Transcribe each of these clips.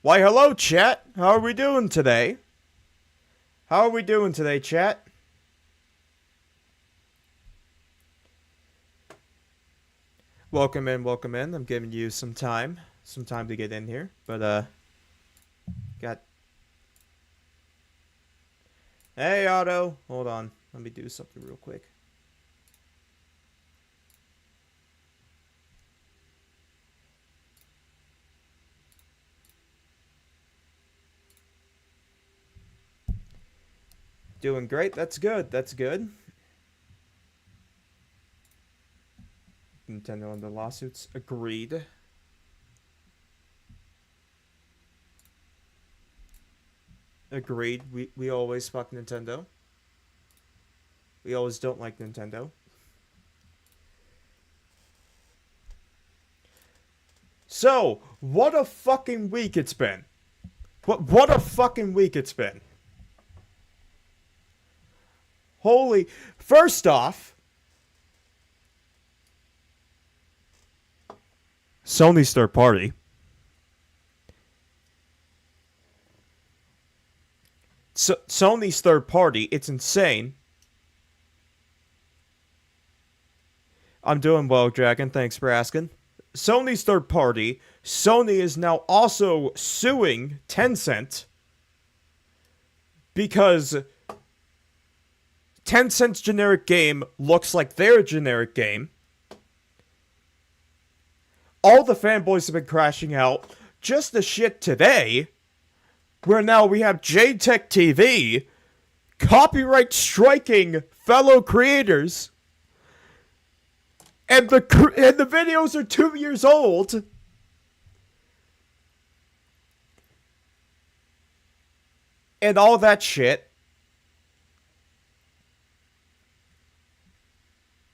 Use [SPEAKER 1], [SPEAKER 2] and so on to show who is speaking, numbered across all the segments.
[SPEAKER 1] Why, hello, chat. How are we doing today? How are we doing today, chat? Welcome in, welcome in. I'm giving you some time to get in here. But, got... Hey, Otto. Hold on. Let me do something real quick. Doing great. That's good. That's good. Nintendo and the lawsuits. Agreed. Agreed. We always fuck Nintendo. We always don't like Nintendo. So, what a fucking week it's been. What a fucking week it's been. Holy... First off... Sony's third party. Sony's third party, it's insane. I'm doing well, Dragon. Thanks for asking. Sony's third party. Sony is now also suing Tencent because Tencent's generic game looks like their generic game. All the fanboys have been crashing out. Just the shit today, where now we have JTech TV copyright striking fellow creators. And the videos are 2 years old. And all that shit.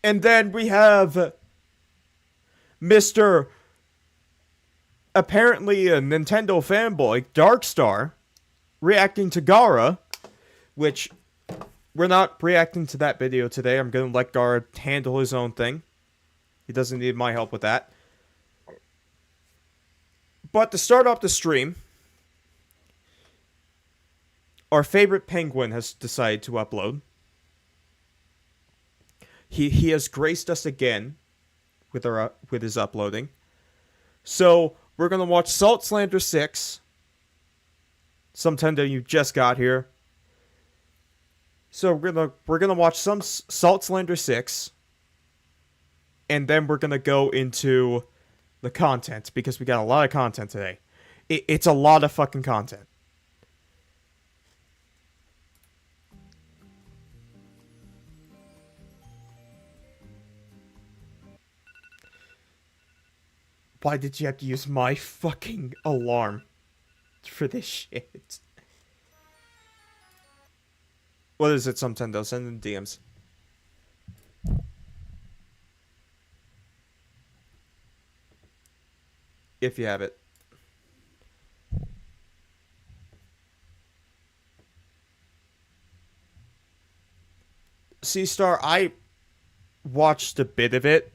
[SPEAKER 1] And then we have Mr. apparently a Nintendo fanboy, Darkstar, reacting to Gara, which we're not reacting to that video today. I'm going to let Gara handle his own thing. He doesn't need my help with that. But to start off the stream, our favorite penguin has decided to upload. He has graced us again with his uploading. So we're gonna watch Salt Slander 6. Some Nintendo you just got here. So we're gonna watch some Salt Slander 6. And then we're gonna go into the content, because we got a lot of content today. It's a lot of fucking content. Why did you have to use my fucking alarm for this shit? What is it, some Nintendo? Send in DMs. If you have it. C-Star, I watched a bit of it.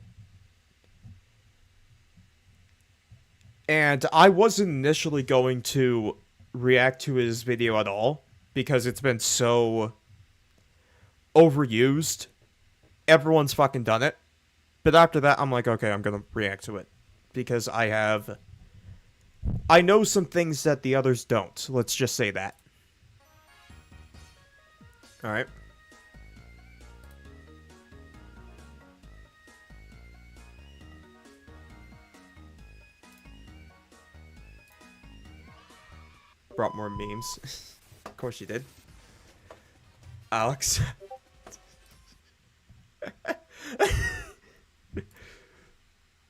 [SPEAKER 1] And I wasn't initially going to react to his video at all, because it's been so overused. Everyone's fucking done it. But after that, I'm like, okay, I'm gonna react to it. Because I know some things that the others don't. Let's just say that. Alright. Brought more memes. Of course you did. Alex.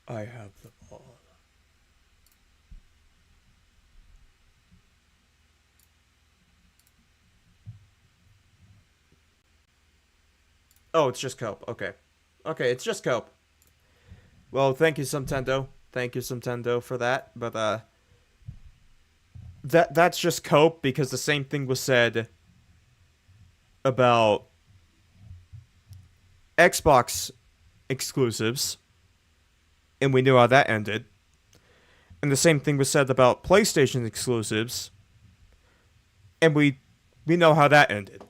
[SPEAKER 1] I have them all. Oh, it's just Cope. Okay. Okay, it's just Cope. Well, thank you, Sumtendo. Thank you, Sumtendo, for that. But, that's just Cope, because the same thing was said about Xbox exclusives, and we knew how that ended. And the same thing was said about PlayStation exclusives. And we know how that ended.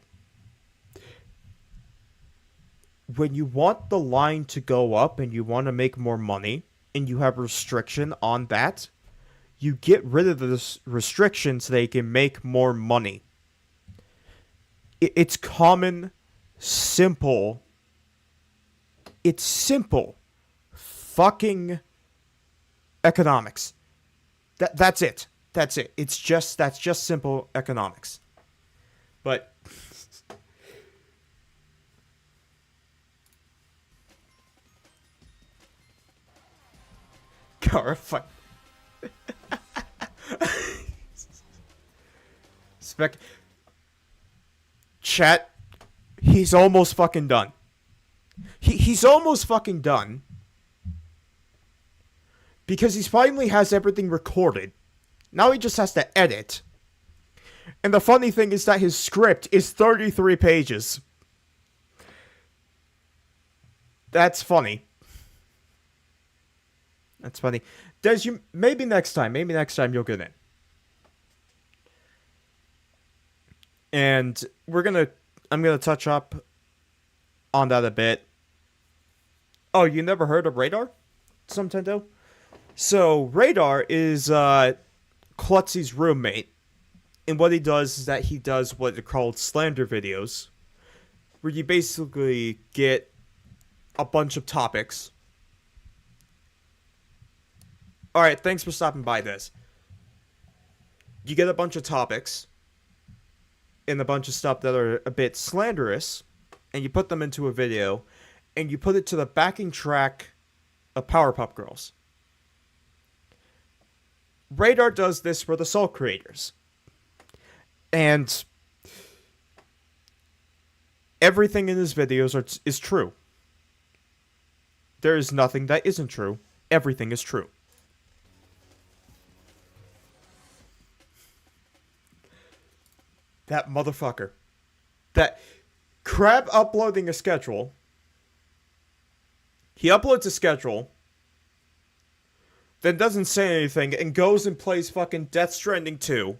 [SPEAKER 1] When you want the line to go up and you want to make more money and you have restriction on that, you get rid of this restriction so they can make more money. It's common, simple. It's simple fucking economics. That's it. That's it. That's just simple economics. But Gara fight. Chat, he's almost fucking done. He's almost fucking done. Because he finally has everything recorded. Now he just has to edit. And the funny thing is that his script is 33 pages. That's funny. That's funny. Des, maybe next time you'll get in. And I'm gonna touch up on that a bit. Oh, you never heard of Radar? Nintendo? So, Radar is Klutzy's roommate. And what he does is that he does what are called slander videos. Where you basically get a bunch of topics. Alright, thanks for stopping by this. You get a bunch of topics. And a bunch of stuff that are a bit slanderous. And you put them into a video. And you put it to the backing track of Powerpuff Girls. Radar does this for the Soul Creators. And everything in his videos is true. There is nothing that isn't true. Everything is true. That motherfucker. That Crab uploading a schedule. He uploads a schedule. Then doesn't say anything and goes and plays fucking Death Stranding 2.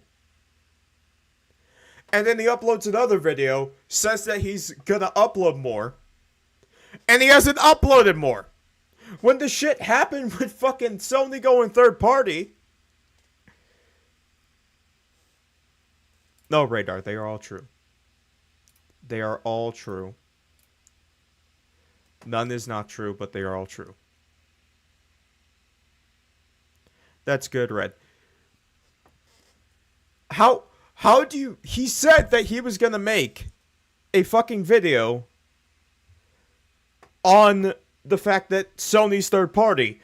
[SPEAKER 1] And then he uploads another video, says that he's gonna upload more. And he hasn't uploaded more. When the shit happened with fucking Sony going third party. No, Radar, they are all true. They are all true. None is not true, but they are all true. That's good, Red. How do you... He said that he was gonna make a fucking video on the fact that Sony's third party.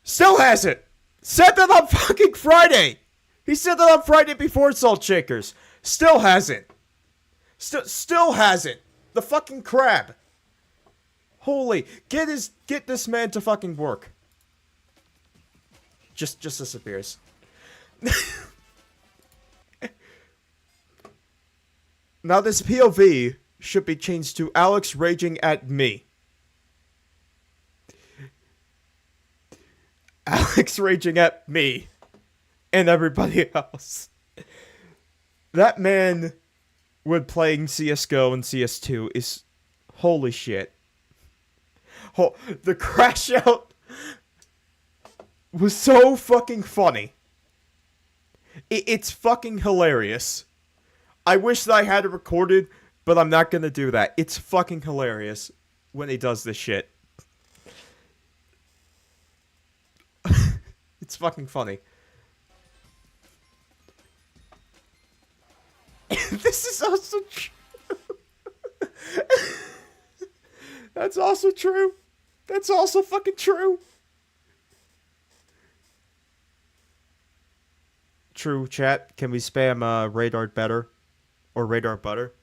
[SPEAKER 1] Still hasn't. Said that on fucking Friday. He said that on Friday before Salt Shakers. Still hasn't. Still hasn't. The fucking crab. Holy, get this man to fucking work. Just disappears. Now this POV should be changed to Alex raging at me. Alex raging at me. And everybody else. That man when playing CSGO and CS2 is... Holy shit. Oh, the crash out was so fucking funny. It's fucking hilarious. I wish that I had it recorded, but I'm not gonna do that. It's fucking hilarious when he does this shit. It's fucking funny. This is also true. That's also true. That's also fucking true. True, chat. Can we spam Radar better? Or Radar butter?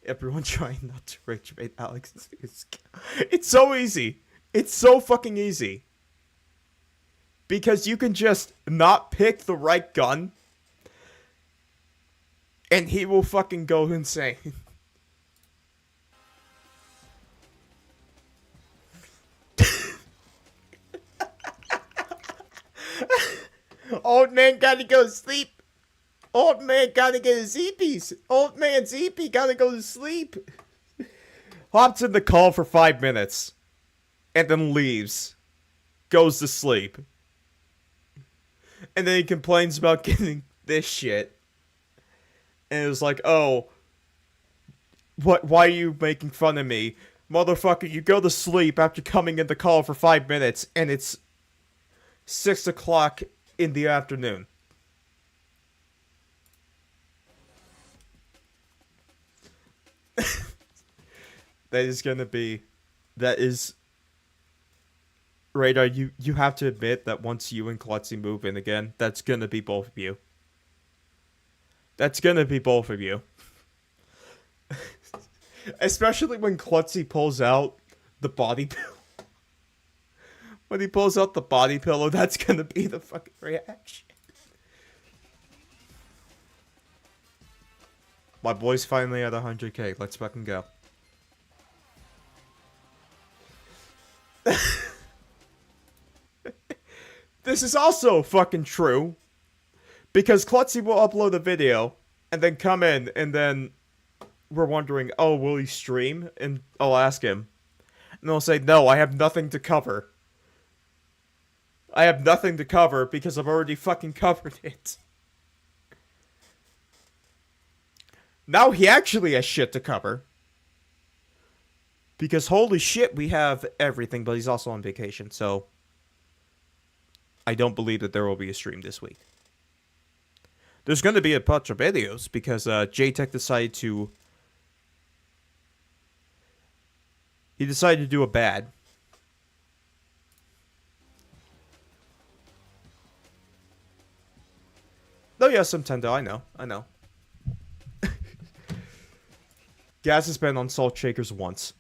[SPEAKER 1] Everyone trying not to rage bait Alex. It's so easy. It's so fucking easy. Because you can just not pick the right gun. And he will fucking go insane. Old man gotta go to sleep. Old man gotta get his Zeepies. Old man Zeepy gotta go to sleep. Hops in the call for 5 minutes. And then leaves. Goes to sleep. And then he complains about getting this shit. And it was like, oh, why are you making fun of me? Motherfucker, you go to sleep after coming in the call for 5 minutes, and it's 6 o'clock in the afternoon. That is... Radar, you have to admit that once you and Klutzy move in again, that's gonna be both of you. That's gonna be both of you. Especially when Klutzy pulls out the body pillow. When he pulls out the body pillow, that's gonna be the fucking reaction. My boy's finally at 100k. Let's fucking go. This is also fucking true. Because Klutzy will upload a video, and then come in, and then we're wondering, oh, will he stream? And I'll ask him. And he'll say, no, I have nothing to cover. I have nothing to cover because I've already fucking covered it. Now he actually has shit to cover. Because holy shit, we have everything, but he's also on vacation, so I don't believe that there will be a stream this week. There's going to be a bunch of videos because JTech decided to... He decided to do a bad. Oh yes, Nintendo, I know. Gaz has been on Salt Shakers once.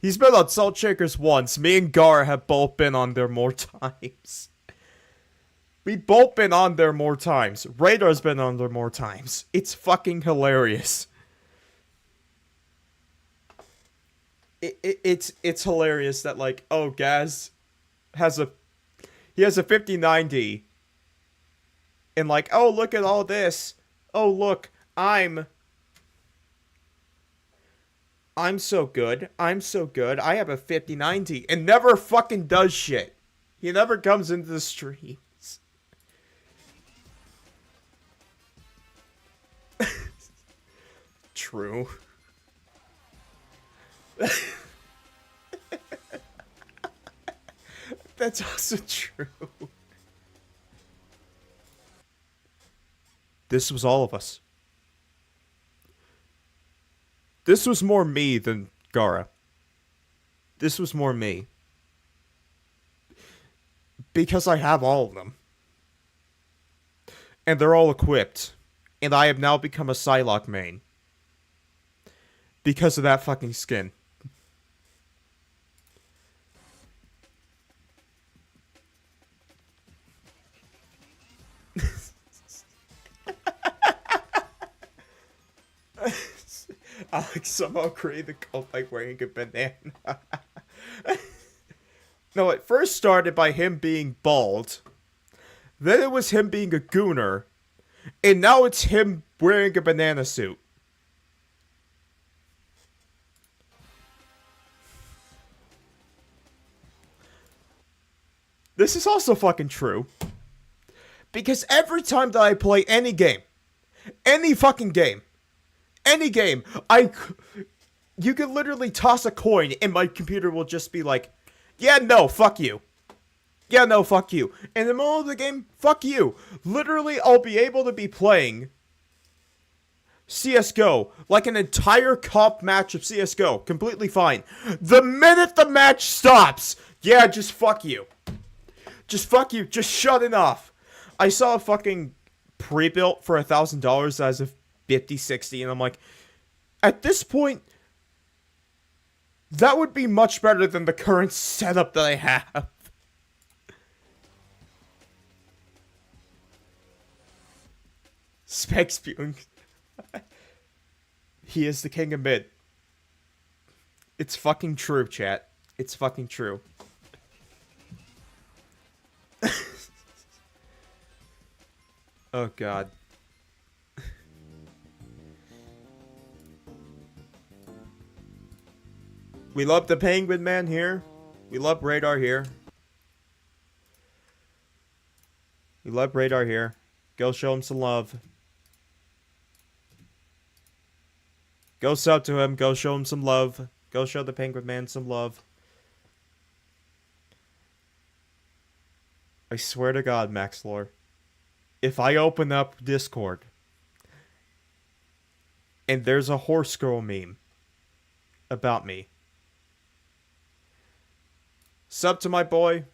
[SPEAKER 1] He's been on Salt Shakers once. Me and Gar have both been on there more times. We've both been on there more times. Radar's been on there more times. It's fucking hilarious. It's hilarious that, like, oh, Gaz has a 5090. And like, oh, look at all this. Oh, look, I'm so good. I'm so good. I have a 5090 and never fucking does shit. He never comes into the streams. True. That's also true. This was all of us. This was more me than Gara. This was more me. Because I have all of them. And they're all equipped. And I have now become a Psylocke main. Because of that fucking skin. Alex somehow created the cult by wearing a banana. No, it first started by him being bald. Then it was him being a gooner. And now it's him wearing a banana suit. This is also fucking true. Because every time that I play any game, any fucking game, any game, you can literally toss a coin and my computer will just be like, yeah, no, fuck you. Yeah, no, fuck you. In the middle of the game, fuck you. Literally, I'll be able to be playing CSGO, like an entire comp match of CSGO, completely fine. The minute the match stops, yeah, just fuck you. Just fuck you, just shut it off. I saw a fucking pre-built for $1,000 as a 5060, and I'm like, at this point, that would be much better than the current setup that I have. Spec spewing. He is the king of mid. It's fucking true, chat. It's fucking true. Oh god. We love the Penguin Man here. We love Radar here. We love Radar here. Go show him some love. Go sub to him. Go show him some love. Go show the Penguin Man some love. I swear to God, Maxlore, if I open up Discord and there's a horse girl meme about me, sub to my boy.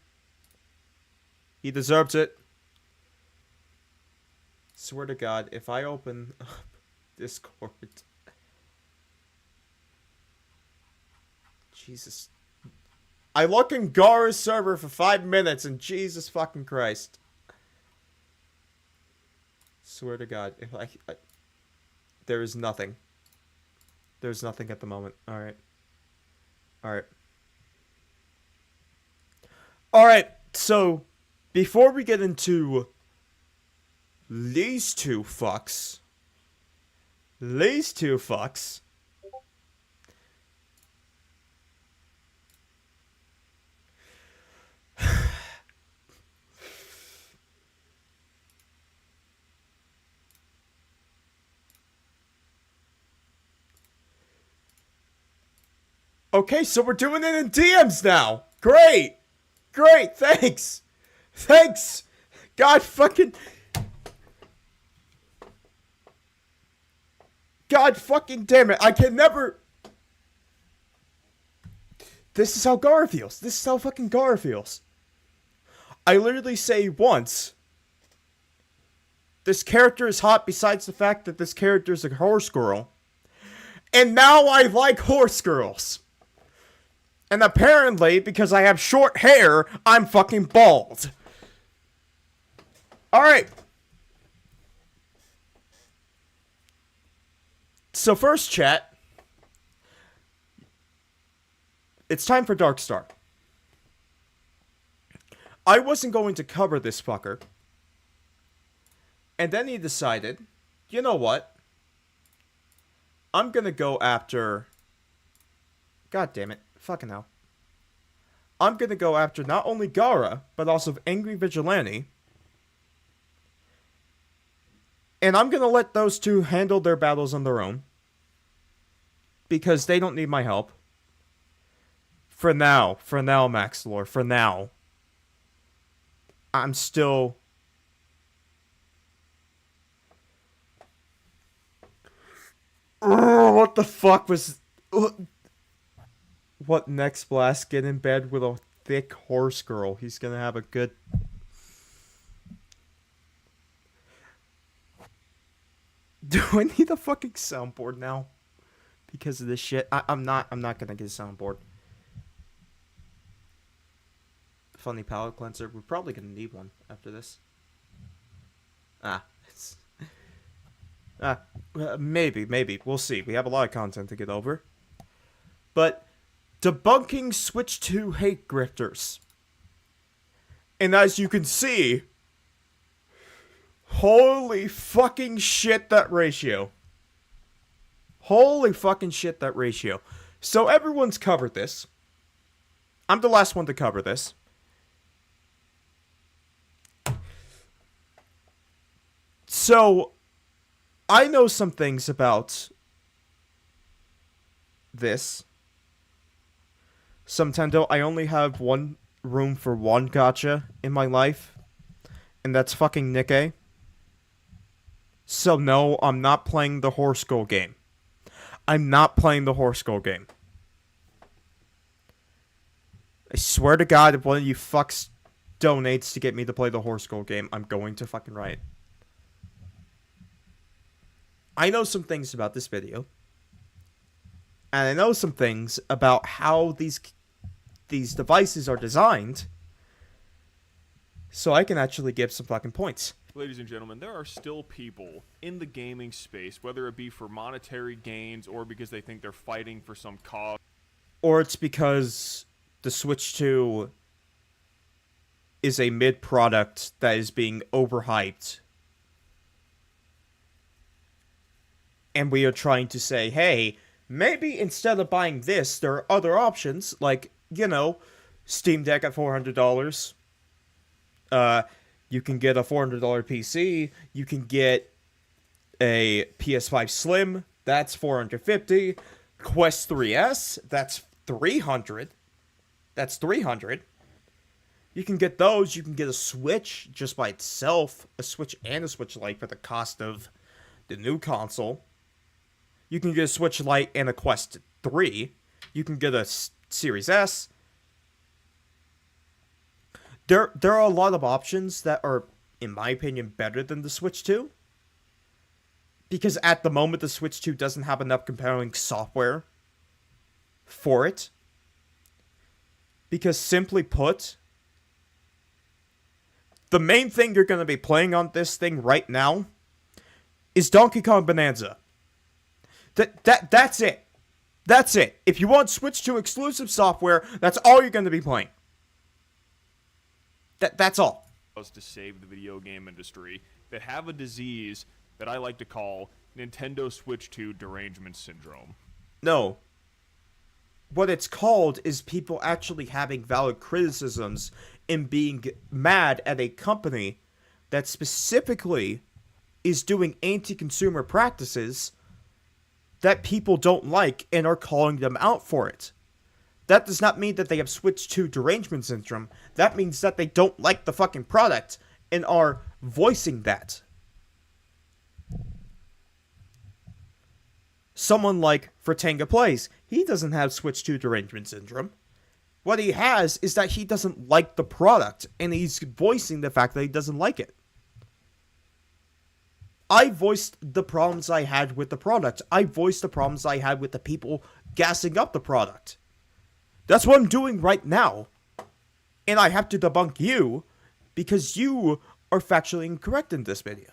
[SPEAKER 1] He deserves it. Swear to God, if I open up Discord, Jesus. I look in Gara's server for 5 minutes and Jesus fucking Christ. Swear to God, if I there is nothing. There's nothing at the moment. Alright. Alright. Alright, so before we get into these two fucks. Okay, so we're doing it in DMs now. Great. Great, thanks. Thanks. God fucking damn it. I can never. This is how Gara feels. This is how fucking Gara feels. I literally say once, this character is hot besides the fact that this character is a horse girl. And now I like horse girls. And apparently, because I have short hair, I'm fucking bald. Alright. So first, chat. It's time for Darkstar. I wasn't going to cover this fucker. And then he decided, you know what? I'm gonna go after... God damn it. Fucking hell. I'm gonna go after not only Gara, but also Angry Vigilante. And I'm gonna let those two handle their battles on their own. Because they don't need my help. For now, Maxlore, for now. I'm still... what the fuck was... What next blast? Get in bed with a thick horse girl. He's gonna have a good... Do I need a fucking soundboard now? Because of this shit? I'm not gonna get a soundboard. Funny palate cleanser. We're probably gonna need one after this. Maybe. We'll see. We have a lot of content to get over. But... debunking Switch 2 hate grifters. And as you can see, holy fucking shit that ratio. Holy fucking shit that ratio. So everyone's covered this. I'm the last one to cover this. So, I know some things about this. Nintendo, I only have one room for one gacha in my life, and that's fucking Nikkei. So no, I'm not playing the Horse Girl game. I'm not playing the Horse Girl game. I swear to God, if one of you fucks donates to get me to play the Horse Girl game, I'm going to fucking riot. I know some things about this video. And I know some things about how these devices are designed. So I can actually give some fucking points.
[SPEAKER 2] Ladies and gentlemen, there are still people in the gaming space, whether it be for monetary gains or because they think they're fighting for some cause.
[SPEAKER 1] Or it's because the Switch 2 is a mid product that is being overhyped And we are trying to say, hey, maybe instead of buying this, there are other options, like, Steam Deck at $400. You can get a $400 PC. You can get a PS5 Slim. That's $450. Quest 3S. That's $300. That's $300. You can get those. You can get a Switch just by itself. A Switch and a Switch Lite for the cost of the new console. You can get a Switch Lite and a Quest 3. You can get a Series S. There are a lot of options that are, in my opinion, better than the Switch 2. Because at the moment, the Switch 2 doesn't have enough compelling software for it. Because simply put, the main thing you're going to be playing on this thing right now is Donkey Kong Bonanza. That's it. That's it. If you want Switch 2 exclusive software, that's all you're going to be playing. That's all.
[SPEAKER 2] To save the video game industry that have a disease that I like to call Nintendo Switch 2 derangement syndrome.
[SPEAKER 1] No. What it's called is people actually having valid criticisms and being mad at a company that specifically is doing anti-consumer practices that people don't like and are calling them out for it. That does not mean that they have Switch 2 derangement syndrome. That means that they don't like the fucking product and are voicing that. Someone like Fratanga Plays, he doesn't have Switch 2 derangement syndrome. What he has is that he doesn't like the product, and he's voicing the fact that he doesn't like it. I voiced the problems I had with the product. I voiced the problems I had with the people gassing up the product. That's what I'm doing right now. And I have to debunk you because you are factually incorrect in this video.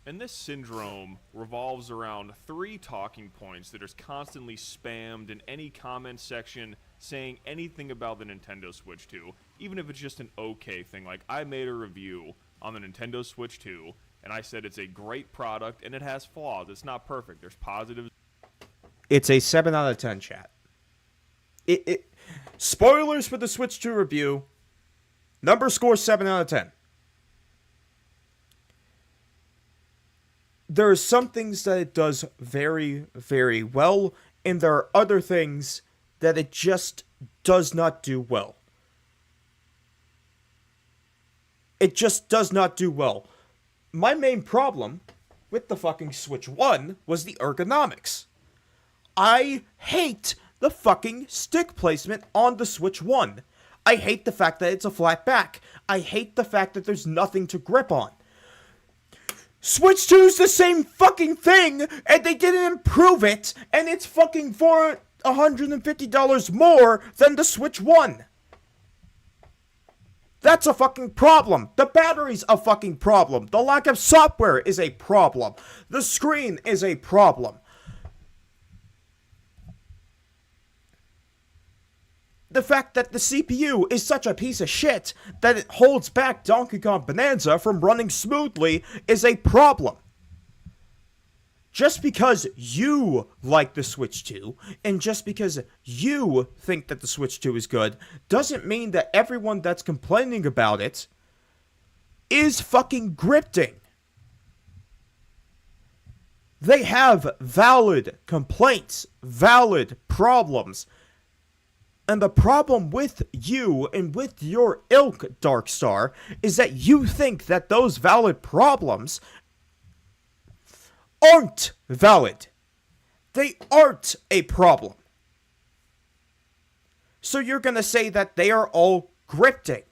[SPEAKER 2] And this syndrome revolves around 3 talking points that are constantly spammed in any comment section saying anything about the Nintendo Switch 2, even if it's just an okay thing. Like, I made a review on the Nintendo Switch 2, and I said it's a great product, and it has flaws. It's not perfect. There's positives.
[SPEAKER 1] It's a 7 out of 10, chat. Spoilers for the Switch 2 review. Number score 7 out of 10. There are some things that it does very, very well, and there are other things that it just does not do well. It just does not do well. My main problem with the fucking Switch 1 was the ergonomics. I hate the fucking stick placement on the Switch 1. I hate the fact that it's a flat back. I hate the fact that there's nothing to grip on. Switch 2's the same fucking thing, and they didn't improve it, and it's fucking $150 more than the Switch 1. That's a fucking problem. The battery's a fucking problem. The lack of software is a problem. The screen is a problem. The fact that the CPU is such a piece of shit that it holds back Donkey Kong Bonanza from running smoothly is a problem. Just because you like the Switch 2, and just because you think that the Switch 2 is good, doesn't mean that everyone that's complaining about it is fucking gripting. They have valid complaints, valid problems. And the problem with you and with your ilk, Darkstar, is that you think that those valid problems aren't valid. They aren't a problem. So you're gonna say that they are all gripting.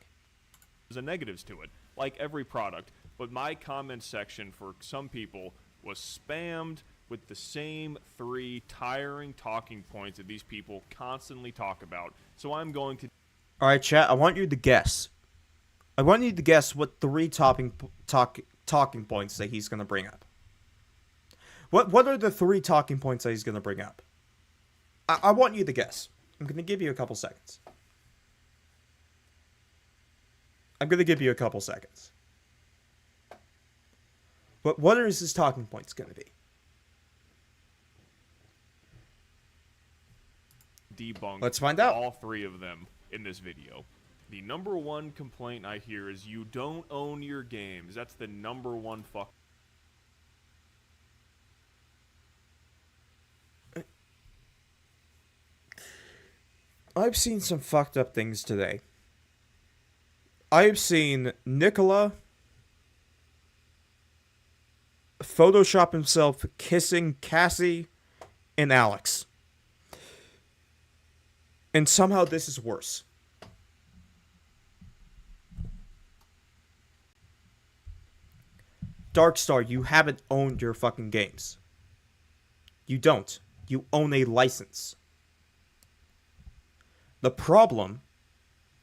[SPEAKER 2] There's negatives to it, like every product. But my comment section for some people was spammed with the same 3 tiring talking points that these people constantly talk about. So I'm going to...
[SPEAKER 1] Alright, chat, I want you to guess. I want you to guess what 3 talking points that he's going to bring up. What are the 3 talking points that he's going to bring up? I want you to guess. I'm going to give you a couple seconds. What are his talking points going to be?
[SPEAKER 2] debunk
[SPEAKER 1] Let's find out.
[SPEAKER 2] all three of them in this video. The number one complaint I hear is you don't own your games. That's the number one fuck.
[SPEAKER 1] I've seen some fucked up things today. I've seen Nicola Photoshop himself kissing Cassie and Alex. And somehow this is worse. Darkstar, you haven't owned your fucking games. You don't. You own a license. The problem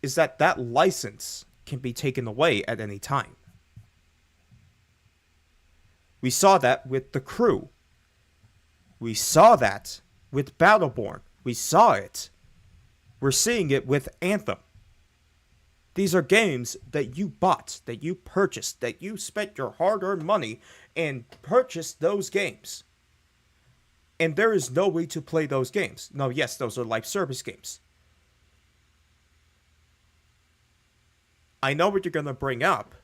[SPEAKER 1] is that that license can be taken away at any time. We saw that with The Crew. We saw that with Battleborn. We saw it. We're seeing it with Anthem. These are games that you bought, that you purchased, that you spent your hard-earned money and purchased those games. And there is no way to play those games. Now, yes, those are live service games. I know what you're going to bring up.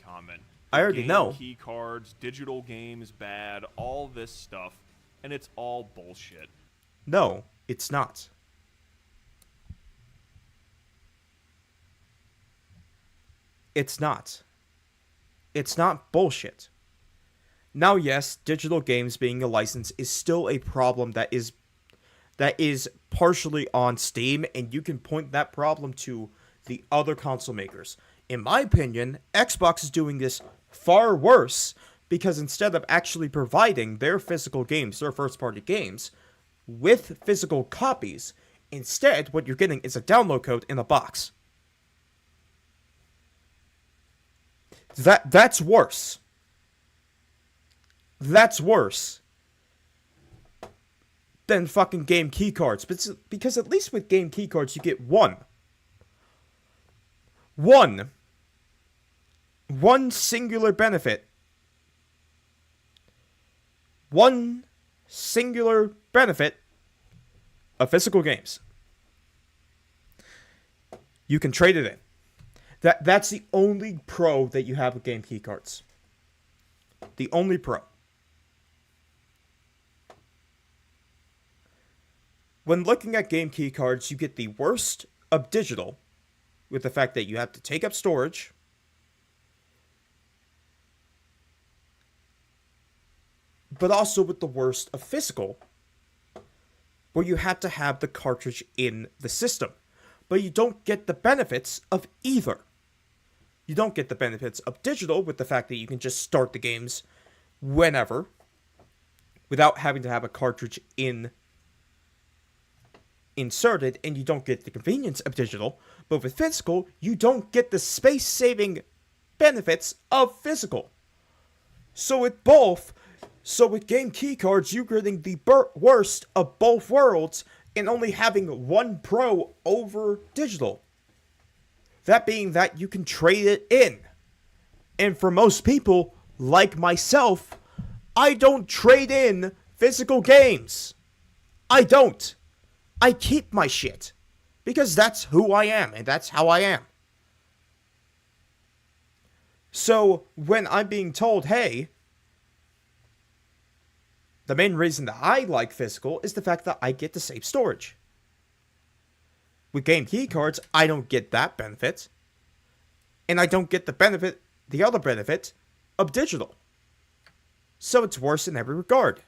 [SPEAKER 2] Comment.
[SPEAKER 1] I already know.
[SPEAKER 2] Key cards, digital games, bad, all this stuff, and it's all bullshit.
[SPEAKER 1] No, it's not. It's not. It's not bullshit. Now, yes, digital games being a license is still a problem that is partially on Steam, and you can point that problem to the other console makers. In my opinion, Xbox is doing this far worse because instead of actually providing their physical games, their first-party games, with physical copies, instead what you're getting is a download code in a box. That's worse. That's worse than fucking game keycards. Because at least with game keycards, you get one singular benefit. One singular benefit of physical games. You can trade it in. That's the only pro that you have with game keycards. The only pro. When looking at game keycards, you get the worst of digital, with the fact that you have to take up storage, but also with the worst of physical, where you have to have the cartridge in the system, but you don't get the benefits of either. You don't get the benefits of digital with the fact that you can just start the games whenever without having to have a cartridge inserted, and you don't get the convenience of digital. But with physical, you don't get the space-saving benefits of physical. So with game keycards, you're getting the worst of both worlds and only having one pro over digital. That being that you can trade it in. And for most people, like myself, I don't trade in physical games. I don't. I keep my shit. Because that's who I am, and that's how I am. So, when I'm being told, hey, the main reason that I like physical is the fact that I get to save storage. With game keycards, I don't get that benefit. And I don't get the other benefit of digital. So it's worse in every regard.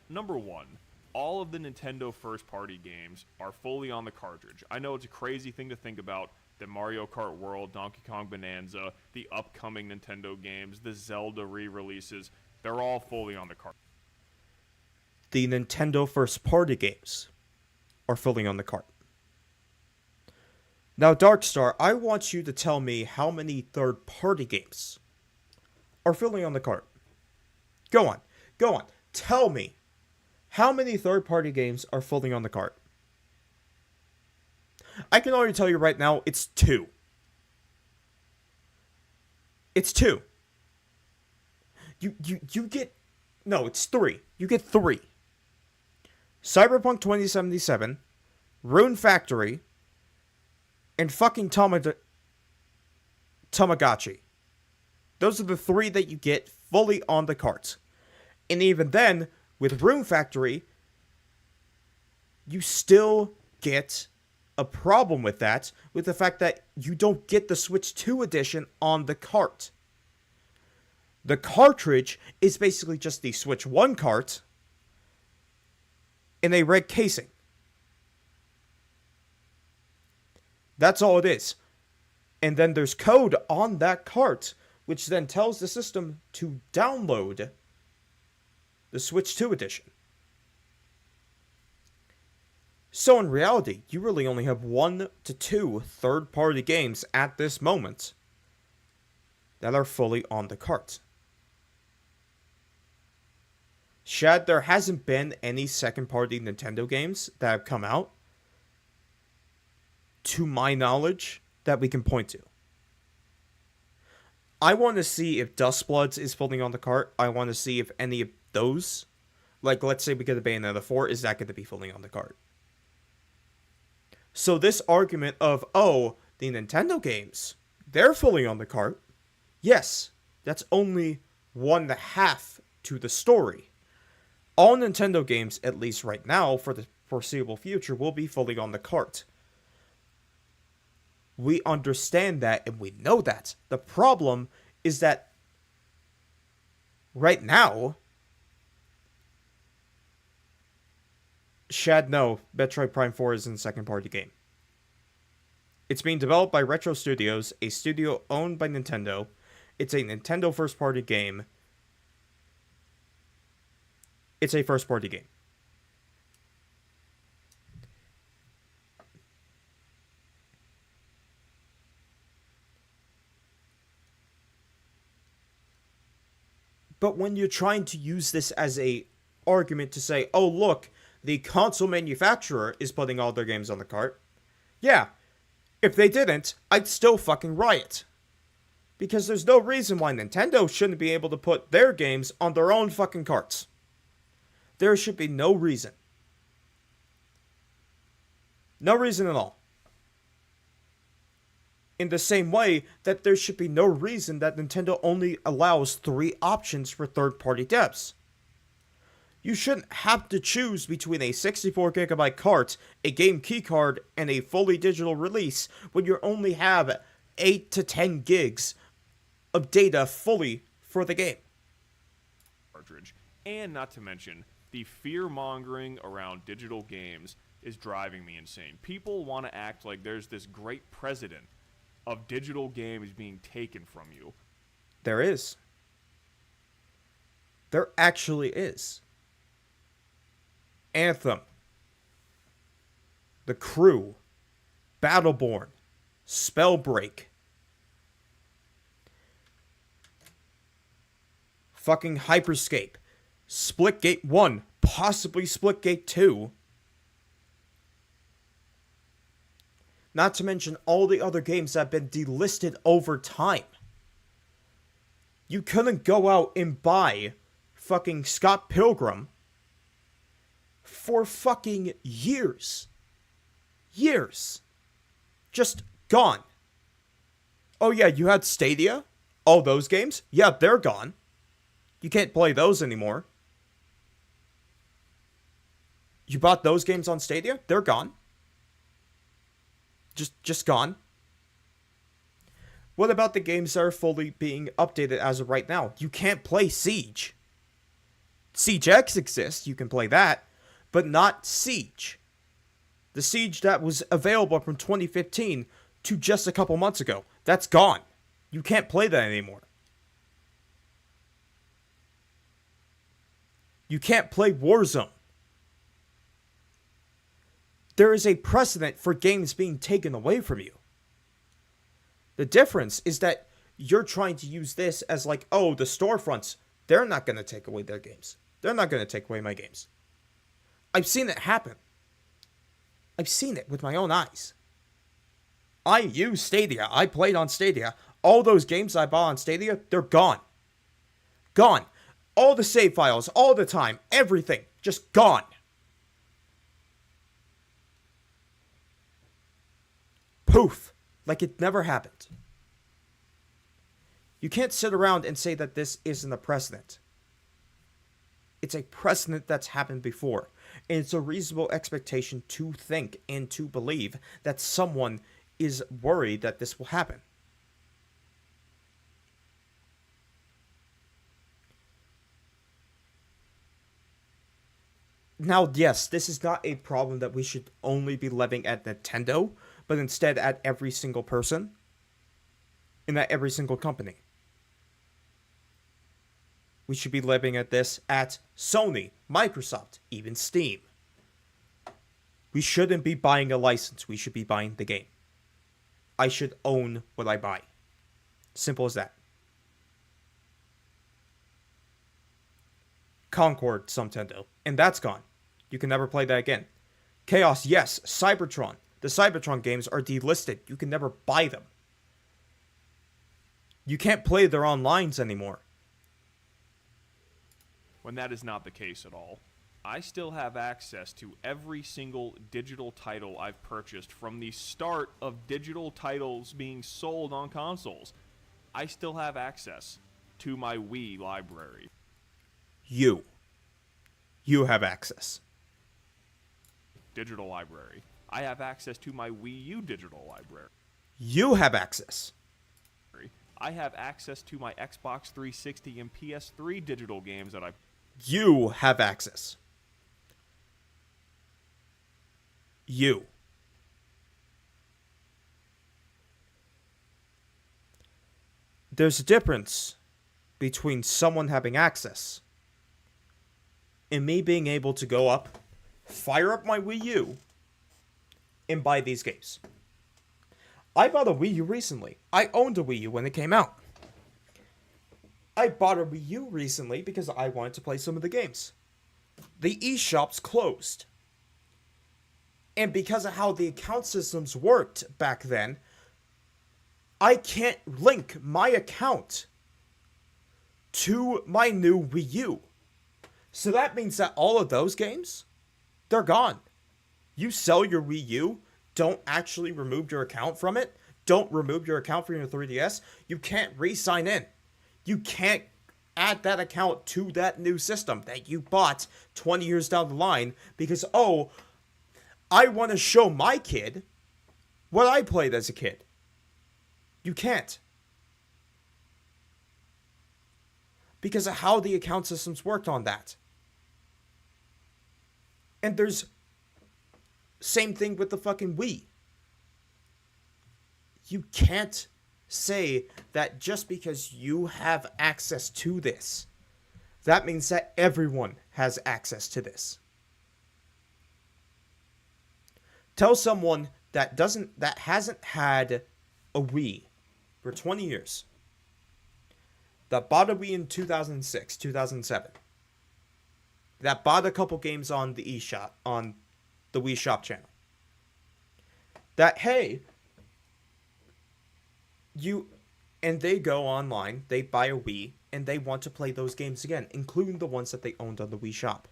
[SPEAKER 2] Number one, all of the Nintendo first-party games are fully on the cartridge. I know it's a crazy thing to think about, that Mario Kart World, Donkey Kong Bonanza, the upcoming Nintendo games, the Zelda re-releases, they're all fully on the cartridge.
[SPEAKER 1] The Nintendo first-party games are fully on the cart. Now, Darkstar, I want you to tell me how many third-party games are fully on the cart. Go on. Tell me how many third-party games are fully on the cart. I can already tell you right now, it's 2. It's 2. You get... No, it's 3. You get 3. Cyberpunk 2077, Rune Factory, and fucking Tamagotchi. Those are the 3 that you get fully on the cart. And even then, with Rune Factory, you still get a problem with that, with the fact that you don't get the Switch 2 edition on the cart. The cartridge is basically just the Switch 1 cart in a red casing. That's all it is. And then there's code on that cart, which then tells the system to download the Switch 2 edition. So in reality, you really only have 1 to 2 third-party games at this moment that are fully on the cart. Shad, there hasn't been any second-party Nintendo games that have come out, to my knowledge, that we can point to. I want to see if Dustbloods is fully on the cart. I want to see if any of those, like let's say we get a Bayonetta 4, is that going to be fully on the cart? So this argument of, oh, the Nintendo games, they're fully on the cart. Yes, that's only 1/2 to the story. All Nintendo games, at least right now, for the foreseeable future, will be fully on the cart. We understand that and we know that. The problem is that right now, Shad, no, Metroid Prime 4 is a second-party game. It's being developed by Retro Studios, a studio owned by Nintendo. It's a Nintendo first-party game. It's a first-party game. But when you're trying to use this as a argument to say, oh look, the console manufacturer is putting all their games on the cart. Yeah, if they didn't, I'd still fucking riot. Because there's no reason why Nintendo shouldn't be able to put their games on their own fucking carts. There should be no reason. No reason at all. In the same way that there should be no reason that Nintendo only allows 3 options for third-party devs. You shouldn't have to choose between a 64GB cart, a game keycard, and a fully digital release when you only have 8 to 10 gigs of data fully for the game.
[SPEAKER 2] Cartridge. And not to mention, the fear-mongering around digital games is driving me insane. People want to act like there's this great precedent of digital games being taken from you.
[SPEAKER 1] There is. There actually is. Anthem, The Crew, Battleborn, Spellbreak, fucking Hyperscape, Splitgate 1, possibly Splitgate 2. Not to mention all the other games that have been delisted over time. You couldn't go out and buy fucking Scott Pilgrim for fucking years. Years. Just gone. Oh yeah, you had Stadia? All those games? Yeah, they're gone. You can't play those anymore. You bought those games on Stadia? They're gone. Just gone. What about the games that are fully being updated as of right now? You can't play Siege. Siege X exists, you can play that, but not Siege. The Siege that was available from 2015 to just a couple months ago, that's gone. You can't play that anymore. You can't play Warzone. There is a precedent for games being taken away from you. The difference is that you're trying to use this as like, oh, the storefronts, they're not going to take away their games. They're not going to take away my games. I've seen it happen. I've seen it with my own eyes. I use Stadia. I played on Stadia. All those games I bought on Stadia, they're gone. Gone. All the save files, all the time, everything, just gone. Poof! Like it never happened. You can't sit around and say that this isn't a precedent. It's a precedent that's happened before. And it's a reasonable expectation to think and to believe that someone is worried that this will happen. Now, yes, this is not a problem that we should only be levying at Nintendo, but instead at every single person and at every single company. We should be levying at this at Sony, Microsoft, even Steam. We shouldn't be buying a license. We should be buying the game. I should own what I buy. Simple as that. Concord, Nintendo, and that's gone. You can never play that again. Chaos, yes. Cybertron. The Cybertron games are delisted. You can never buy them. You can't play their onlines anymore.
[SPEAKER 2] When that is not the case at all. I still have access to every single digital title I've purchased from the start of digital titles being sold on consoles. I still have access to my Wii library.
[SPEAKER 1] You have access.
[SPEAKER 2] Digital library. I have access to my Wii U digital library.
[SPEAKER 1] You have access.
[SPEAKER 2] I have access to my Xbox 360 and PS3 digital games that I...
[SPEAKER 1] You have access. You. There's a difference between someone having access and me being able to go up, fire up my Wii U, and buy these games. I bought a Wii U recently. I owned a Wii U when it came out. I bought a Wii U recently because I wanted to play some of the games. The eShops closed. And because of how the account systems worked back then, I can't link my account to my new Wii U. So that means that all of those games, they're gone. You sell your Wii U, don't actually remove your account from it, don't remove your account from your 3DS, you can't re-sign in. You can't add that account to that new system that you bought 20 years down the line because, oh, I want to show my kid what I played as a kid. You can't. Because of how the account systems worked on that. And there's same thing with the fucking Wii. You can't say that just because you have access to this, that means that everyone has access to this. Tell someone that hasn't had a Wii for 20 years, that bought a Wii in 2006, 2007, that bought a couple games on the eShop, on the Wii Shop channel, that, hey, and they go online, they buy a Wii, and they want to play those games again, including the ones that they owned on the Wii Shop.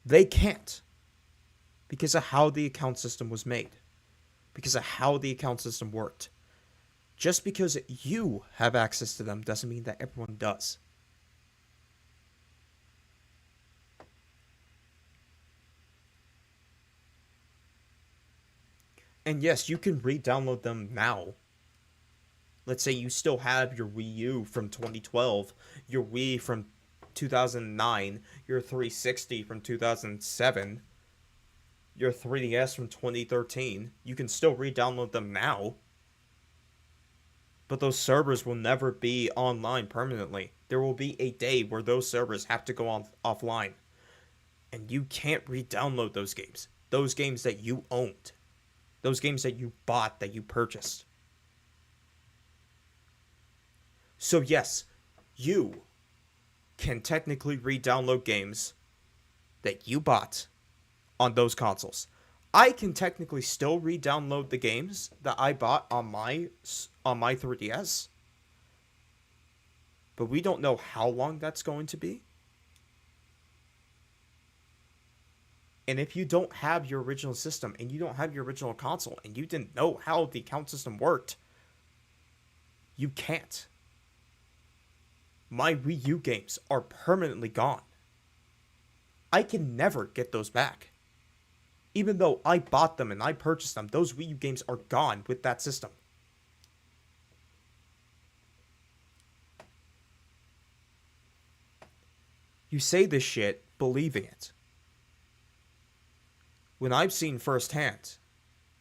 [SPEAKER 1] They can't. Because of how the account system was made. Because of how the account system worked. Just because you have access to them doesn't mean that everyone does. And yes, you can re-download them now. Let's say you still have your Wii U from 2012, your Wii from 2009, your 360 from 2007, your 3DS from 2013. You can still re-download them now. But those servers will never be online permanently. There will be a day where those servers have to go offline. And you can't re-download those games. Those games that you owned. Those games that you bought, that you purchased. So yes, you can technically re-download games that you bought on those consoles. I can technically still re-download the games that I bought on my 3DS. But we don't know how long that's going to be. And if you don't have your original system and you don't have your original console and you didn't know how the account system worked, you can't. My Wii U games are permanently gone. I can never get those back. Even though I bought them and I purchased them, those Wii U games are gone with that system. You say this shit believing it. When I've seen firsthand,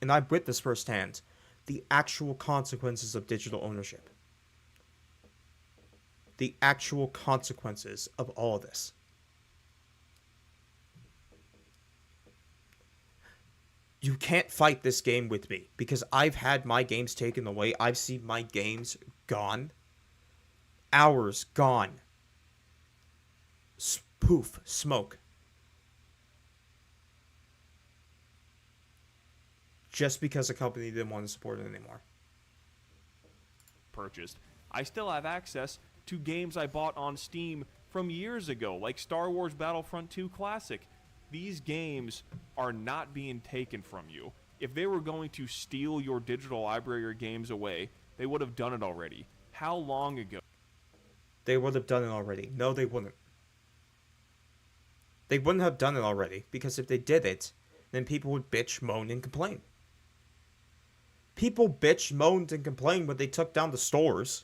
[SPEAKER 1] and I've witnessed firsthand, the actual consequences of digital ownership. The actual consequences of all of this. You can't fight this game with me because I've had my games taken away. I've seen my games gone. Hours gone. Poof, smoke. Just because a company didn't want to support it anymore.
[SPEAKER 2] Purchased. I still have access to games I bought on Steam from years ago, like Star Wars Battlefront 2 Classic. These games are not being taken from you. If they were going to steal your digital library or games away, they would have done it already. How long ago?
[SPEAKER 1] They would have done it already. No, they wouldn't. They wouldn't have done it already, because if they did it, then people would bitch, moan, and complain. People bitched, moaned, and complained when they took down the stores.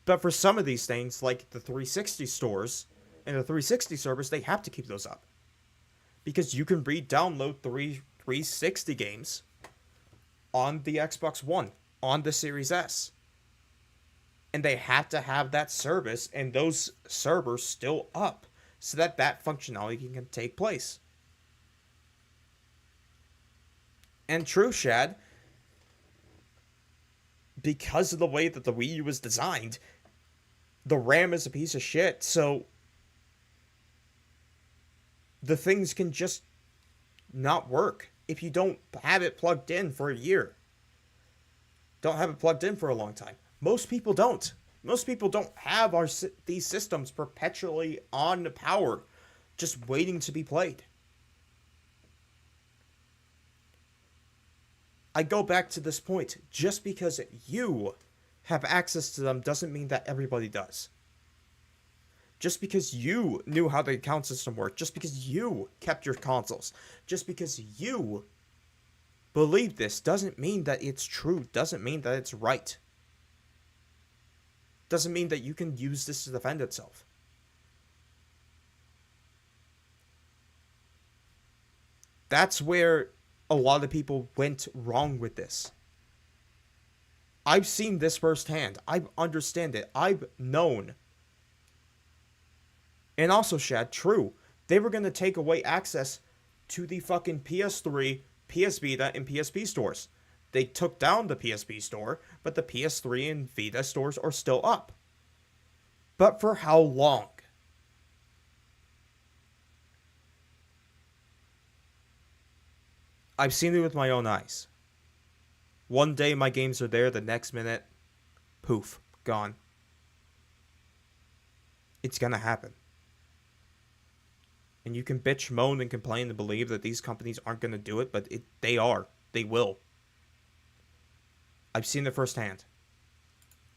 [SPEAKER 1] But for some of these things, like the 360 stores and the 360 servers, they have to keep those up. Because you can re-download 360 games on the Xbox One, on the Series S. And they have to have that service and those servers still up so that that functionality can take place. And true, Shad, because of the way that the Wii U was designed, the RAM is a piece of shit, so the things can just not work if you don't have it plugged in for a year. Don't have it plugged in for a long time. Most people don't. Most people don't have these systems perpetually on power, just waiting to be played. I go back to this point. Just because you have access to them doesn't mean that everybody does. Just because you knew how the account system worked, just because you kept your consoles, just because you believe this doesn't mean that it's true, doesn't mean that it's right. Doesn't mean that you can use this to defend itself. That's where a lot of people went wrong with this. I've seen this firsthand. I understand it. I've known. And also, Shad, true, they were going to take away access to the fucking PS3, PS Vita, and PSP stores. They took down the PSP store, but the PS3 and Vita stores are still up. But for how long? I've seen it with my own eyes. One day my games are there, the next minute, poof, gone. It's gonna happen. And you can bitch, moan, and complain and believe that these companies aren't gonna do it, but they are. They will. I've seen it firsthand.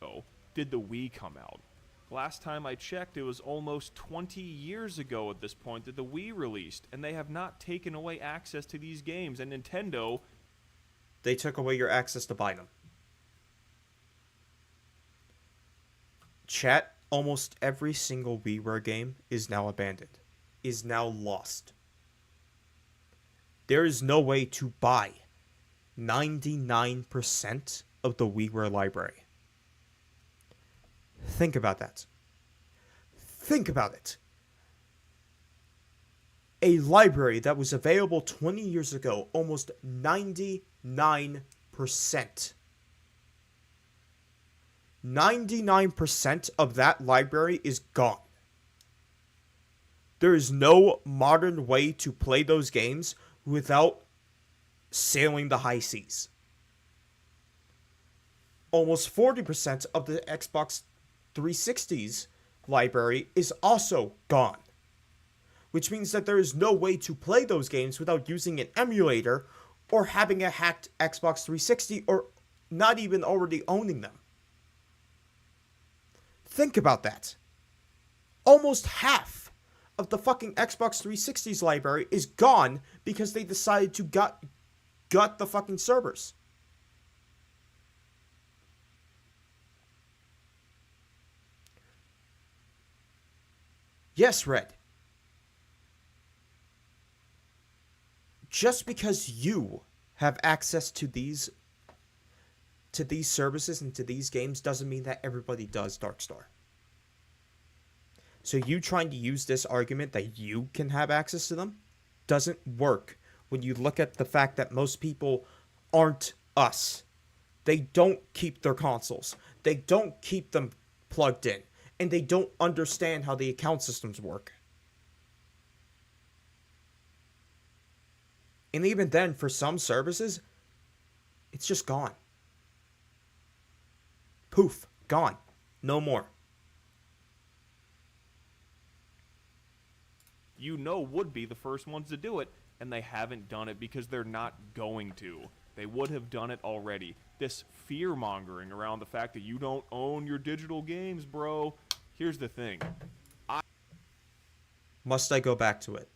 [SPEAKER 2] Oh, did the Wii come out? Last time I checked, it was almost 20 years ago at this point that the Wii released, and they have not taken away access to these games, and Nintendo...
[SPEAKER 1] They took away your access to buy them. Chat, almost every single WiiWare game is now abandoned. Is now lost. There is no way to buy 99% of the WiiWare library. Think about that. Think about it. A library that was available 20 years ago, almost 99%. 99% of that library is gone. There is no modern way to play those games without sailing the high seas. Almost 40% of the Xbox 360's library is also gone. which means that there is no way to play those games without using an emulator or having a hacked Xbox 360 or not even already owning them. Think about that. Almost half of the fucking Xbox 360's library is gone because they decided to gut the fucking servers. Yes, Red. Just because you have access to these services and to these games doesn't mean that everybody does, Darkstar. So you trying to use this argument that you can have access to them doesn't work when you look at the fact that most people aren't us. They don't keep their consoles. They don't keep them plugged in. And they don't understand how the account systems work. And even then, for some services, it's just gone. Poof, gone. No more.
[SPEAKER 2] Would be the first ones to do it, and they haven't done it because they're not going to. They would have done it already. This fear-mongering around the fact that you don't own your digital games, bro. Here's the thing.
[SPEAKER 1] Must I go back to it?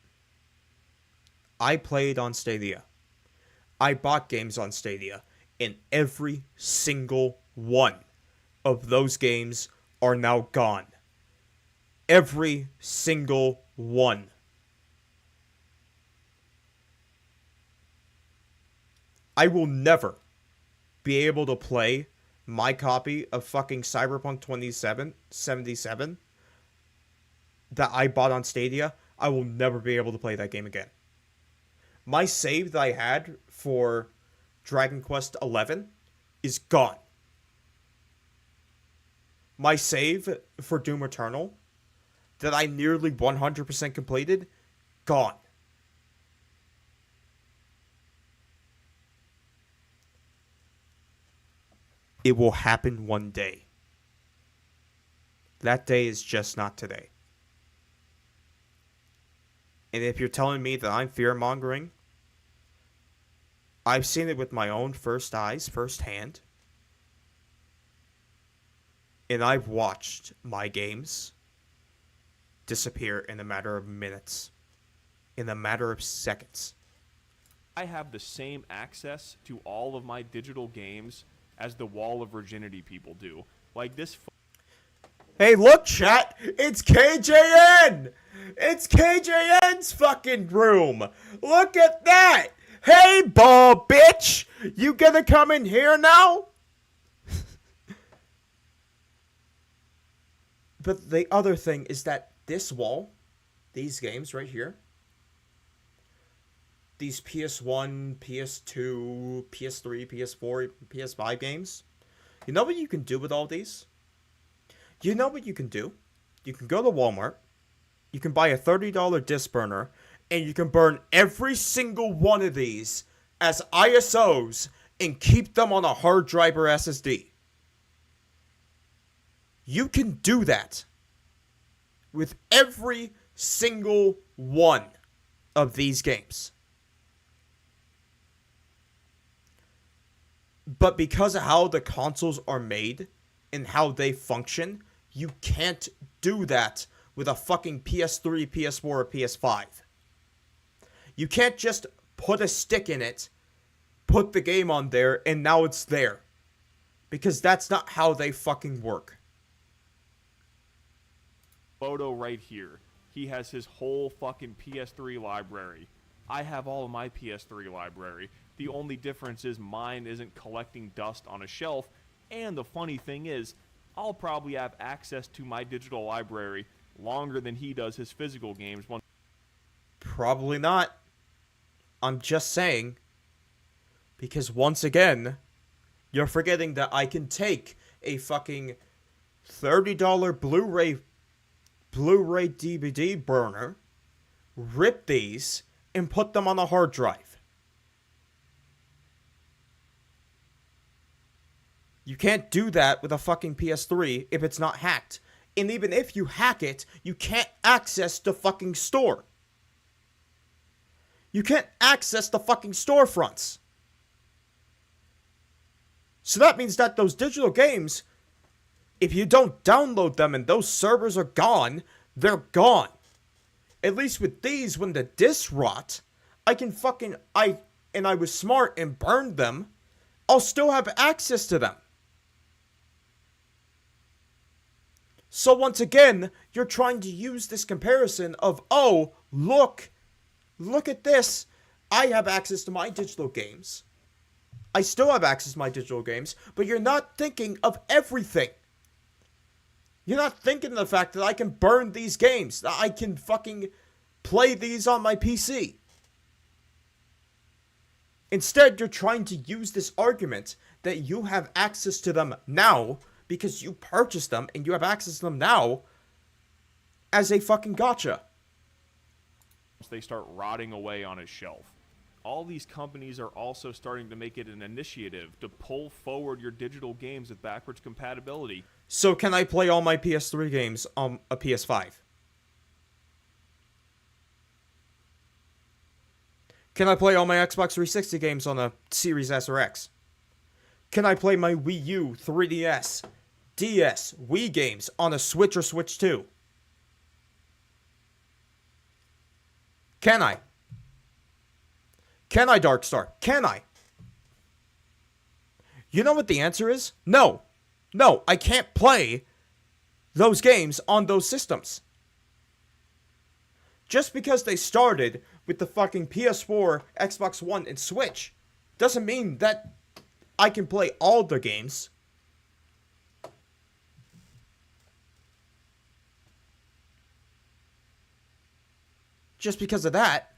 [SPEAKER 1] I played on Stadia. I bought games on Stadia, and every single one of those games are now gone. Every single one. I will never be able to play my copy of fucking Cyberpunk 2077 that I bought on Stadia. I will never be able to play that game again. My save that I had for Dragon Quest XI is gone. My save for Doom Eternal that I nearly 100% completed, gone. It will happen one day. That day is just not today. And if you're telling me that I'm fear-mongering, I've seen it with my own firsthand. And I've watched my games disappear in a matter of minutes. In a matter of seconds.
[SPEAKER 2] I have the same access to all of my digital games as the Wall of Virginity people do. Like this.
[SPEAKER 1] Hey, look, chat! It's KJN! It's KJN's fucking room! Look at that! Hey, ball bitch! You gonna come in here now? But the other thing is that this wall, these games right here, these PS1, PS2, PS3, PS4, PS5 games, you know what you can do with all these? You know what you can do? You can go to Walmart, you can buy a $30 disc burner, and you can burn every single one of these as ISOs and keep them on a hard drive or SSD. You can do that with every single one of these games. But because of how the consoles are made and how they function, you can't do that with a fucking PS3, PS4, or PS5. You can't just put a stick in it, put the game on there, and now it's there. Because that's not how they fucking work.
[SPEAKER 2] Photo right here. He has his whole fucking PS3 library. I have all of my PS3 library. The only difference is mine isn't collecting dust on a shelf. And the funny thing is, I'll probably have access to my digital library longer than he does his physical games.
[SPEAKER 1] Probably not. I'm just saying. Because once again, you're forgetting that I can take a fucking $30 Blu-ray DVD burner, rip these, and put them on a hard drive. You can't do that with a fucking PS3 if it's not hacked. And even if you hack it, you can't access the fucking store. You can't access the fucking storefronts. So that means that those digital games, if you don't download them and those servers are gone, they're gone. At least with these, when the discs rot, I was smart and burned them, I'll still have access to them. So once again, you're trying to use this comparison of, oh, look at this. I have access to my digital games. I still have access to my digital games, but you're not thinking of everything. You're not thinking of the fact that I can burn these games, that I can fucking play these on my PC. Instead, you're trying to use this argument that you have access to them now because you purchased them and you have access to them now as a fucking gotcha.
[SPEAKER 2] They start rotting away on a shelf. All these companies are also starting to make it an initiative to pull forward your digital games with backwards compatibility.
[SPEAKER 1] So can I play all my PS3 games on a PS5? Can I play all my Xbox 360 games on a Series S or X? Can I play my Wii U, 3DS, DS, Wii games on a Switch or Switch 2? Can I? Can I, Darkstar? Can I? You know what the answer is? No. No, I can't play those games on those systems. Just because they started with the fucking PS4, Xbox One, and Switch doesn't mean that I can play all the games. Just because of that.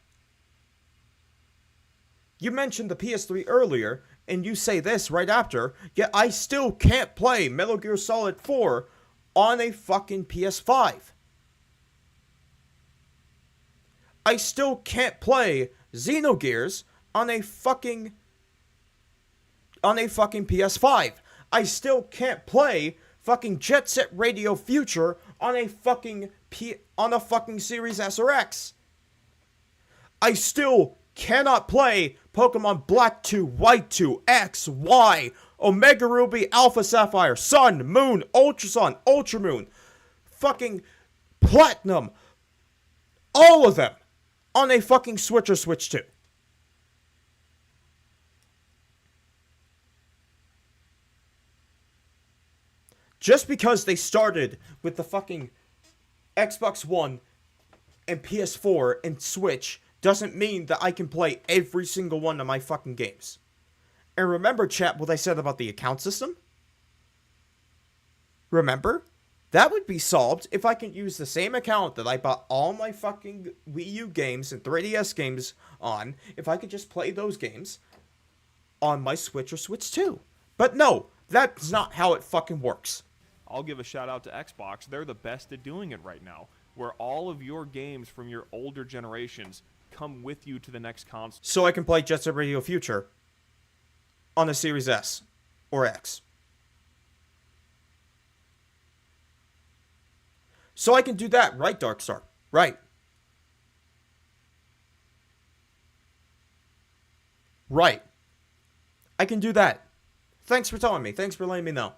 [SPEAKER 1] You mentioned the PS3 earlier, and you say this right after, yet I still can't play Metal Gear Solid 4 on a fucking PS5. I still can't play Xenogears on a fucking PS5. I still can't play fucking Jet Set Radio Future on a fucking Series S or X. I still cannot play Pokemon Black 2, White 2, X, Y, Omega Ruby, Alpha Sapphire, Sun, Moon, Ultra Sun, Ultra Moon, fucking Platinum, all of them on a fucking Switch or Switch 2. Just because they started with the fucking Xbox One and PS4 and Switch doesn't mean that I can play every single one of my fucking games. And remember, chat, what I said about the account system? Remember? That would be solved if I can use the same account that I bought all my fucking Wii U games and 3DS games on, if I could just play those games on my Switch or Switch 2. But no, that's not how it fucking works.
[SPEAKER 2] I'll give a shout out to Xbox. They're the best at doing it right now, where all of your games from your older generations come with you to the next console.
[SPEAKER 1] So I can play Jet Set Radio Future on a Series S or X. So I can do that, right, Darkstar? Right. Right. I can do that. Thanks for telling me. Thanks for letting me know.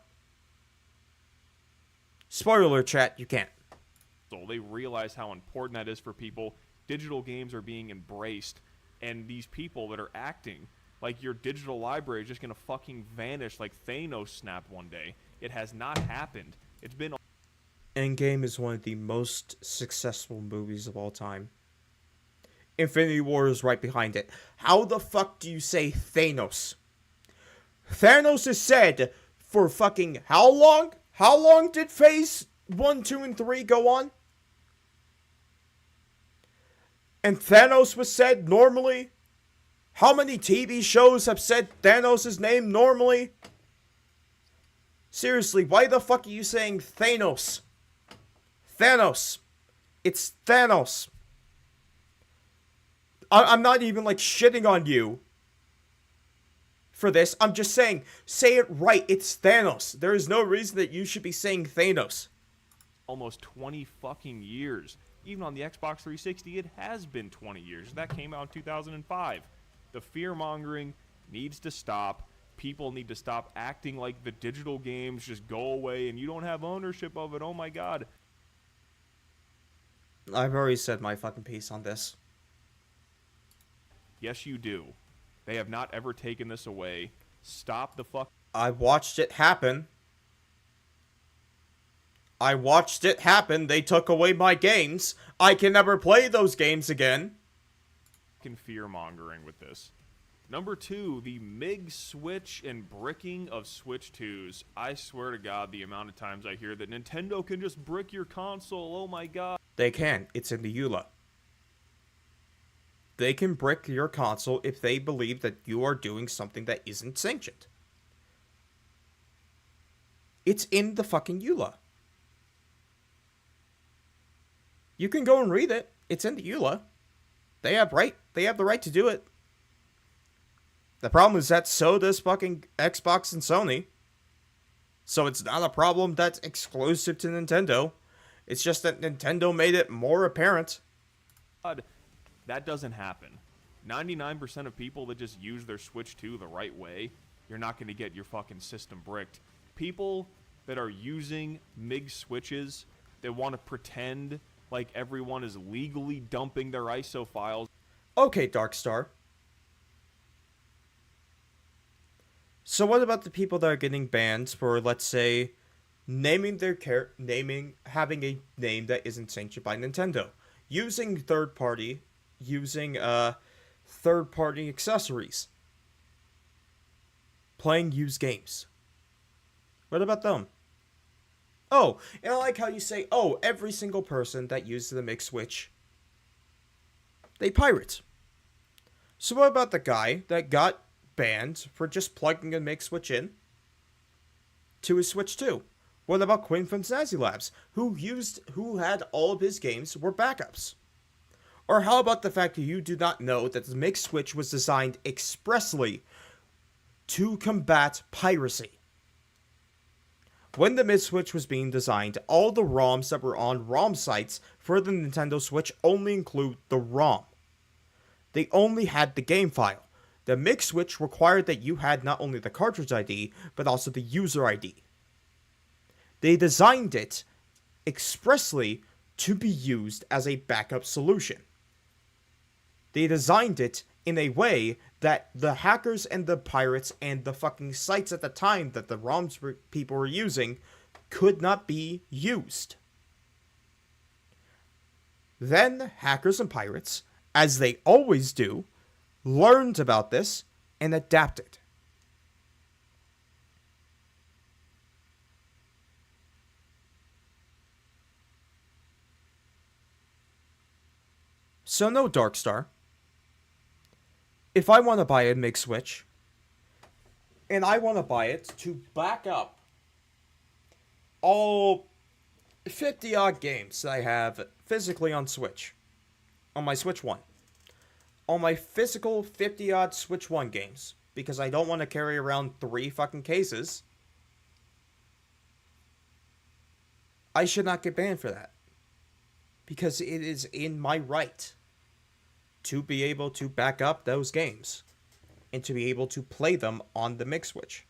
[SPEAKER 1] Spoiler alert, chat, you can't.
[SPEAKER 2] So they realize how important that is for people. Digital games are being embraced, and these people that are acting like your digital library is just going to fucking vanish like Thanos snap one day. It has not happened. It's been...
[SPEAKER 1] Endgame is one of the most successful movies of all time. Infinity War is right behind it. How the fuck do you say Thanos? Thanos is said for fucking how long? How long did Phase 1, 2, and 3 go on? And Thanos was said normally? How many TV shows have said Thanos' name normally? Seriously, why the fuck are you saying Thanos? Thanos. It's Thanos. I'm not even like shitting on you for this. I'm just saying, say it right. It's Thanos. There is no reason that you should be saying Thanos.
[SPEAKER 2] Almost 20 fucking years Even on the Xbox 360, it has been 20 years. That came out in 2005. The fear-mongering needs to stop. People need to stop acting like the digital games just go away and you don't have ownership of it. Oh my god.
[SPEAKER 1] I've already said my fucking piece on this.
[SPEAKER 2] Yes, you do. They have not ever taken this away. Stop the fuck.
[SPEAKER 1] I watched it happen. I watched it happen. They took away my games. I can never play those games again.
[SPEAKER 2] Fear-mongering with this. Number 2, the MIG switch and bricking of Switch 2s. I swear to God, the amount of times I hear that Nintendo can just brick your console. Oh my god.
[SPEAKER 1] They can. It's in the EULA. They can brick your console if they believe that you are doing something that isn't sanctioned. It's in the fucking EULA. You can go and read it. It's in the EULA. They have the right to do it. The problem is that so does fucking Xbox and Sony. So it's not a problem that's exclusive to Nintendo. It's just that Nintendo made it more apparent.
[SPEAKER 2] God, that doesn't happen. 99% of people that just use their Switch 2 the right way, you're not going to get your fucking system bricked. People that are using MIG switches that want to pretend like everyone is legally dumping their ISO files.
[SPEAKER 1] Okay, Darkstar. So what about the people that are getting banned for, let's say, having a name that isn't sanctioned by Nintendo, using third-party accessories, playing used games? What about them? Oh, and I like how you say, oh, every single person that uses the MIG switch, they pirate. So what about the guy that got banned for just plugging a MIG switch in to his Switch 2? What about Quinn from Snazzy Labs, who had all of his games were backups? Or how about the fact that you do not know that the MIG switch was designed expressly to combat piracy? When the MIG switch was being designed, all the ROMs that were on ROM sites for the Nintendo Switch only include the ROM. They only had the game file. The MIG switch required that you had not only the cartridge ID, but also the user ID. They designed it expressly to be used as a backup solution. They designed it in a way that the hackers and the pirates and the fucking sites at the time that the ROMs people were using could not be used. Then hackers and pirates, as they always do, learned about this and adapted. So no, Darkstar. If I want to buy a MIG switch, and I want to buy it to back up all 50-odd games that I have physically on Switch, on my Switch 1, on my physical 50-odd Switch 1 games, because I don't want to carry around 3 fucking cases, I should not get banned for that. Because it is in my right to be able to back up those games and to be able to play them on the MIG switch.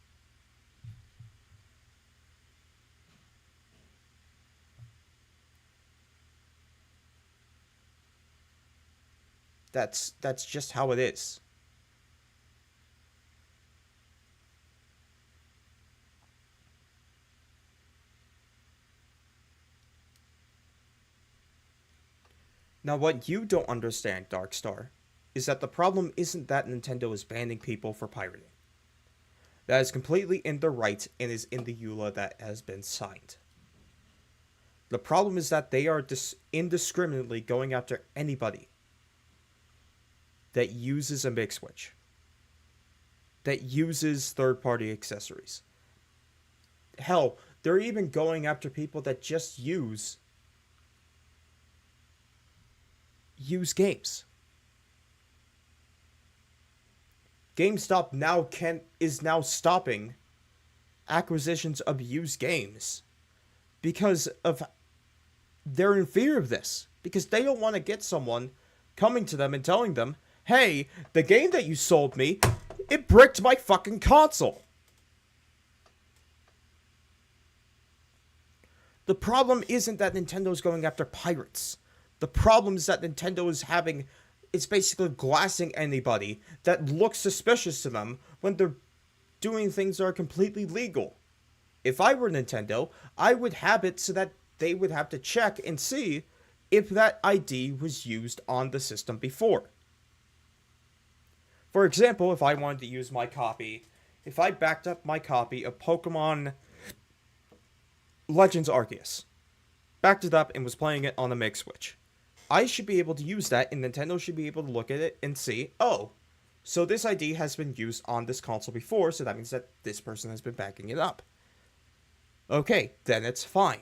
[SPEAKER 1] That's just how it is. Now, what you don't understand, Darkstar, is that the problem isn't that Nintendo is banning people for pirating. That is completely in their right and is in the EULA that has been signed. The problem is that they are indiscriminately going after anybody that uses a MIG switch, that uses third-party accessories. Hell, they're even going after people that just use games. GameStop is now stopping acquisitions of used games because of they're in fear of this. because they don't want to get someone coming to them and telling them, hey, the game that you sold me, it bricked my fucking console. The problem isn't that Nintendo's going after pirates. The problem is that Nintendo is basically glassing anybody that looks suspicious to them when they're doing things that are completely legal. If I were Nintendo, I would have it so that they would have to check and see if that ID was used on the system before. For example, if I wanted to use my copy, if I backed up my copy of Pokemon Legends Arceus, backed it up and was playing it on a Meg Switch, I should be able to use that, and Nintendo should be able to look at it and see, oh, so this ID has been used on this console before, so that means that this person has been backing it up. Okay, then it's fine.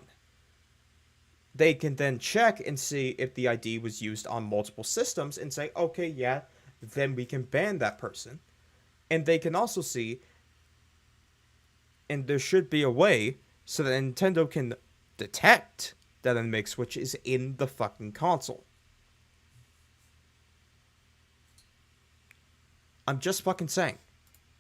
[SPEAKER 1] They can then check and see if the ID was used on multiple systems and say, okay, yeah, then we can ban that person. And they can also see, and there should be a way so that Nintendo can detect that a Meg Switch is in the fucking console. I'm just fucking saying.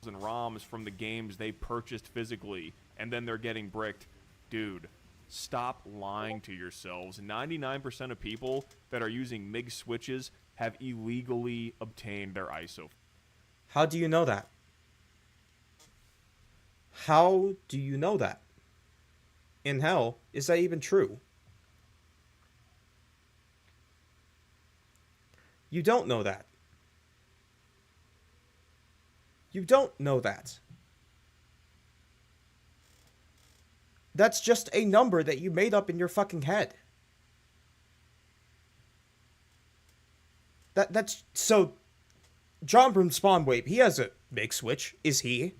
[SPEAKER 2] And ROMs from the games they purchased physically, and then they're getting bricked. Dude, stop lying to yourselves. 99% of people that are using MIG switches have illegally obtained their ISO.
[SPEAKER 1] How do you know that? How do you know that? In hell, is that even true? You don't know that. You don't know that. That's just a number that you made up in your fucking head. That's so. John from Spawnwave, he has a Meg Switch. Is he?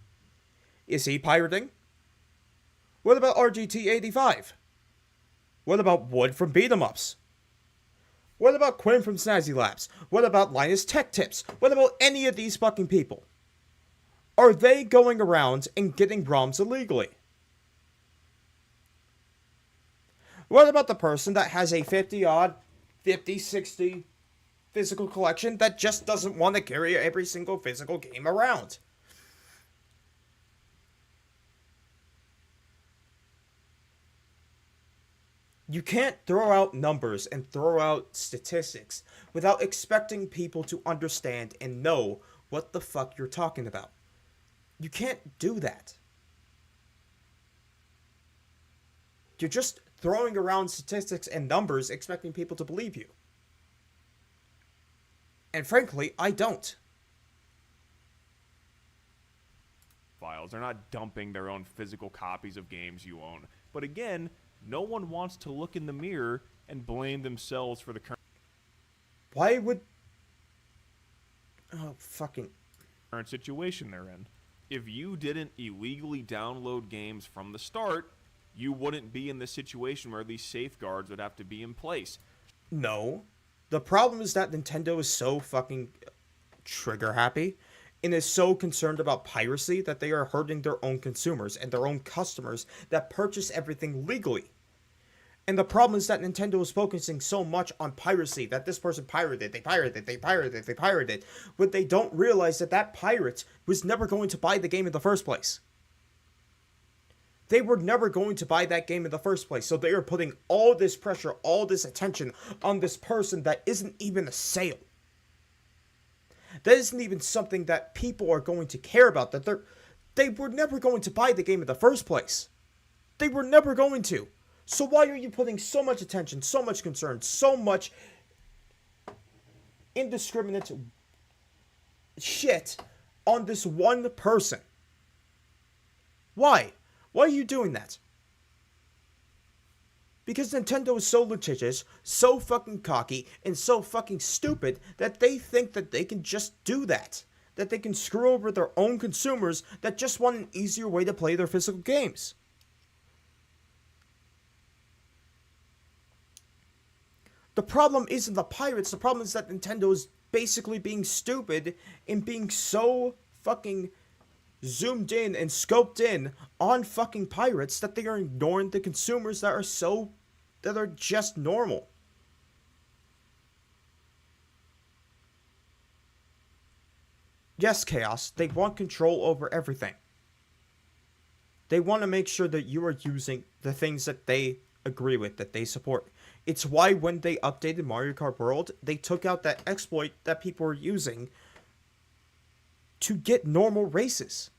[SPEAKER 1] Is he pirating? What about RGT85? What about Wood from Beat 'em Ups? What about Quinn from Snazzy Labs? What about Linus Tech Tips? What about any of these fucking people? Are they going around and getting ROMs illegally? What about the person that has a 50, 60 physical collection that just doesn't want to carry every single physical game around? You can't throw out numbers and throw out statistics without expecting people to understand and know what the fuck you're talking about. You can't do that. You're just throwing around statistics and numbers expecting people to believe you. And frankly, I don't.
[SPEAKER 2] Files. They're not dumping their own physical copies of games you own. But again, no one wants to look in the mirror and blame themselves for the
[SPEAKER 1] Why would... Oh, fucking...
[SPEAKER 2] current situation they're in. If you didn't illegally download games from the start, you wouldn't be in this situation where these safeguards would have to be in place.
[SPEAKER 1] No. The problem is that Nintendo is so fucking trigger happy and is so concerned about piracy that they are hurting their own consumers and their own customers that purchase everything legally. And the problem is that Nintendo is focusing so much on piracy that this person pirated, they pirated, but they don't realize that that pirate was never going to buy the game in the first place. They were never going to buy that game in the first place, so they are putting all this pressure, all this attention on this person that isn't even a sale. That isn't even something that people are going to care about, that they were never going to buy the game in the first place. They were never going to. So why are you putting so much attention, so much concern, so much indiscriminate shit on this one person? Why? Why are you doing that? Because Nintendo is so litigious, so fucking cocky, and so fucking stupid that they think that they can just do that. That they can screw over their own consumers that just want an easier way to play their physical games. The problem isn't the pirates, the problem is that Nintendo is basically being stupid and being so fucking zoomed in and scoped in on fucking pirates that they are ignoring the consumers that are just normal. Yes, Chaos, they want control over everything. They want to make sure that you are using the things that they agree with, that they support. It's why when they updated Mario Kart World, they took out that exploit that people were using to get normal races.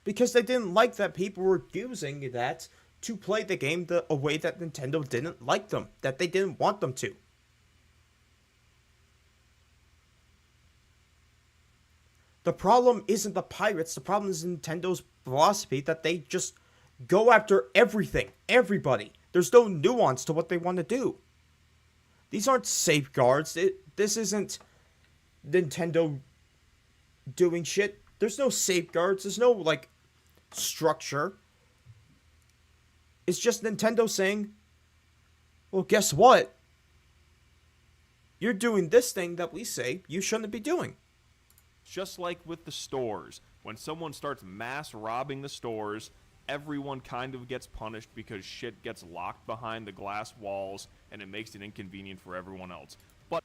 [SPEAKER 1] Because they didn't like that people were using that to play the game a way that Nintendo didn't like them, that they didn't want them to. The problem isn't the pirates, the problem is Nintendo's philosophy that they just go after everything, everybody. There's no nuance to what they want to do. These aren't safeguards. This isn't Nintendo doing shit. There's no safeguards. There's no, like, structure. It's just Nintendo saying, well, guess what? You're doing this thing that we say you shouldn't be doing.
[SPEAKER 2] Just like with the stores, when someone starts mass robbing the stores, everyone kind of gets punished because shit gets locked behind the glass walls and it makes it inconvenient for everyone else. But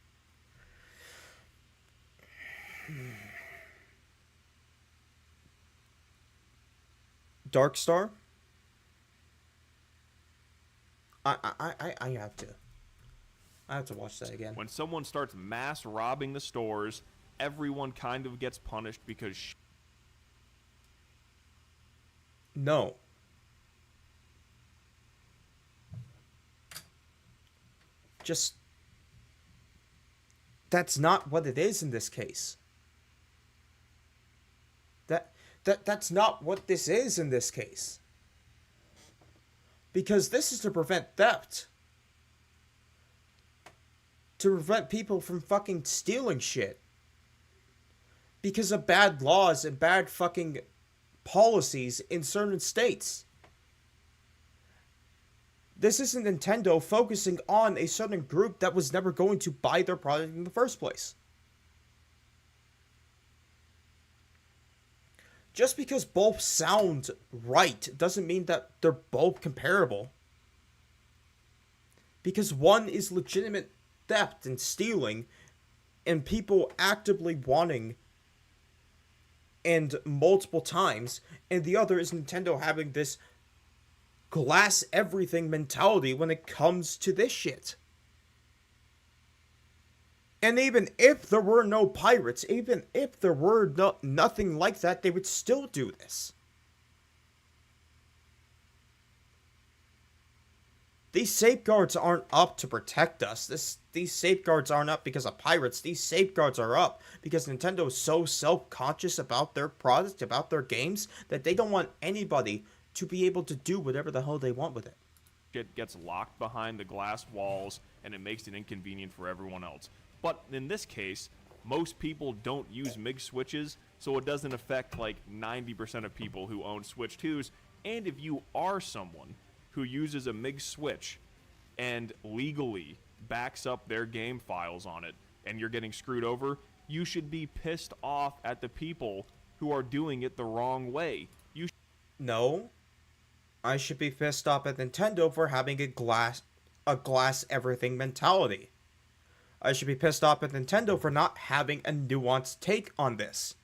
[SPEAKER 1] Darkstar? I have to watch that again.
[SPEAKER 2] when someone starts mass robbing the stores, everyone kind of gets punished because
[SPEAKER 1] No. Just... That's not what it is in this case. That's not what this is in this case. Because this is to prevent theft. To prevent people from fucking stealing shit. Because of bad laws and bad fucking policies in certain states. This isn't Nintendo focusing on a certain group that was never going to buy their product in the first place. Just because both sound right doesn't mean that they're both comparable. Because one is legitimate theft and stealing, and people actively wanting and multiple times, and the other is Nintendo having this glass everything mentality when it comes to this shit. And even if there were no pirates, even if there were nothing like that, they would still do this. These safeguards aren't up to protect us. These safeguards aren't up because of pirates. These safeguards are up because Nintendo is so self-conscious about their product, about their games, that they don't want anybody to be able to do whatever the hell they want with it.
[SPEAKER 2] shit gets locked behind the glass walls and it makes it inconvenient for everyone else. But in this case, most people don't use MIG switches, so it doesn't affect like 90% of people who own Switch 2s. And if you are someone who uses a MIG switch and legally backs up their game files on it and you're getting screwed over, you should be pissed off at the people who are doing it the wrong way.
[SPEAKER 1] No. I should be pissed off at Nintendo for having a glass everything mentality. I should be pissed off at Nintendo for not having a nuanced take on this.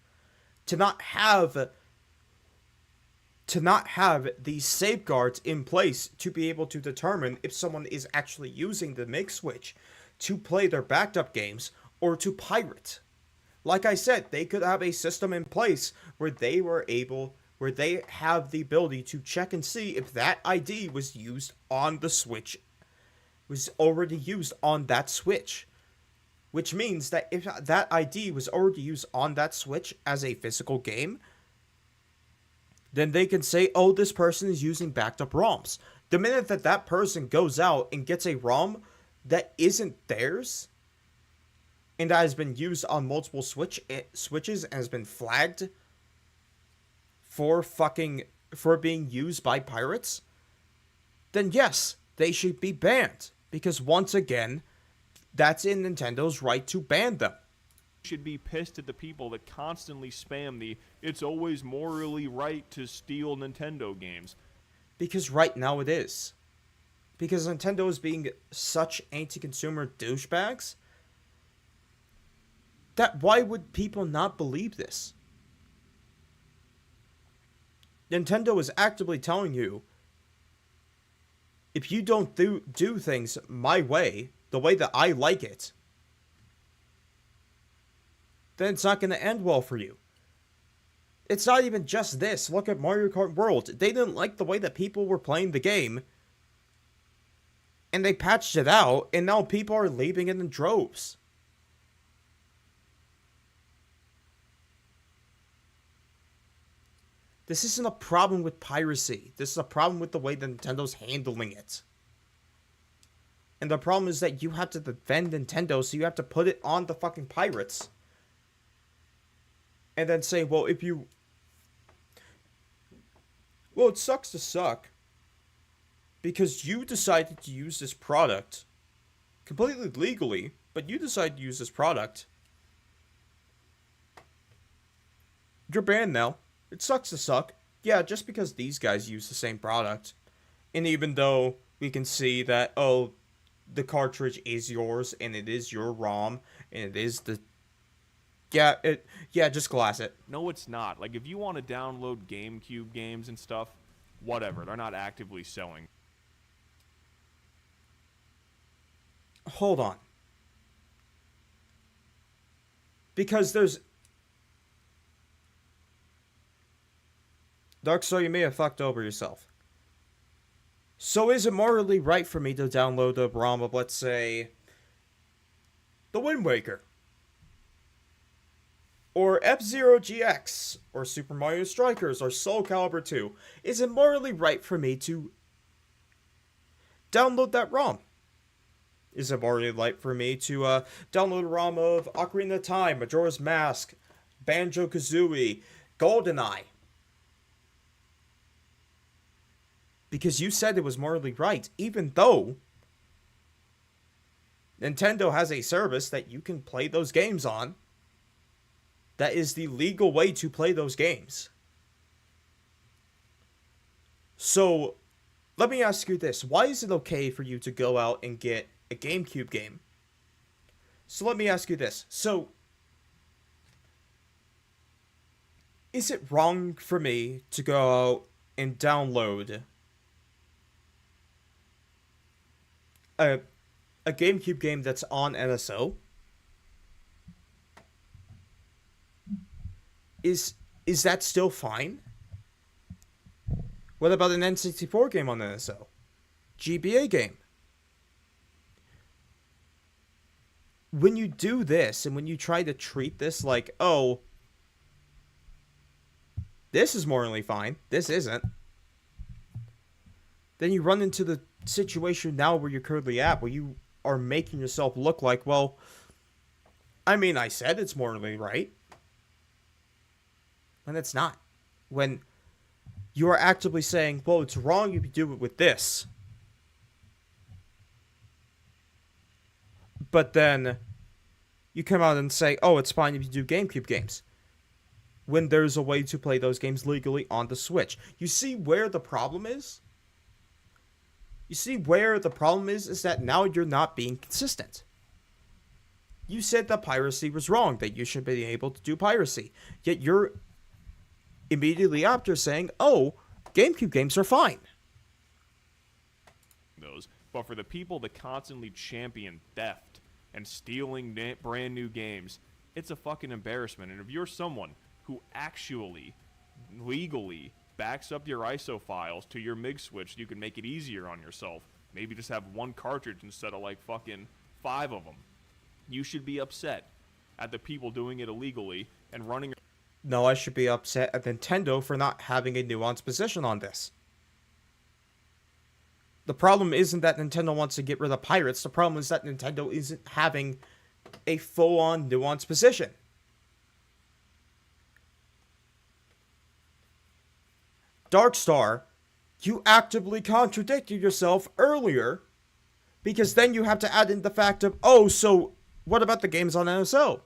[SPEAKER 1] To not have these safeguards in place to be able to determine if someone is actually using the MIG switch to play their backed up games or to pirate. Like I said, they could have a system in place where they have the ability to check and see if that ID was used on the Switch, was already used on that Switch. Which means that if that ID was already used on that Switch as a physical game, then they can say, oh, this person is using backed up ROMs. The minute that that person goes out and gets a ROM that isn't theirs, and that has been used on multiple switches and has been flagged for being used by pirates, then yes, they should be banned. Because once again, that's in Nintendo's right to ban them.
[SPEAKER 2] Should be pissed at the people that constantly spam the "it's always morally right to steal Nintendo games."
[SPEAKER 1] Because right now it is. Because Nintendo is being such anti-consumer douchebags that why would people not believe this? Nintendo is actively telling you, if you don't do things my way, the way that I like it, then it's not going to end well for you. It's not even just this. Look at Mario Kart World. They didn't like the way that people were playing the game, and they patched it out, and now people are leaving it in droves. This isn't a problem with piracy. This is a problem with the way that Nintendo's handling it. And the problem is that you have to defend Nintendo, so you have to put it on the fucking pirates. And then say, well, if you... Well, it sucks to suck. Because you decided to use this product completely legally, but you decided to use this product. You're banned now. It sucks to suck. Yeah, just because these guys use the same product. And even though we can see that, oh, the cartridge is yours, and it is your ROM, and it is the... Yeah, just glass it.
[SPEAKER 2] No, it's not. Like, if you want to download GameCube games and stuff, whatever. They're not actively selling.
[SPEAKER 1] Hold on. Because there's... Darkstar, you may have fucked over yourself. So is it morally right for me to download a ROM of, let's say, The Wind Waker? Or F-Zero GX? Or Super Mario Strikers? Or Soul Calibur 2? Is it morally right for me to download that ROM? Is it morally right for me to download a ROM of Ocarina of Time, Majora's Mask, Banjo-Kazooie, GoldenEye? Because you said it was morally right, even though Nintendo has a service that you can play those games on. That is the legal way to play those games. So, let me ask you this. Why is it okay for you to go out and get a GameCube game? So let me ask you this. So, is it wrong for me to go out and download a GameCube game that's on NSO? Is that still fine? What about an N64 game on NSO? GBA game? When you do this, and when you try to treat this like, oh, this is morally fine, this isn't, then you run into the situation now where you're currently at, where you are making yourself look like, well, I mean, I said it's morally right. And it's not. When you are actively saying, well, it's wrong if you do it with this. But then you come out and say, oh, it's fine if you do GameCube games. When there's a way to play those games legally on the Switch. You see where the problem is? You see where the problem is that now you're not being consistent. You said that piracy was wrong, that you should be able to do piracy. Yet you're immediately after saying, oh, GameCube games are fine.
[SPEAKER 2] But for the people that constantly champion theft and stealing brand new games, it's a fucking embarrassment. And if you're someone who actually, legally, backs up your ISO files to your MIG switch, you can make it easier on yourself. Maybe just have one cartridge instead of like fucking 5 of them. You should be upset at the people doing it illegally and running.
[SPEAKER 1] No, I should be upset at Nintendo for not having a nuanced position on this. The problem isn't that Nintendo wants to get rid of pirates. The problem is that Nintendo isn't having a full-on nuanced position. Darkstar, you actively contradicted yourself earlier, because then you have to add in the fact of, oh, so what about the games on NSO?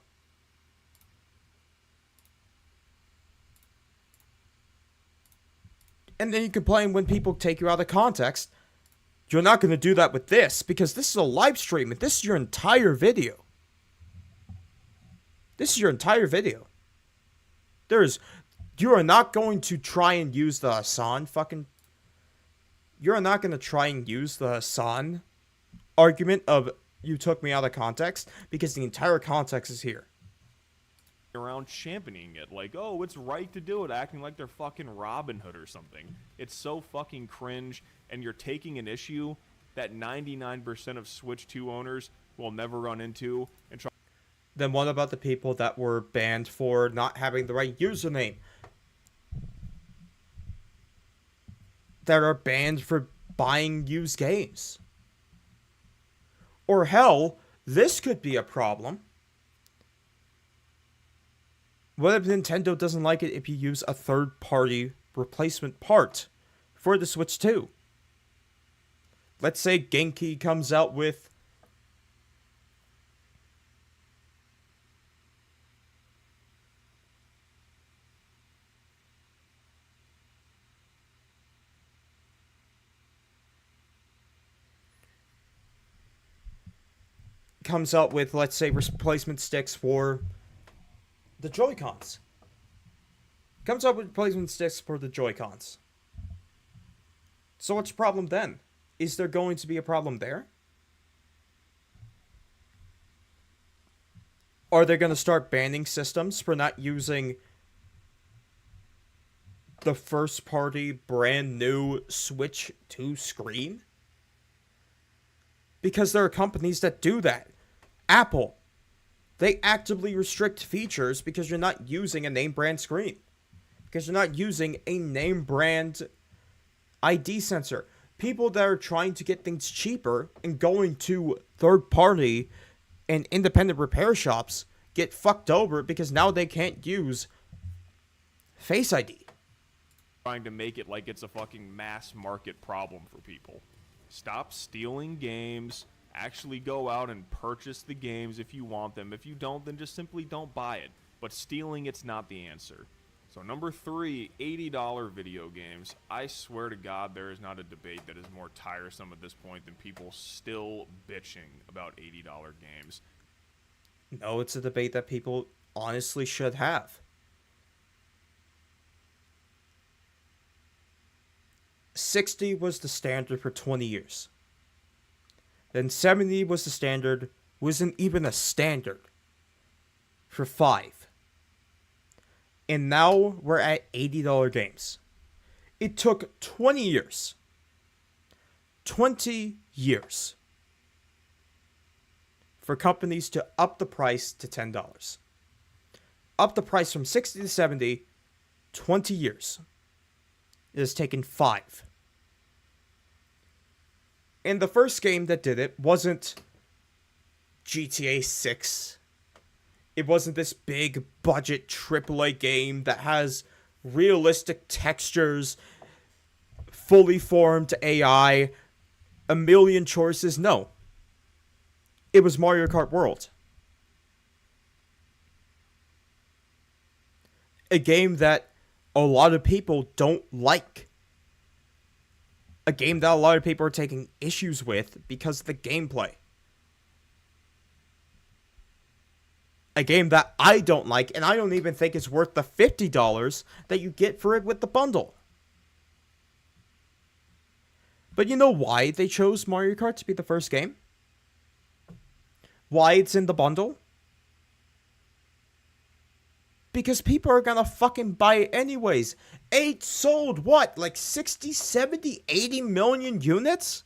[SPEAKER 1] And then you complain when people take you out of context. You're not going to do that with this, because this is a live stream, and this is your entire video. This is your entire video. There's You are not going to try and use the Hassan fucking... You're not going to try and use the Hassan argument of you took me out of context, because the entire context is here.
[SPEAKER 2] Around championing it, like, oh, it's right to do it, acting like they're fucking Robin Hood or something. It's so fucking cringe, and you're taking an issue that 99% of Switch 2 owners will never run into and try.
[SPEAKER 1] Then what about the people that were banned for not having the right username? That are banned for buying used games? Or hell, this could be a problem. What if Nintendo doesn't like it if you use a third-party replacement part for the Switch 2? Let's say Genki comes out with let's say, replacement sticks for the Joy-Cons. Comes up with replacement sticks for the Joy-Cons. So what's the problem then? Is there going to be a problem there? Are they going to start banning systems for not using the first-party, brand-new Switch 2 screen? Because there are companies that do that. Apple. They actively restrict features because you're not using a name brand screen. Because you're not using a name brand ID sensor. People that are trying to get things cheaper and going to third party and independent repair shops get fucked over because now they can't use Face ID.
[SPEAKER 2] Trying to make it like it's a fucking mass market problem for people. Stop stealing games. Actually go out and purchase the games if you want them. If you don't, then just simply don't buy it. But stealing, it's not the answer. So number 3, $80 video games. I swear to God, there is not a debate that is more tiresome at this point than people still bitching about $80 games.
[SPEAKER 1] No, it's a debate that people honestly should have. 60 was the standard for 20 years. Then 70 was the standard, wasn't even a standard, for 5. And now we're at $80 games. It took 20 years. 20 years. For companies to up the price to $10. Up the price from 60 to 70, 20 years. It has taken 5. And the first game that did it wasn't GTA 6. It wasn't this big budget AAA game that has realistic textures, fully formed AI, a million choices. No. It was Mario Kart World. A game that a lot of people don't like. A game that a lot of people are taking issues with because of the gameplay. A game that I don't like, and I don't even think it's worth the $50 that you get for it with the bundle. But you know why they chose Mario Kart to be the first game? Why it's in the bundle? Because people are gonna fucking buy it anyways. 8 sold, what? Like 60, 70, 80 million units?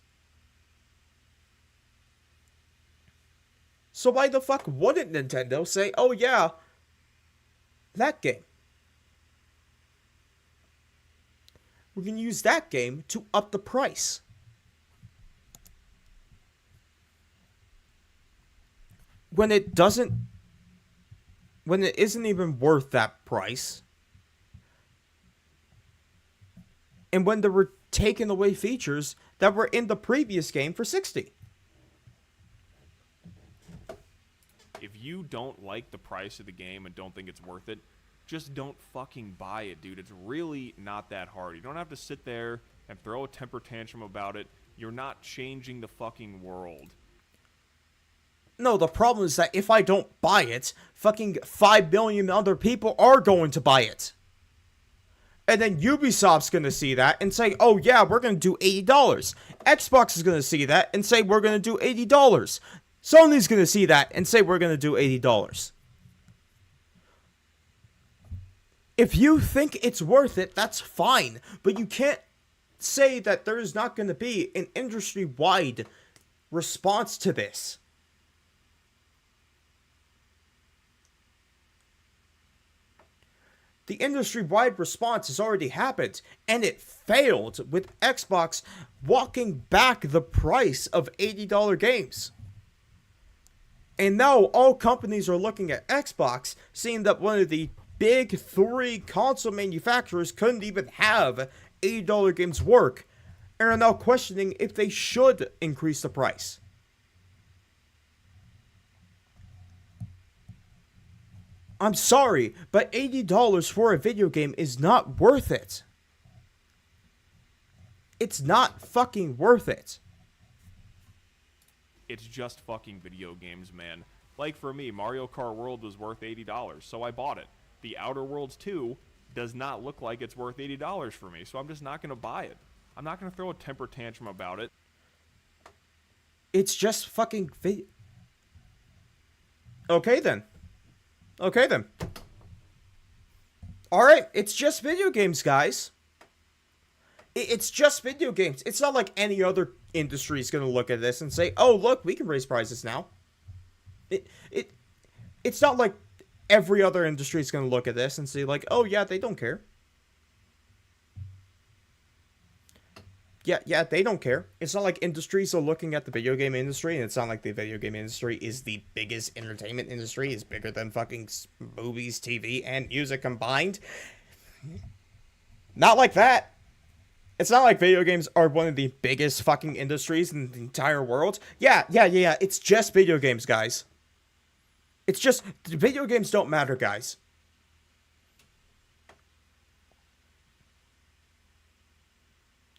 [SPEAKER 1] So why the fuck wouldn't Nintendo say, oh yeah, that game? We can use that game to up the price. When it isn't even worth that price. And when they were taking away features that were in the previous game for 60.
[SPEAKER 2] If you don't like the price of the game and don't think it's worth it, just don't fucking buy it, dude. It's really not that hard. You don't have to sit there and throw a temper tantrum about it. You're not changing the fucking world.
[SPEAKER 1] No, the problem is that if I don't buy it, fucking 5 billion other people are going to buy it. And then Ubisoft's going to see that and say, oh yeah, we're going to do $80. Xbox is going to see that and say, we're going to do $80. Sony's going to see that and say, we're going to do $80. If you think it's worth it, that's fine. But you can't say that there is not going to be an industry-wide response to this. The industry-wide response has already happened, and it failed with Xbox walking back the price of $80 games. And now all companies are looking at Xbox, seeing that one of the big three console manufacturers couldn't even have $80 games work, and are now questioning if they should increase the price. I'm sorry, but $80 for a video game is not worth it. It's not fucking worth it.
[SPEAKER 2] It's just fucking video games, man. Like for me, Mario Kart World was worth $80, so I bought it. The Outer Worlds 2 does not look like it's worth $80 for me, so I'm just not going to buy it. I'm not going to throw a temper tantrum about it.
[SPEAKER 1] It's just fucking video. Okay then. Alright, it's just video games, guys. It's just video games. It's not like any other industry is going to look at this and say, oh, look, we can raise prices now. It's not like every other industry is going to look at this and say, like, oh, yeah, they don't care. Yeah, they don't care. It's not like industries are looking at the video game industry, and it's not like the video game industry is the biggest entertainment industry. It's bigger than fucking movies, TV, and music combined. Not like that. It's not like video games are one of the biggest fucking industries in the entire world. Yeah. It's just video games, guys. It's just, video games don't matter, guys.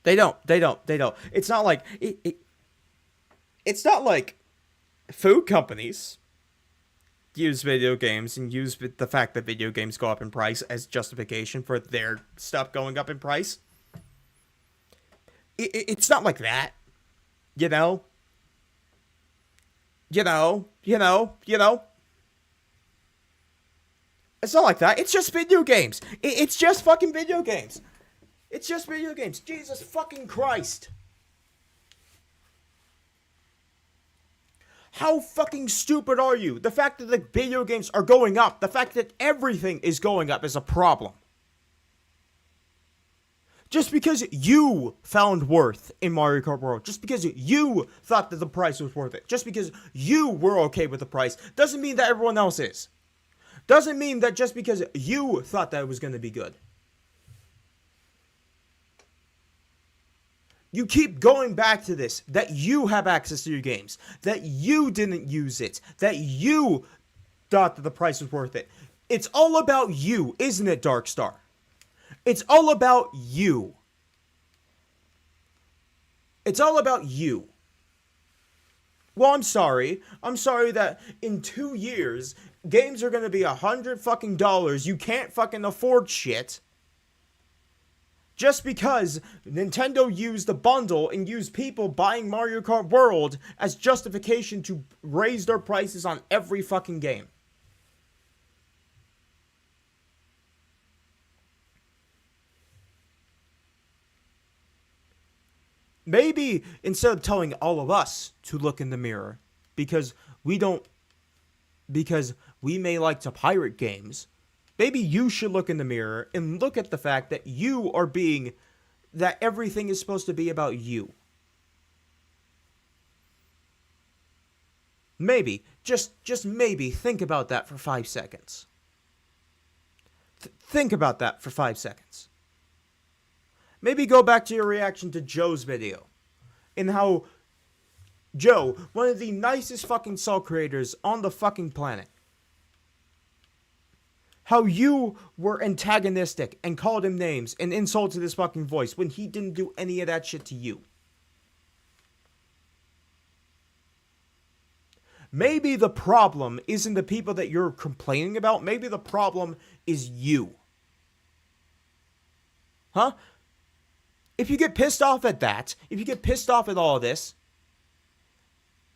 [SPEAKER 1] They don't. It's not like it's not like food companies use video games and use the fact that video games go up in price as justification for their stuff going up in price. It's not like that. You know. It's not like that. It's just video games. It's just fucking video games. It's just video games. Jesus fucking Christ. How fucking stupid are you? The fact that the video games are going up, the fact that everything is going up is a problem. Just because you found worth in Mario Kart World, just because you thought that the price was worth it, just because you were okay with the price, doesn't mean that everyone else is. Doesn't mean that just because you thought that it was going to be good. You keep going back to this, that you have access to your games, that you didn't use it, that you thought that the price was worth it. It's all about you, isn't it, Darkstar? It's all about you. It's all about you. Well, I'm sorry. I'm sorry that in 2 years, games are going to be $100 fucking dollars. You can't fucking afford shit. Just because Nintendo used the bundle and used people buying Mario Kart World as justification to raise their prices on every fucking game. Maybe instead of telling all of us to look in the mirror, because we may like to pirate games, maybe you should look in the mirror and look at the fact that that everything is supposed to be about you. Maybe, just maybe, think about that for 5 seconds. Think about that for 5 seconds. Maybe go back to your reaction to Joe's video, and how Joe, one of the nicest fucking Soul creators on the fucking planet, how you were antagonistic and called him names and insulted his fucking voice when he didn't do any of that shit to you. Maybe the problem isn't the people that you're complaining about. Maybe the problem is you. Huh? If you get pissed off at that, if you get pissed off at all of this,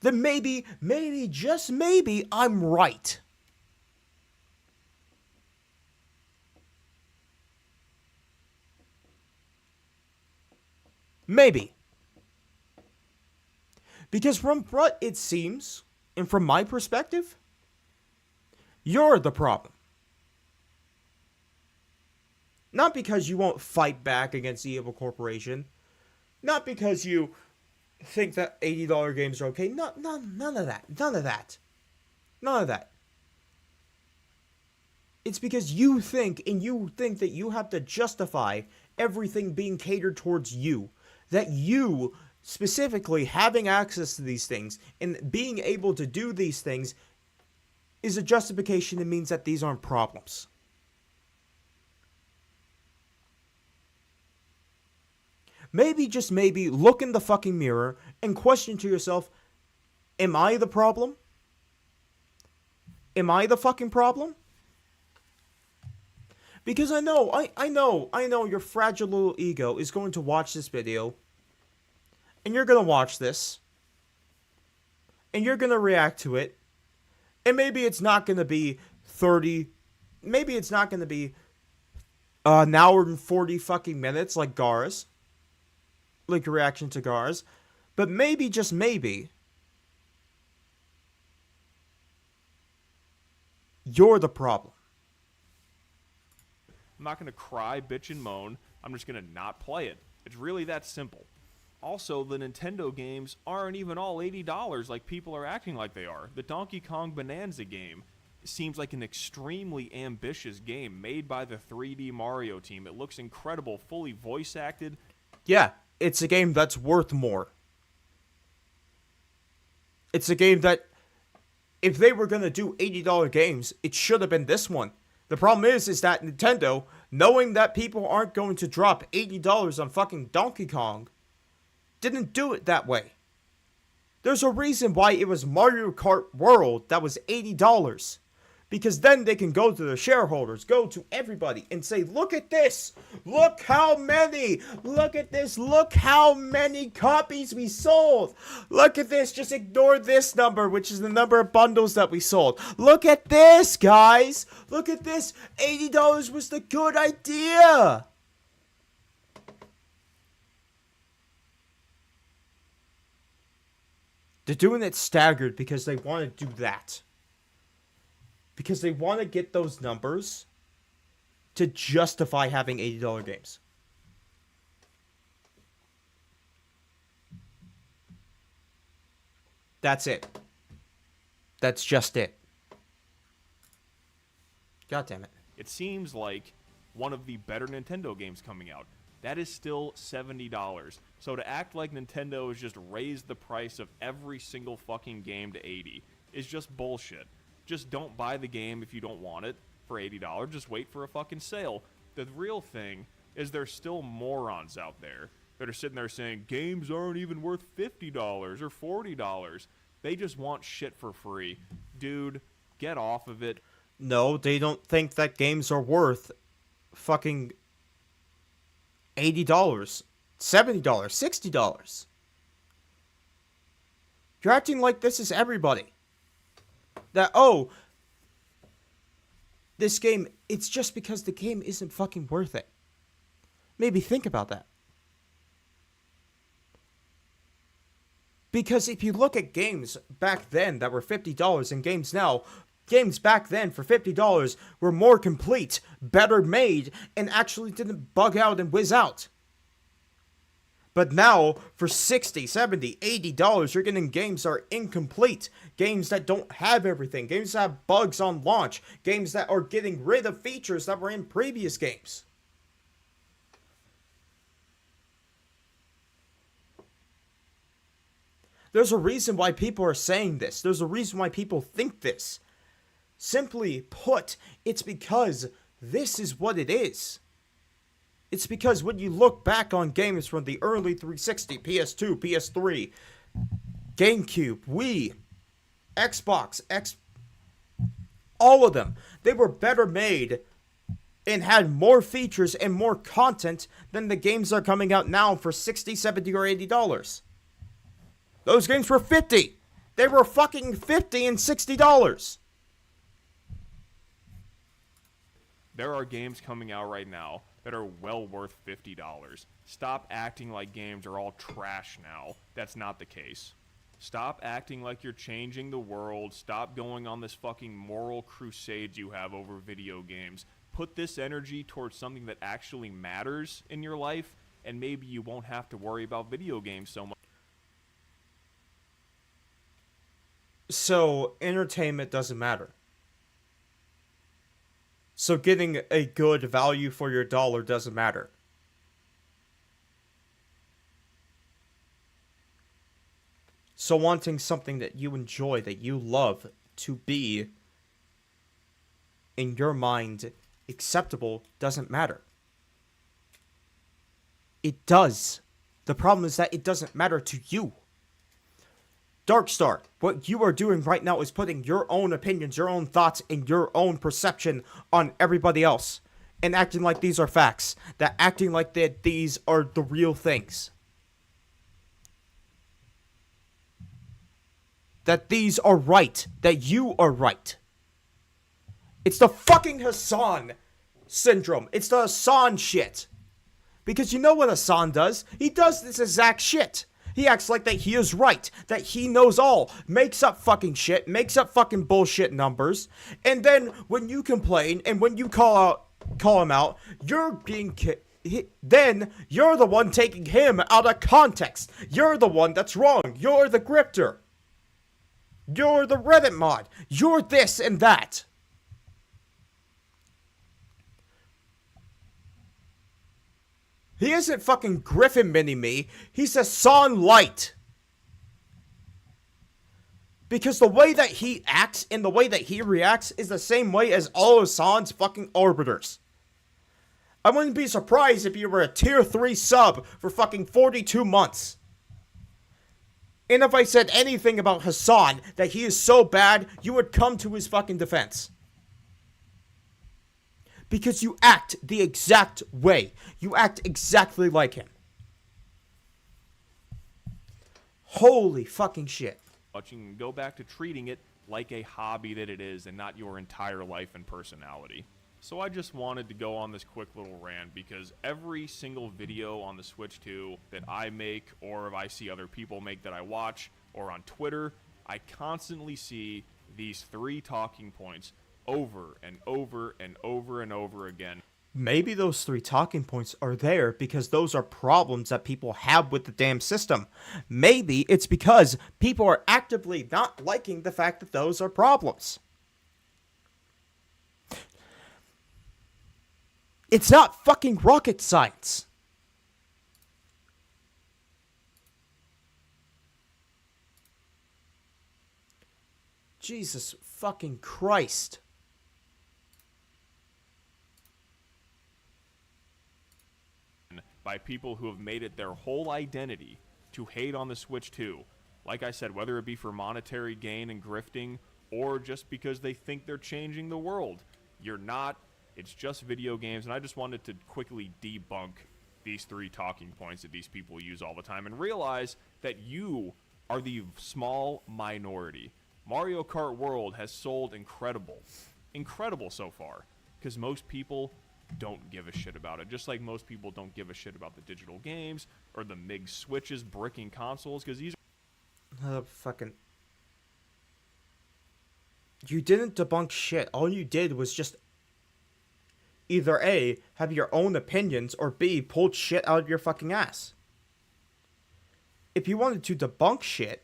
[SPEAKER 1] then maybe, just maybe, I'm right. Maybe. Because from what it seems, and from my perspective, you're the problem. Not because you won't fight back against the evil corporation. Not because you think that $80 games are okay. None of that. None of that. None of that. It's because you think that you have to justify everything being catered towards you. That you, specifically having access to these things and being able to do these things is a justification that means that these aren't problems. Maybe, just maybe, look in the fucking mirror and question to yourself, am I the problem? Am I the fucking problem? Because I know your fragile little ego is going to watch this video, and you're going to watch this, and you're going to react to it, and maybe it's not going to be 30, maybe it's not going to be an hour and 40 fucking minutes like Gar's. Like a reaction to Gar's, but maybe, just maybe, you're the problem.
[SPEAKER 2] I'm not going to cry, bitch, and moan. I'm just going to not play it. It's really that simple. Also, the Nintendo games aren't even all $80 like people are acting like they are. The Donkey Kong Bonanza game seems like an extremely ambitious game made by the 3D Mario team. It looks incredible, fully voice acted.
[SPEAKER 1] Yeah. It's a game that's worth more. It's a game that, if they were going to do $80 games, it should have been this one. The problem is that Nintendo, knowing that people aren't going to drop $80 on fucking Donkey Kong, didn't do it that way. There's a reason why it was Mario Kart World that was $80. Because then they can go to the shareholders, go to everybody, and say, look at this! Look how many! Look at this! Look how many copies we sold! Look at this! Just ignore this number, which is the number of bundles that we sold. Look at this, guys! Look at this! $80 was the good idea! They're doing it staggered because they want to do that. Because they want to get those numbers to justify having $80 games. That's it. That's just it. God damn it.
[SPEAKER 2] It seems like one of the better Nintendo games coming out. That is still $70. So to act like Nintendo has just raised the price of every single fucking game to $80 is just bullshit. Just don't buy the game if you don't want it for $80. Just wait for a fucking sale. The real thing is there's still morons out there that are sitting there saying games aren't even worth $50 or $40. They just want shit for free. Dude, get off of it.
[SPEAKER 1] No, they don't think that games are worth fucking $80, $70, $60. You're acting like this is everybody. That, oh, this game, it's just because the game isn't fucking worth it. Maybe think about that. Because if you look at games back then that were $50 and games now, games back then for $50 were more complete, better made, and actually didn't bug out and whiz out. But now, for $60, $70, $80, you're getting games that are incomplete. Games that don't have everything. Games that have bugs on launch. Games that are getting rid of features that were in previous games. There's a reason why people are saying this. There's a reason why people think this. Simply put, it's because this is what it is. It's because when you look back on games from the early 360, PS2, PS3, GameCube, Wii, Xbox, all of them, they were better made and had more features and more content than the games that are coming out now for $60, $70, or $80. Those games were $50. They were fucking $50 and $60.
[SPEAKER 2] There are games coming out right now that are well worth $50. Stop acting like games are all trash now. That's not the case. Stop acting like you're changing the world. Stop going on this fucking moral crusade you have over video games. Put this energy towards something that actually matters in your life, and maybe you won't have to worry about video games so much.
[SPEAKER 1] So, entertainment doesn't matter. So getting a good value for your dollar doesn't matter. So wanting something that you enjoy, that you love, to be, in your mind, acceptable doesn't matter. It does. The problem is that it doesn't matter to you. Darkstar, what you are doing right now is putting your own opinions, your own thoughts, and your own perception on everybody else. And acting like these are facts. That acting like that these are the real things. That these are right. That you are right. It's the fucking Hassan syndrome. It's the Hassan shit. Because you know what Hassan does? He does this exact shit. He acts like that he is right, that he knows all, makes up fucking shit, makes up fucking bullshit numbers, and then when you complain and when you call him out, you're being then you're the one taking him out of context. You're the one that's wrong. You're the grifter. You're the Reddit mod. You're this and that. He isn't fucking Griffin Mini-Me. He's Hassan Light. Because the way that he acts and the way that he reacts is the same way as all Hassan's fucking arbiters. I wouldn't be surprised if you were a tier 3 sub for fucking 42 months. And if I said anything about Hassan, that he is so bad, you would come to his fucking defense. Because you act the exact way. You act exactly like him. Holy fucking shit.
[SPEAKER 2] You can go back to treating it like a hobby that it is and not your entire life and personality. So I just wanted to go on this quick little rant because every single video on the Switch 2 that I make, or if I see other people make that I watch, or on Twitter, I constantly see these 3 talking points over and over and over and over again.
[SPEAKER 1] Maybe those 3 talking points are there because those are problems that people have with the damn system. Maybe it's because people are actively not liking the fact that those are problems. It's not fucking rocket science. Jesus fucking Christ.
[SPEAKER 2] By people who have made it their whole identity to hate on the Switch 2. Like I said, whether it be for monetary gain and grifting, or just because they think they're changing the world. You're not. It's just video games, and I just wanted to quickly debunk these 3 talking points that these people use all the time and realize that you are the small minority. Mario Kart World has sold incredible so far, because most people don't give a shit about it. Just like most people don't give a shit about the digital games or the MIG switches bricking consoles, because these
[SPEAKER 1] are... fucking... You didn't debunk shit. All you did was just either A, have your own opinions, or B, pulled shit out of your fucking ass. If you wanted to debunk shit,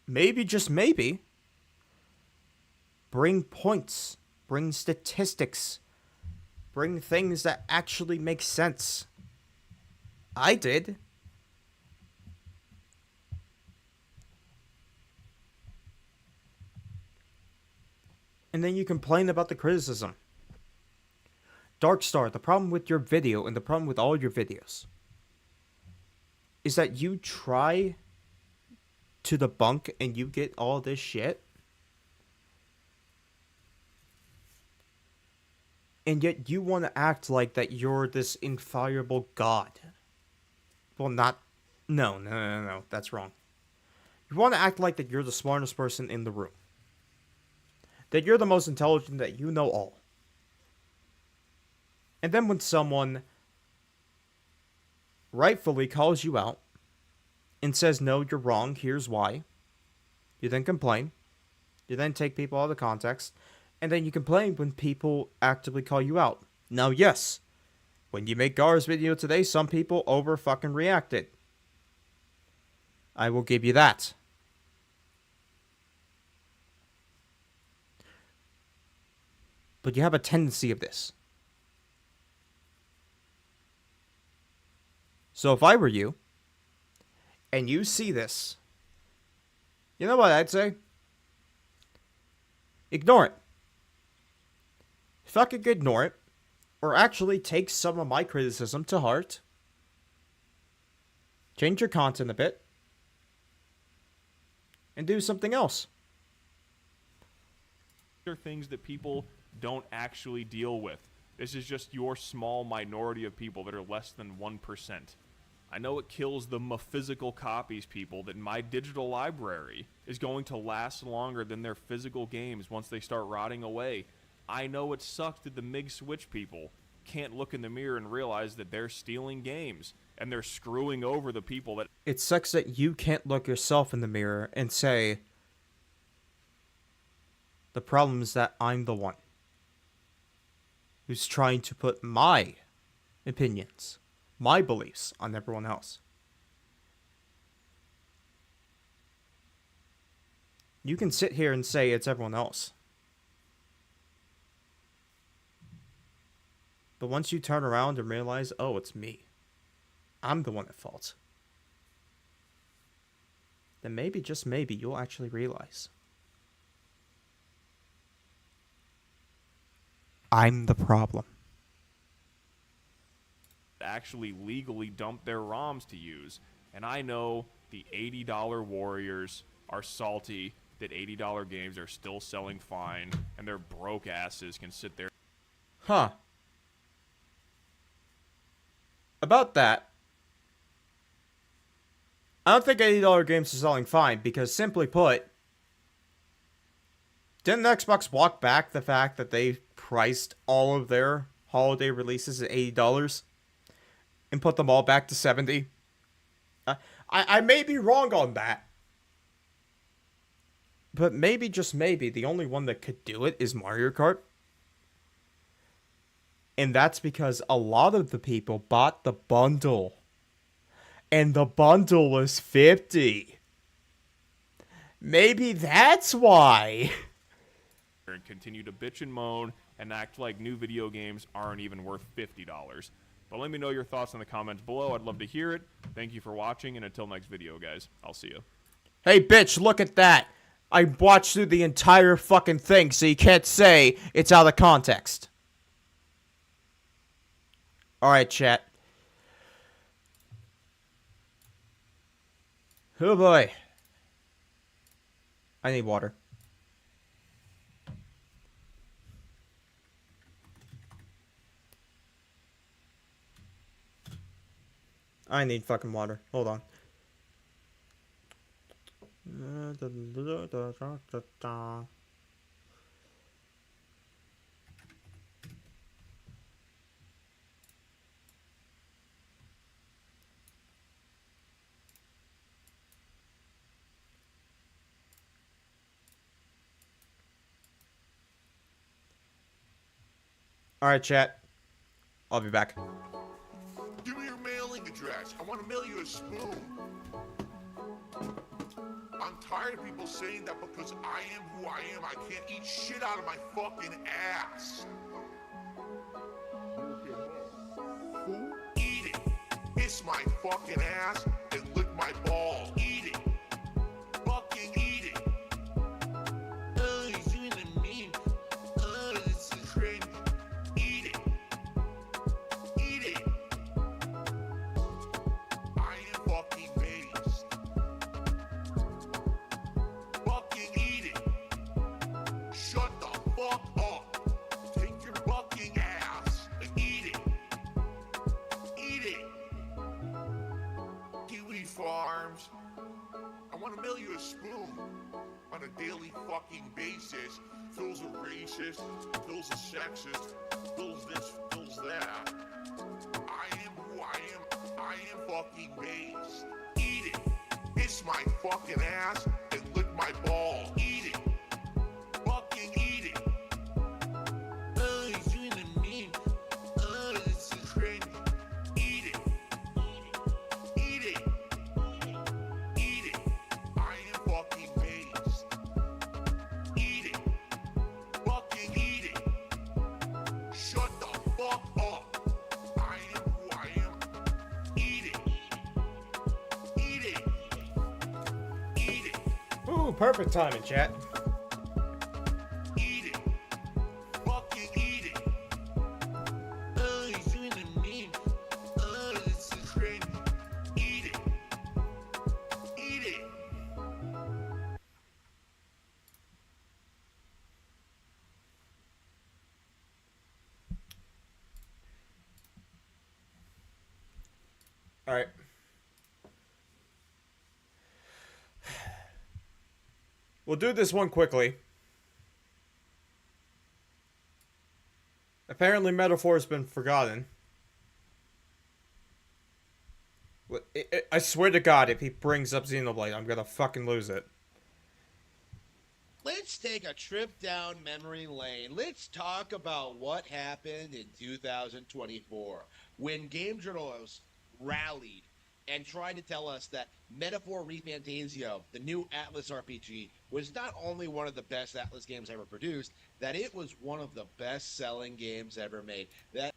[SPEAKER 1] maybe, just maybe, bring points. Bring statistics. Bring things that actually make sense. I did. And then you complain about the criticism. Darkstar, the problem with your video and the problem with all your videos is that you try to debunk and you get all this shit. And yet you want to act like that you're this infallible god. Well, not... No. That's wrong. You want to act like that you're the smartest person in the room. That you're the most intelligent, that you know all. And then when someone rightfully calls you out and says, no, you're wrong, here's why, you then complain. You then take people out of context. And then you complain when people actively call you out. Now, yes, when you make Gar's video today, some people over-fucking reacted. I will give you that. But you have a tendency of this. So if I were you, and you see this, you know what I'd say? Ignore it. Fucking ignore it. Or actually take some of my criticism to heart. Change your content a bit. And do something else.
[SPEAKER 2] There are things that people don't actually deal with. This is just your small minority of people that are less than 1%. I know it kills the physical copies people that my digital library is going to last longer than their physical games once they start rotting away. I know it sucks that the MiG Switch people can't look in the mirror and realize that they're stealing games and they're screwing over the people that...
[SPEAKER 1] It sucks that you can't look yourself in the mirror and say, the problem is that I'm the one who's trying to put my opinions, my beliefs on everyone else. You can sit here and say it's everyone else. But once you turn around and realize, oh, it's me. I'm the one at fault. Then maybe, just maybe, you'll actually realize. I'm the problem.
[SPEAKER 2] Actually legally dump their ROMs to use. And I know the $80 warriors are salty that $80 games are still selling fine and their broke asses can sit there.
[SPEAKER 1] Huh. About that, I don't think $80 games are selling fine because, simply put, didn't Xbox walk back the fact that they priced all of their holiday releases at $80 and put them all back to $70? I may be wrong on that. But maybe, just maybe, the only one that could do it is Mario Kart. And that's because a lot of the people bought the bundle. And the bundle was $50. Maybe that's why.
[SPEAKER 2] And continue to bitch and moan and act like new video games aren't even worth $50. But let me know your thoughts in the comments below. I'd love to hear it. Thank you for watching, and until next video, guys, I'll see you.
[SPEAKER 1] Hey, bitch, look at that. I watched through the entire fucking thing, so you can't say it's out of context. Alright, chat. Oh boy. I need water. I need fucking water. Hold on. Alright, chat. I'll be back.
[SPEAKER 3] Give me your mailing address. I want to mail you a spoon. I'm tired of people saying that because I am who I am, I can't eat shit out of my fucking ass. Eat it. Kiss my fucking ass and lick my balls. Eat it. Fucking eat it. Oh, he's doing the meme. Oh, this is cringe. Eat it. Eat it. I am fucking based. Fucking eat it. Shut the fuck up. Take your fucking ass. gonna mail you a spoon on a daily fucking basis. Phil's a racist, Phil's a sexist, Phil's this, Phil's that. I am who I am. I am fucking based. Eat it. Kiss my fucking ass and lick my ball. Eat it. Fucking eat it. Oh, he's doing a meme. Oh, this is cringe. Eat it. Eat it. Eat it. I am fucking based. Eat it. Fucking eat it. Shut the fuck up. I am who I am. Eat it. Eat it. Eat it.
[SPEAKER 1] Ooh, perfect timing, chat.
[SPEAKER 3] Eat it. Fucking eat it. Oh, he's doing a meme. Oh, this is cringe. Eat it. Eat it.
[SPEAKER 1] All right. We'll do this one quickly. Apparently, metaphor has been forgotten. I swear to God, if he brings up Xenoblade, I'm gonna fucking lose it.
[SPEAKER 4] Let's take a trip down memory lane. Let's talk about what happened in 2024 when game journalists rallied and tried to tell us that Metaphor ReFantazio, the new Atlas RPG, was not only one of the best Atlas games ever produced, that it was one of the best-selling games ever made. That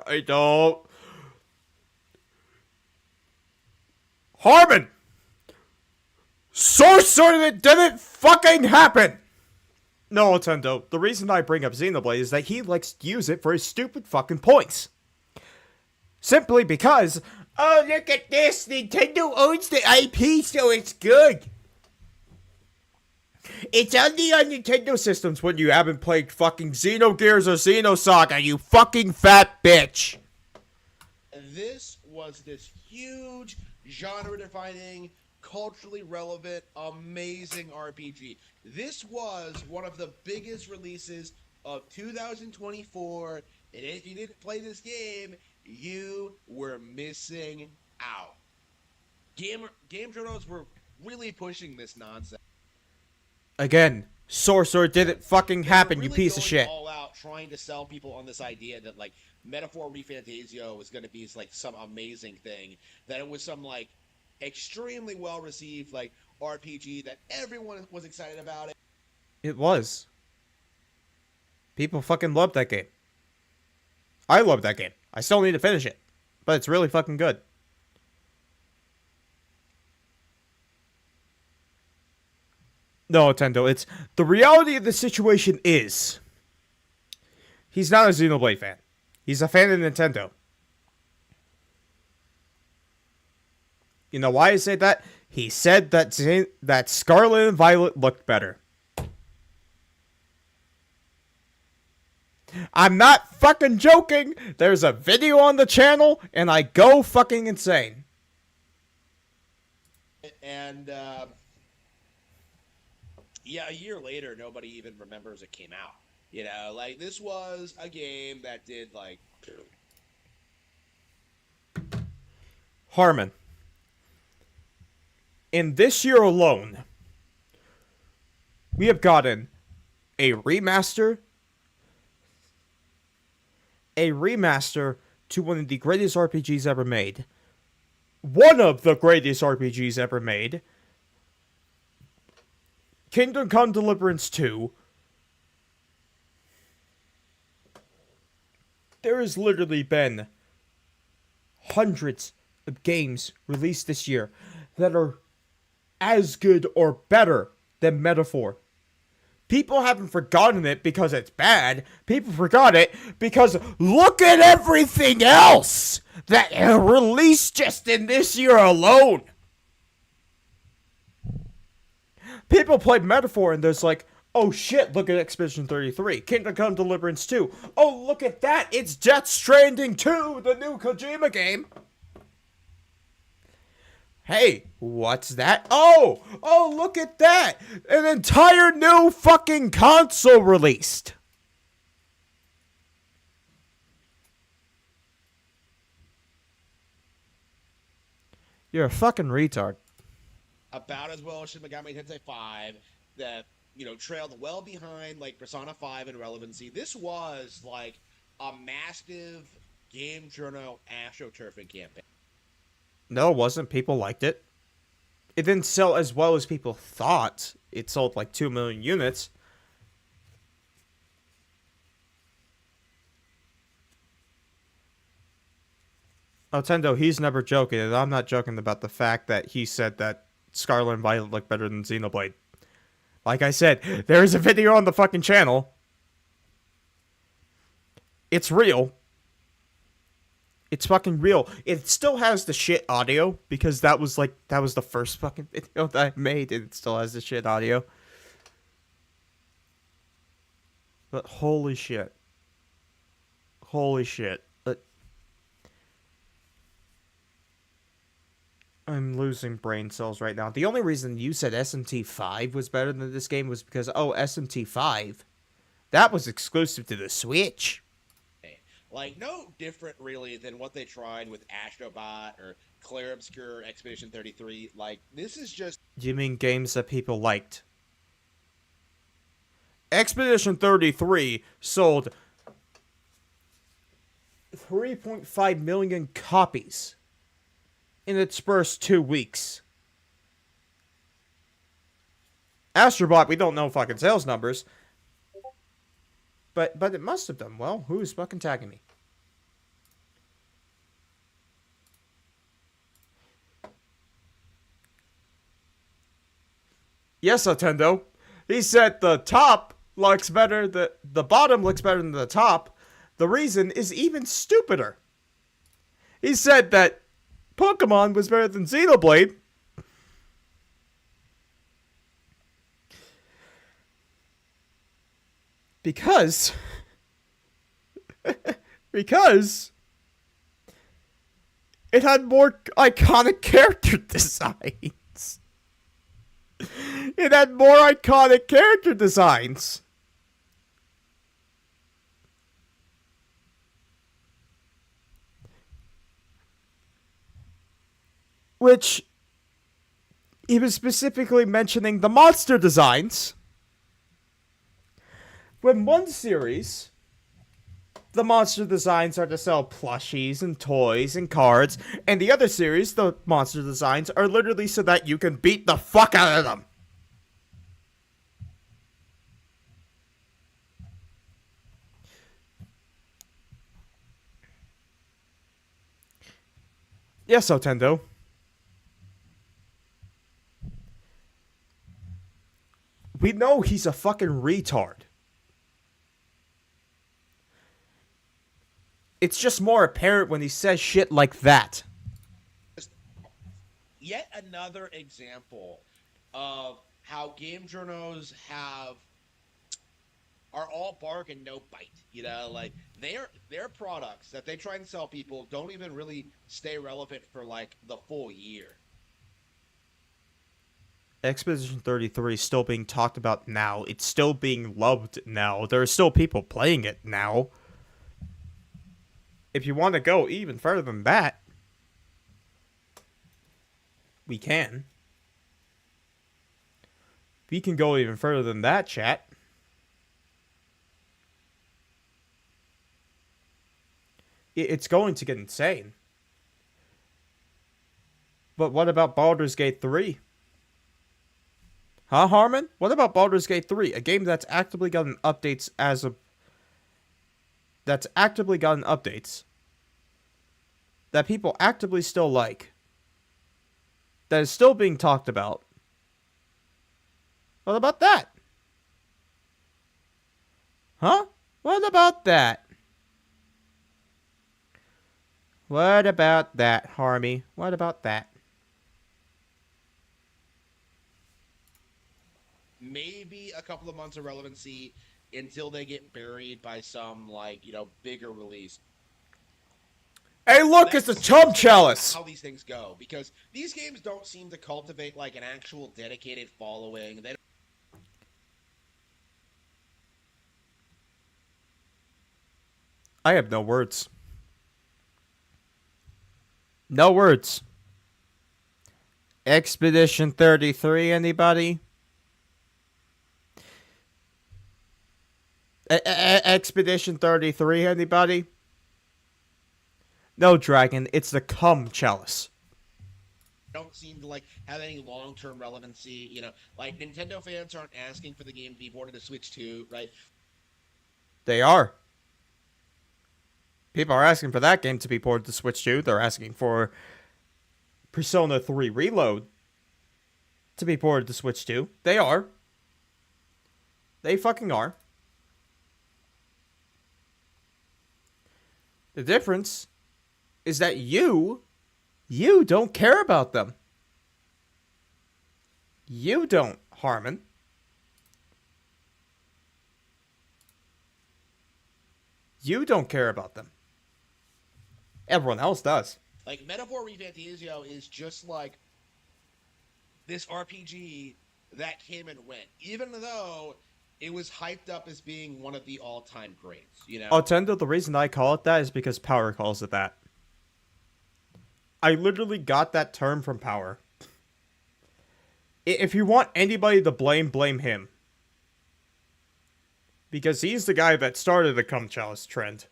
[SPEAKER 1] I don't. Harmon! Source Tournament didn't fucking happen! No, Nintendo, the reason I bring up Xenoblade is that he likes to use it for his stupid fucking points. Simply because, oh, look at this, Nintendo owns the IP, so it's good. It's only on Nintendo systems when you haven't played fucking Xenogears or Xenosaga, you fucking fat bitch.
[SPEAKER 4] this was this huge genre-defining, culturally relevant, amazing RPG. This was one of the biggest releases of 2024, and if you didn't play this game, you were missing out. Game journals were really pushing this nonsense.
[SPEAKER 1] Again, Sorcerer didn't fucking happen, you
[SPEAKER 4] Really
[SPEAKER 1] piece of
[SPEAKER 4] going
[SPEAKER 1] shit.
[SPEAKER 4] all out trying to sell people on this idea that like Metaphor ReFantazio was going to be like some amazing thing, that it was some like extremely well received like RPG that everyone was excited about it.
[SPEAKER 1] It was. People fucking loved that game. I love that game. I still need to finish it, but it's really fucking good. No, Nintendo, it's the reality of the situation is he's not a Xenoblade fan. He's a fan of Nintendo. You know why I say that? He said that Scarlet and Violet looked better. I'm not fucking joking. There's a video on the channel, and I go fucking insane.
[SPEAKER 4] And yeah, a year later, nobody even remembers it came out. You know, like this was a game that did like.
[SPEAKER 1] Harmon. In this year alone, we have gotten a remaster to one of the greatest RPGs ever made. One of the greatest RPGs ever made. Kingdom Come Deliverance 2. There has literally been hundreds of games released this year that are as good or better than Metaphor. People haven't forgotten it because it's bad. People forgot it because look at everything else that released just in this year alone. People played Metaphor and there's like, Oh shit, look at Expedition 33. Kingdom Come Deliverance 2. Oh, look at that. It's Death Stranding 2, the new Kojima game. Hey, what's that? Oh, look at that. An entire new fucking console released. You're a fucking retard.
[SPEAKER 4] About as well as Shin Megami Tensei 5, that, trailed well behind, like, Persona 5 in relevancy. This was, like, a massive Game Journal AstroTurfing campaign.
[SPEAKER 1] No, it wasn't. People liked it. It didn't sell as well as people thought. It sold like 2 million units. Otendo, he's never joking, and I'm not joking about the fact that he said that Scarlet and Violet look better than Xenoblade. Like I said, there is a video on the fucking channel. It's real. It's fucking real. It still has the shit audio, because that was the first fucking video that I made, and it still has the shit audio. But holy shit. Holy shit. I'm losing brain cells right now. The only reason you said SMT5 was better than this game was because, SMT5, that was exclusive to the Switch.
[SPEAKER 4] Like, no different, really, than what they tried with Astrobot or Clair Obscur Expedition 33. Like, this is just...
[SPEAKER 1] You mean games that people liked? Expedition 33 sold 3.5 million copies in its first 2 weeks. Astrobot, we don't know fucking sales numbers. But it must have done well. Who's fucking tagging me? Yes, Otendo. He said the top looks better, the bottom looks better than the top. The reason is even stupider. He said that Pokemon was better than Xenoblade. Because it had more iconic character designs. It had more iconic character designs. Which, he was specifically mentioning the monster designs. When one series, the monster designs are to sell plushies and toys and cards, and the other series, the monster designs, are literally so that you can beat the fuck out of them. Yes, Otendo. We know he's a fucking retard. It's just more apparent when he says shit like that.
[SPEAKER 4] Yet another example of how game journals are all bargain, no bite. Like their products that they try and sell people don't even really stay relevant for like the full year.
[SPEAKER 1] Expedition 33 is still being talked about now. It's still being loved now. There are still people playing it now. If you want to go even further than that, we can. We can go even further than that, chat. It's going to get insane. But what about Baldur's Gate 3? Huh, Harmon? What about Baldur's Gate 3? A game that's actively gotten updates that people actively still like. That is still being talked about. What about that? Huh? What about that? What about that, Harmy? What about that?
[SPEAKER 4] maybe a couple of months of relevancy until they get buried by some bigger release.
[SPEAKER 1] Hey, look, it's the Chum Chalice.
[SPEAKER 4] How these things go, because these games don't seem to cultivate like an actual dedicated following. They
[SPEAKER 1] I have no words. No words. Expedition 33, anybody? Expedition 33, anybody? No, Dragon, it's the Cum Chalice.
[SPEAKER 4] don't seem to have any long-term relevancy. Like Nintendo fans aren't asking for the game to be ported to Switch 2, right?
[SPEAKER 1] They are. People are asking for that game to be ported to Switch 2. They're asking for Persona 3 Reload to be ported to Switch 2. They are. They fucking are. The difference is that you don't care about them. You don't, Harmon. You don't care about them. Everyone else does.
[SPEAKER 4] Like Metaphor ReFantazio is just like this RPG that came and went, even though it was hyped up as being one of the all-time greats.
[SPEAKER 1] Tendo, the reason I call it that is because Power calls it that. I literally got that term from Power. If you want anybody to blame, blame him. Because he's the guy that started the Cum Chalice trend.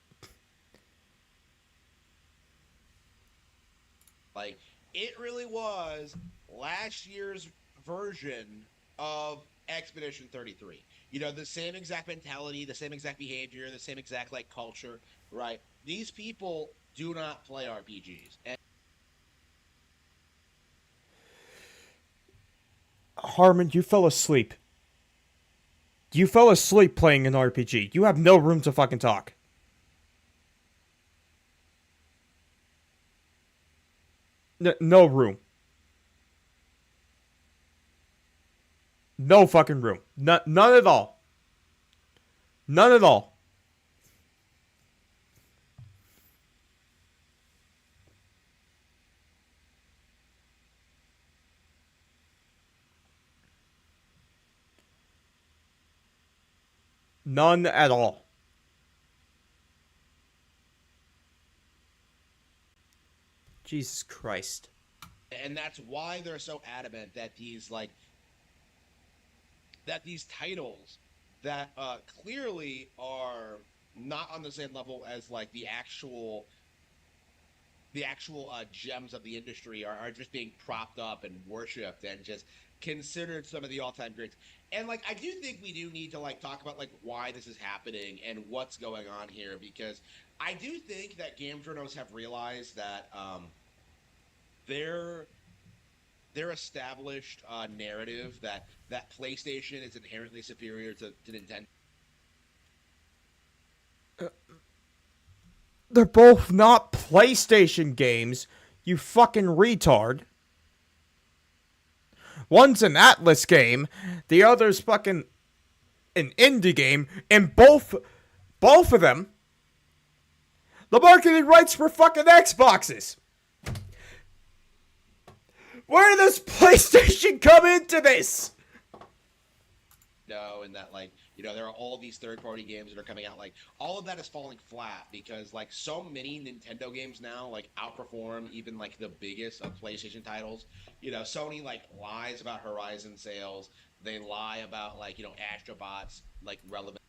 [SPEAKER 4] Like, it really was last year's version of Expedition 33. The same exact mentality, the same exact behavior, the same exact, culture, right? These people do not play RPGs. And
[SPEAKER 1] Harmon, you fell asleep. You fell asleep playing an RPG. You have no room to fucking talk. No room. No fucking room. None at all. None at all. None at all. Jesus Christ.
[SPEAKER 4] And that's why they're so adamant that these titles that clearly are not on the same level as the actual gems of the industry are just being propped up and worshipped and just considered some of the all-time greats. And I do think we do need to talk about why this is happening and what's going on here, because I do think that game journalists have realized that their established narrative that PlayStation is inherently superior to Nintendo.
[SPEAKER 1] They're both not PlayStation games, you fucking retard. One's an Atlas game, the other's fucking an indie game, and both of them, the marketing rights for fucking Xboxes. Where does PlayStation come into this?
[SPEAKER 4] No, and that there are all these third-party games that are coming out. All of that is falling flat because so many Nintendo games now outperform even the biggest of PlayStation titles. Sony lies about Horizon sales. They lie about Astrobot's relevant.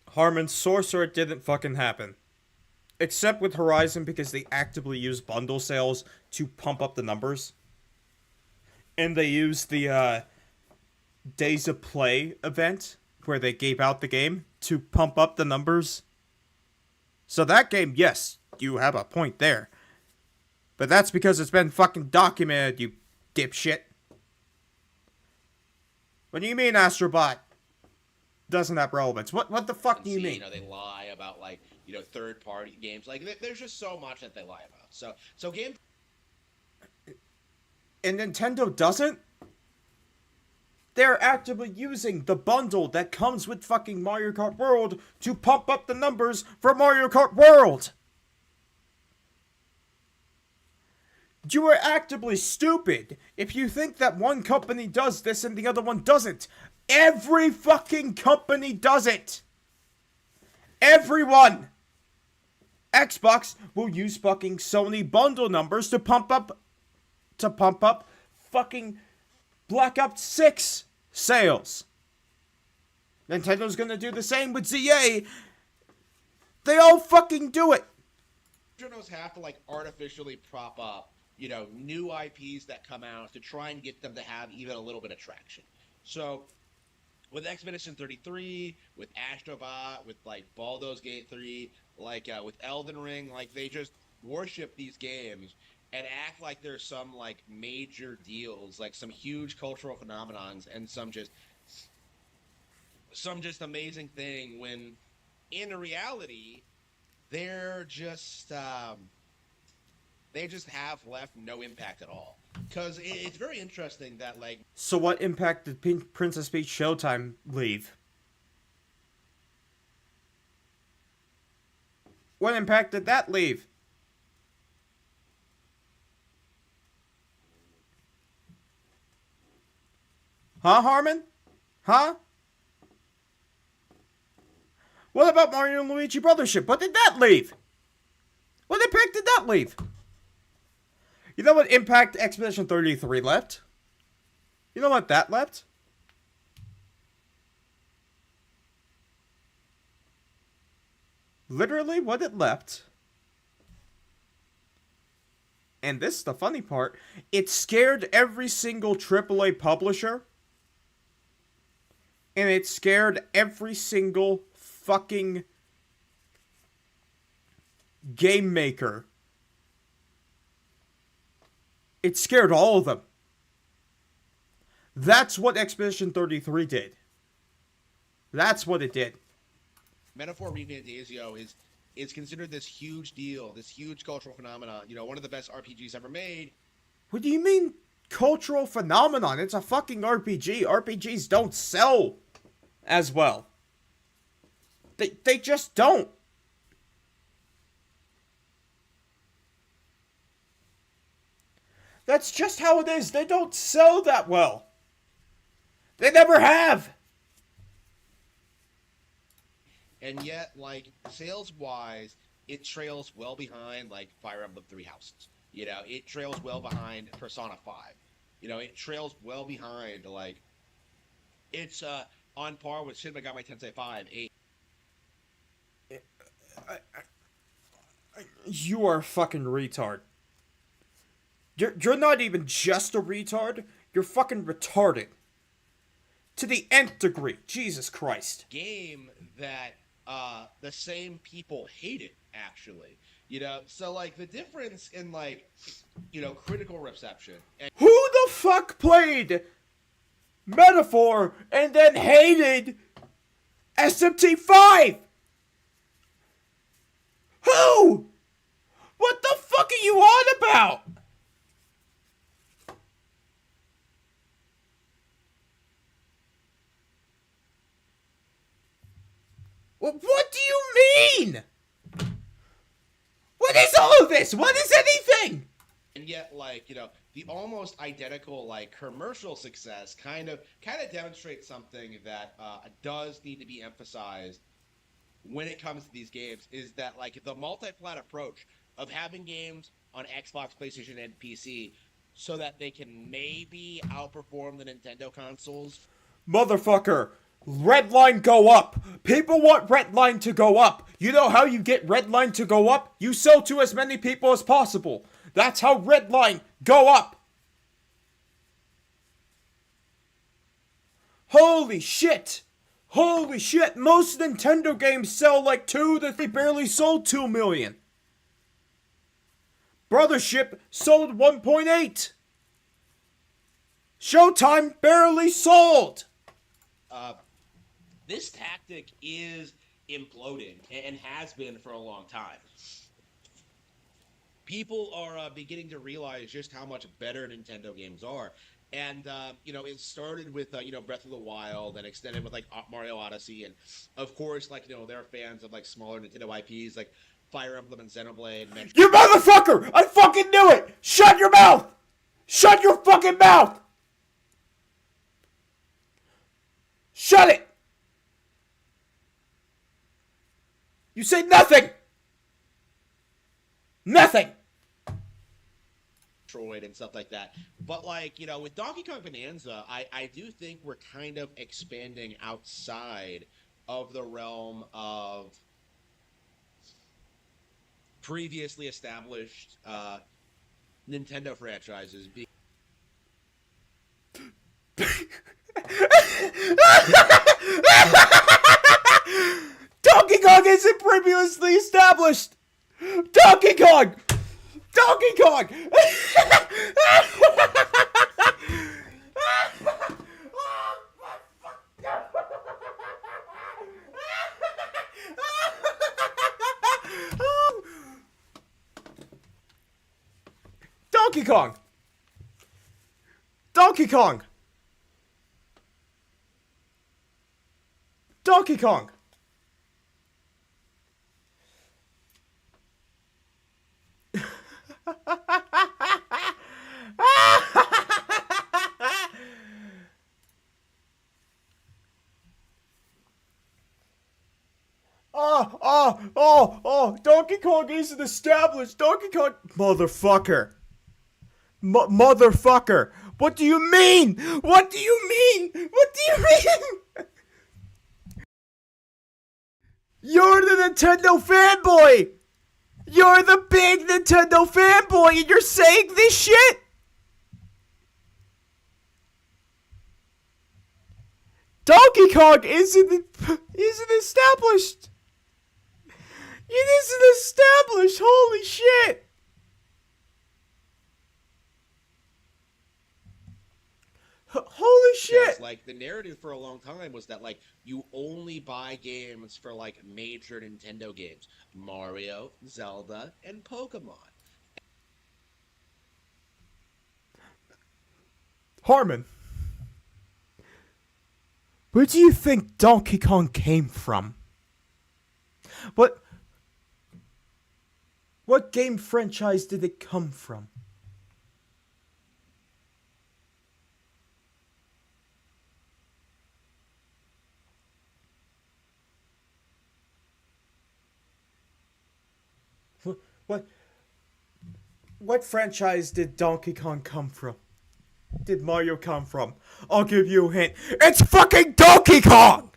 [SPEAKER 1] Harmon, Sorcerer didn't fucking happen. Except with Horizon because they actively use bundle sales to pump up the numbers. And they used the Days of Play event where they gave out the game to pump up the numbers. So that game, yes, you have a point there. But that's because it's been fucking documented, you dipshit. What do you mean Astrobot doesn't have relevance? What the fuck do you mean?
[SPEAKER 4] They lie about third-party games. There's just so much that they lie about. So game.
[SPEAKER 1] and Nintendo doesn't, they're actively using the bundle that comes with fucking Mario Kart World to pump up the numbers for Mario Kart World. You are actively stupid if you think that one company does this and the other one doesn't. Every fucking company does it. Everyone. Xbox will use fucking Sony bundle numbers to pump up fucking Black Ops 6 sales. Nintendo's gonna do the same with ZA. They all fucking do it.
[SPEAKER 4] Studios have to like artificially prop up, you know, new IPs that come out to try and get them to have even a little bit of traction. So with Expedition 33, with Astrobot, with like Baldur's Gate 3, like with Elden Ring, like they just worship these games and act like there's some like major deals, like some huge cultural phenomenons and some just amazing thing, when in reality they're just they just have left no impact at all. Because it's very interesting that, like...
[SPEAKER 1] So what impact did Princess Peach Showtime leave? What impact did that leave? Huh, Harmon? Huh? What about Mario and Luigi Brothership? What did that leave? What impact did that leave? You know what impact Expedition 33 left? You know what that left? Literally what it left. And this is the funny part. It scared every single AAA publisher. And it scared every single fucking game maker. It scared all of them. That's what Expedition 33 did. That's what it did.
[SPEAKER 4] Metaphor Refantasio is considered this huge deal, this huge cultural phenomenon, you know, one of the best RPGs ever made.
[SPEAKER 1] What do you mean, cultural phenomenon? It's a fucking RPG. RPGs don't sell as well. They just don't. That's just how it is. They don't sell that well. They never have.
[SPEAKER 4] And yet, like, sales-wise, it trails well behind, like, Fire Emblem Three Houses. You know, it trails well behind Persona 5. You know, it trails well behind, like, it's on par with Shin Megami Tensei 5.
[SPEAKER 1] You are a fucking retard. You're not even just a retard. You're fucking retarded. To the nth degree. Jesus Christ.
[SPEAKER 4] Game that the same people hated, actually. You know, so, like, the difference in, like, you know, critical reception. And
[SPEAKER 1] Who the fuck played Metaphor and then hated SMT5? Who? What the fuck are you on about? What do you mean? What is all of this? What is anything?
[SPEAKER 4] And yet, like, you know, the almost identical, like, commercial success kind of demonstrates something that does need to be emphasized when it comes to these games, is that, like, the multi-plat approach of having games on Xbox, PlayStation, and PC so that they can maybe outperform the Nintendo consoles.
[SPEAKER 1] Motherfucker, Redline go up. People want Redline to go up. You know how you get Redline to go up? You sell to as many people as possible. That's how Redline go up. Holy shit. Holy shit. Most Nintendo games sell like 2 to 3. They barely sold 2 million. Brothership sold 1.8. Showtime barely sold.
[SPEAKER 4] This tactic is imploding and has been for a long time. people are beginning to realize just how much better Nintendo games are. And it started with Breath of the Wild, and extended with like Mario Odyssey, and of course, like they're fans of like smaller Nintendo IPs like Fire Emblem and Xenoblade. Metroid.
[SPEAKER 1] You motherfucker! I fucking knew it! Shut your mouth! Shut your fucking mouth! Shut it! You say nothing! Nothing!
[SPEAKER 4] Metroid and stuff like that. But like, with Donkey Kong Bonanza, I do think we're kind of expanding outside of the realm of previously established Nintendo franchises.
[SPEAKER 1] Donkey Kong isn't previously established! Donkey Kong! Donkey Kong! Donkey Kong! Donkey Kong! Donkey Kong! Donkey Kong isn't established. Donkey Kong, motherfucker. Motherfucker. What do you mean? What do you mean? What do you mean? You're the Nintendo fanboy. You're the big Nintendo fanboy, and you're saying this shit? Donkey Kong isn't established. It isn't established. Holy shit. Holy shit.
[SPEAKER 4] Yes, like the narrative for a long time was that like you only buy games for like major Nintendo games. Mario, Zelda, and Pokemon.
[SPEAKER 1] Harmon, where do you think Donkey Kong came from? What game franchise did it come from? What franchise did Donkey Kong come from? Did Mario come from? I'll give you a hint. It's fucking Donkey Kong!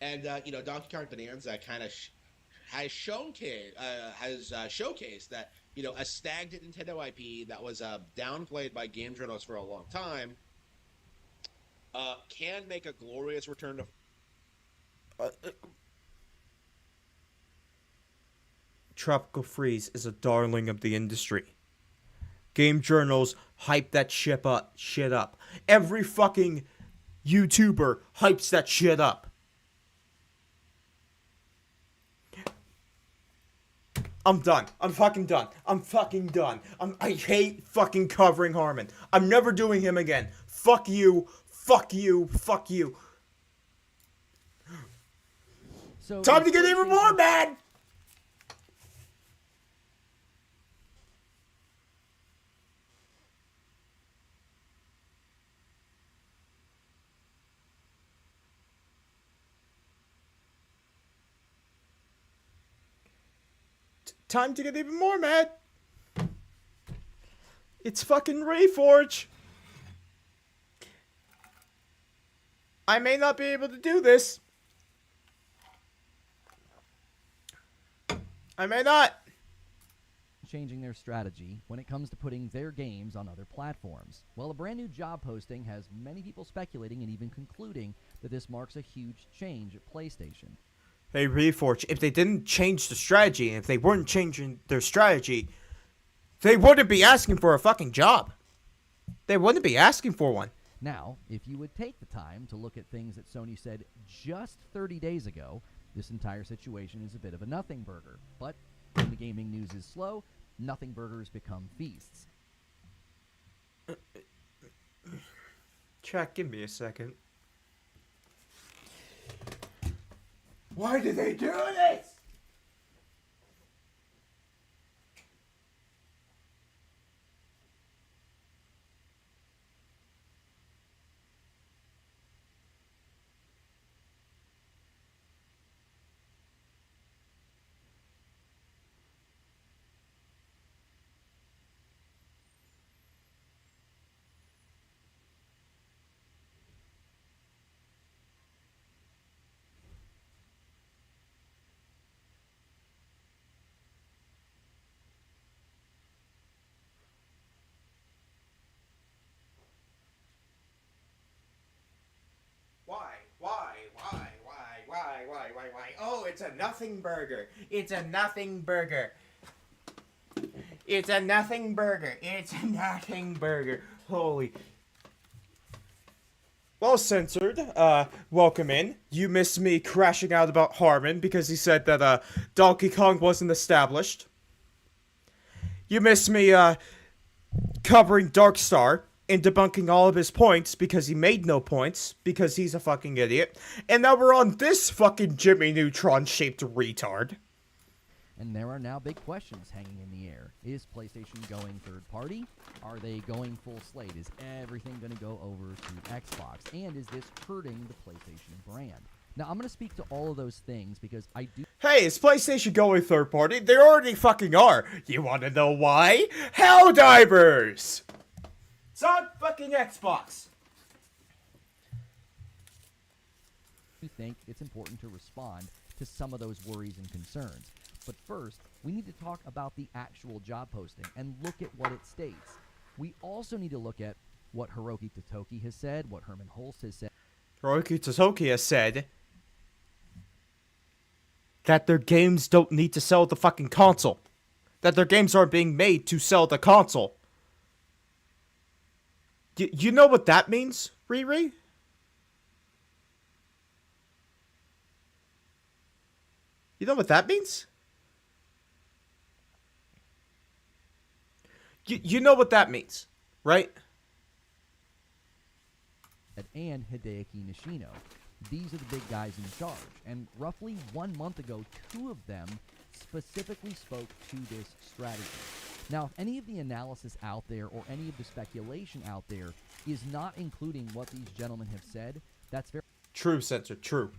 [SPEAKER 4] And Donkey Kong Bonanza kind of has showcased that a stagnant Nintendo IP that was downplayed by game journalists for a long time can make a glorious return to.
[SPEAKER 1] Tropical Freeze is a darling of the industry. Game journals hype that shit up. Every fucking YouTuber hypes that shit up. I'm done. I'm fucking done. I hate fucking covering Harmon. I'm never doing him again. Fuck you. Fuck you. Fuck you.
[SPEAKER 5] So
[SPEAKER 1] Time to get even more mad. Time to get even more mad. It's fucking Reforge. I may not be able to do this. I may not.
[SPEAKER 5] changing their strategy when it comes to putting their games on other platforms. Well, a brand new job posting has many people speculating and even concluding that this marks a huge change at PlayStation.
[SPEAKER 1] Hey, Reforge, if they didn't change the strategy, and if they weren't changing their strategy, they wouldn't be asking for a fucking job. They wouldn't be asking for one.
[SPEAKER 5] Now, if you would take the time to look at things that Sony said just 30 days ago, This entire situation is a bit of a nothing burger, but when the gaming news is slow, nothing burgers become feasts.
[SPEAKER 1] Chat, give me a second. Why did they do this? Why? Oh, it's a nothing burger. It's a nothing burger. It's a nothing burger. It's a nothing burger. Holy. Well, censored. Welcome in. You missed me crashing out about Harmon because he said that Donkey Kong wasn't established. You missed me covering Darkstar and debunking all of his points because he made no points because he's a fucking idiot. And now we're on this fucking Jimmy Neutron-shaped retard.
[SPEAKER 5] And there are now big questions hanging in the air. Is PlayStation going third party? Are they going full slate? Is everything going to go over to Xbox? And is this hurting the PlayStation brand? Now, I'm going to speak to all of those things because I do...
[SPEAKER 1] Hey, is PlayStation going third party? They already fucking are. You want to know why? Helldivers! It's on fucking Xbox.
[SPEAKER 5] I think it's important to respond to some of those worries and concerns. But first, we need to talk about the actual job posting and look at what it states. We also need to look at what Hiroki Totoki has said, what Herman Hulst has said.
[SPEAKER 1] Hiroki Totoki has said that their games don't need to sell the fucking console. That their games aren't being made to sell the console. You know what that means, Riri? You know what that means? You know what that means, right?
[SPEAKER 5] And Hideaki Nishino. These are the big guys in charge. And roughly 1 month ago, two of them specifically spoke to this strategy. Now, if any of the analysis out there or any of the speculation out there is not including what these gentlemen have said, that's very...
[SPEAKER 1] True, Censor, true.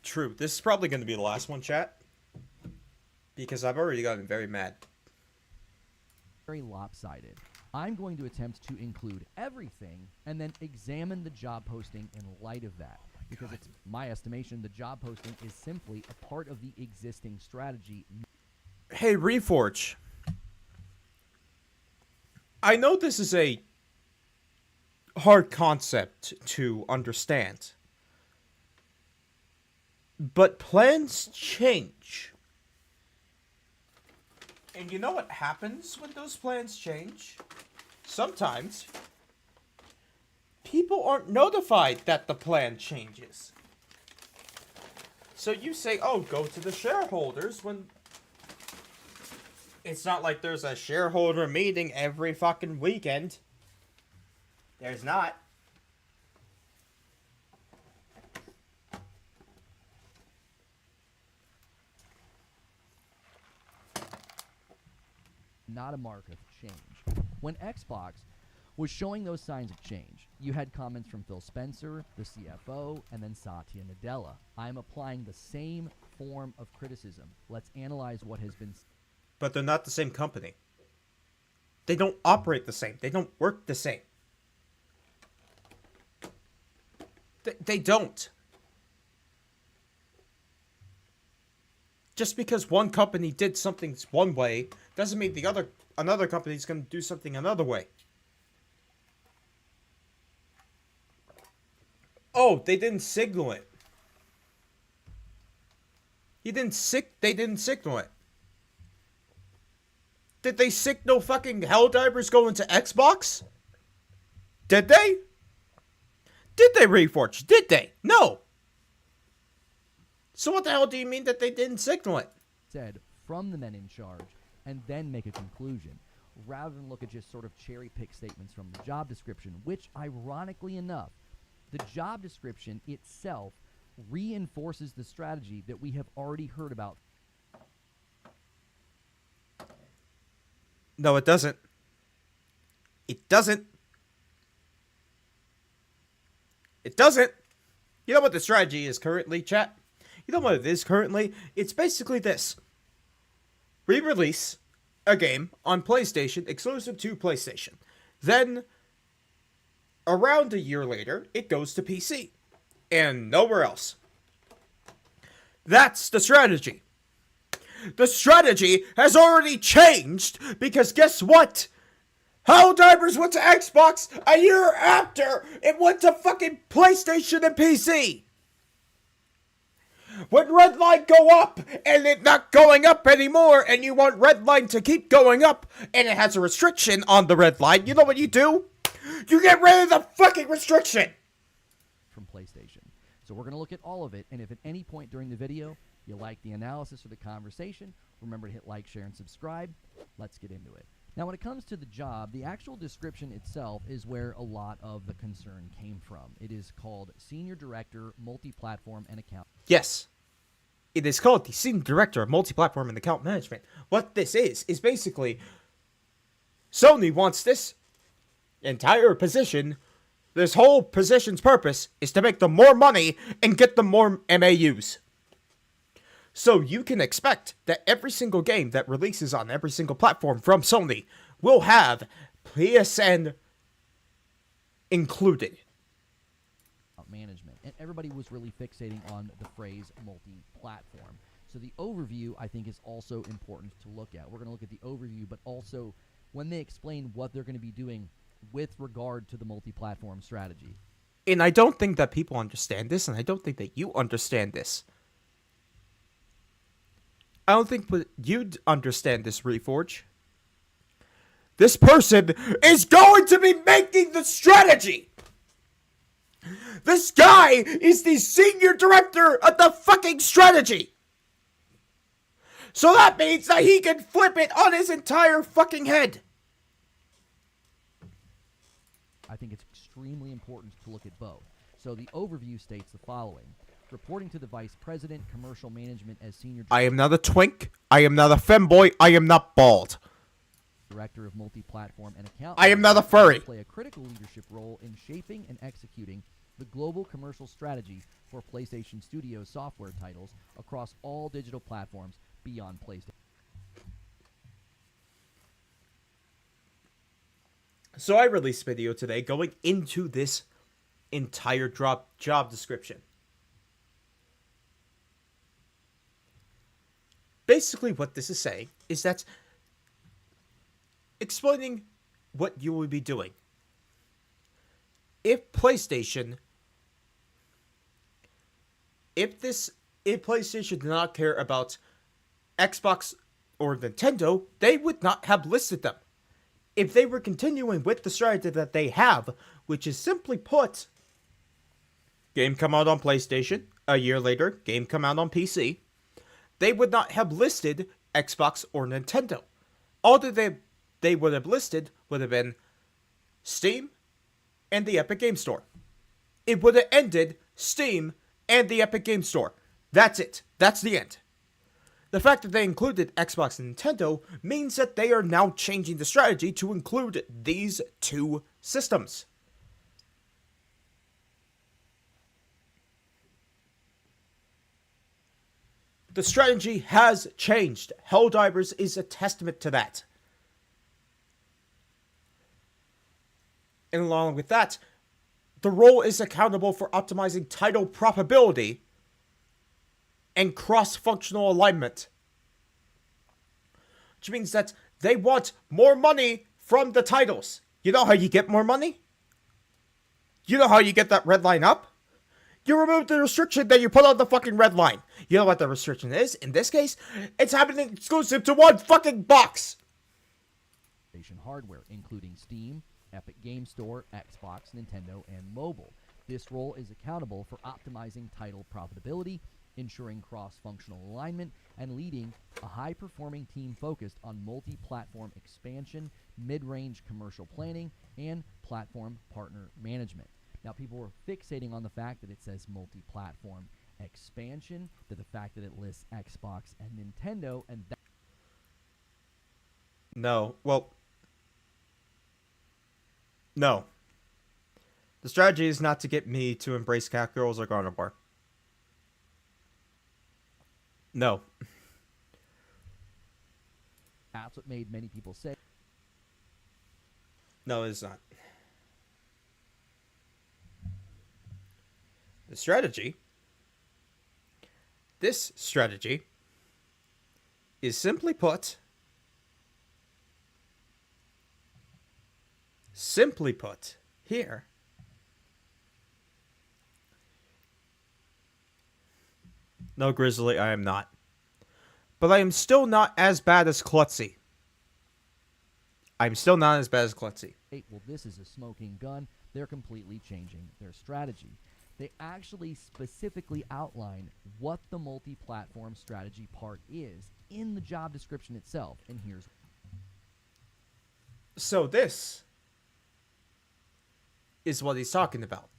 [SPEAKER 1] True. This is probably going to be the last one, chat. Because I've already gotten very mad.
[SPEAKER 5] very lopsided. I'm going to attempt to include everything and then examine the job posting in light of that. Because it's my estimation the job posting is simply a part of the existing strategy.
[SPEAKER 1] Hey, Reforge. I know this is a hard concept to understand. But plans change. And you know what happens when those plans change? Sometimes people aren't notified that the plan changes. So you say, oh, go to the shareholders when... It's not like there's a shareholder meeting every fucking weekend. There's not.
[SPEAKER 5] Not a mark of change. When Xbox was showing those signs of change, you had comments from Phil Spencer, the CFO, and then Satya Nadella. I'm applying the same form of criticism. Let's analyze what has been...
[SPEAKER 1] But they're not the same company. They don't operate the same. They don't work the same. They don't. Just because one company did something one way doesn't mean another company is going to do something another way. Oh, they didn't signal it. They didn't signal it. Did they signal fucking Helldivers going to Xbox? Did they? Did they, Reforge? Did they? No. So what the hell do you mean that they didn't signal it?
[SPEAKER 5] Said from the men in charge, and then make a conclusion, rather than look at just sort of cherry-pick statements from the job description, which, ironically enough, the job description itself reinforces the strategy that we have already heard about.
[SPEAKER 1] No, it doesn't. It doesn't. It doesn't. You know what the strategy is currently, chat? You know what it is currently? It's basically this. Re-release a game on PlayStation, exclusive to PlayStation. Then, around a year later, it goes to PC. And nowhere else. That's the strategy. The strategy has already changed because guess what? Helldivers went to Xbox a year after it went to fucking PlayStation and PC. When Redline go up and it not going up anymore and you want Redline to keep going up and it has a restriction on the Redline, you know what you do? You get rid of the fucking restriction.
[SPEAKER 5] From PlayStation. So we're going to look at all of it, and if at any point during the video you like the analysis or the conversation, remember to hit like, share, and subscribe. Let's get into it. Now, when it comes to the job, the actual description itself is where a lot of the concern came from. It is called Senior Director, Multi-Platform and Account.
[SPEAKER 1] Yes. It is called the Senior Director of Multi-Platform and Account Management. What this is basically Sony wants this entire position. This whole position's purpose is to make them more money and get them more MAUs. So you can expect that every single game that releases on every single platform from Sony will have PSN included.
[SPEAKER 5] Management. And everybody was really fixating on the phrase multi-platform. So the overview, I think, is also important to look at. We're going to look at the overview, but also when they explain what they're going to be doing with regard to the multi-platform strategy.
[SPEAKER 1] And I don't think that people understand this, and I don't think that you understand this. I don't think you'd understand this, Reforge. This person is going to be making the strategy! This guy is the senior director of the fucking strategy! So that means that he can flip it on his entire fucking head!
[SPEAKER 5] I think it's extremely important to look at both. So the overview states the following. Reporting to the Vice President, Commercial Management as Senior
[SPEAKER 1] I am not a twink. I am not a femboy. I am not bald.
[SPEAKER 5] Director of Multi-Platform and Account.
[SPEAKER 1] I am not a furry.
[SPEAKER 5] Play a critical leadership role in shaping and executing the global commercial strategy for PlayStation Studios software titles across all digital platforms beyond PlayStation.
[SPEAKER 1] So I released a video today going into this entire job description. Basically what this is saying is that explaining what you will be doing. If PlayStation did not care about Xbox or Nintendo, they would not have listed them. If they were continuing with the strategy that they have, which is simply put, game come out on PlayStation, a year later, game come out on PC, they would not have listed Xbox or Nintendo. All that they would have listed would have been Steam and the Epic Game Store. It would have ended Steam and the Epic Game Store. That's it. That's the end. The fact that they included Xbox and Nintendo means that they are now changing the strategy to include these two systems. The strategy has changed. Helldivers is a testament to that. And along with that, the role is accountable for optimizing title probability and cross-functional alignment. Which means that they want more money from the titles. You know how you get more money? You know how you get that red line up? You remove the restriction that you put on the fucking red line. You know what the restriction is? In this case, it's happening exclusive to one fucking box.
[SPEAKER 5] PlayStation hardware, including Steam, Epic Game Store, Xbox, Nintendo, and mobile. This role is accountable for optimizing title profitability, ensuring cross-functional alignment, and leading a high-performing team focused on multi-platform expansion, mid-range commercial planning, and platform partner management. Now, people were fixating on the fact that it says multi-platform expansion, to the fact that it lists Xbox and Nintendo, and that
[SPEAKER 1] No. Well, no. The strategy is not to get me to embrace cat girls or Gardevoir. No.
[SPEAKER 5] that's what made many people say
[SPEAKER 1] No, it's not. The strategy. This strategy is simply put. Here. No, Grizzly, I am not. But I am still not as bad as Klutzy. I'm still not as bad as Klutzy.
[SPEAKER 5] well, this is a smoking gun. They're completely changing their strategy. They actually specifically outline what the multi-platform strategy part is in the job description itself, and here's
[SPEAKER 1] So this is what he's talking about.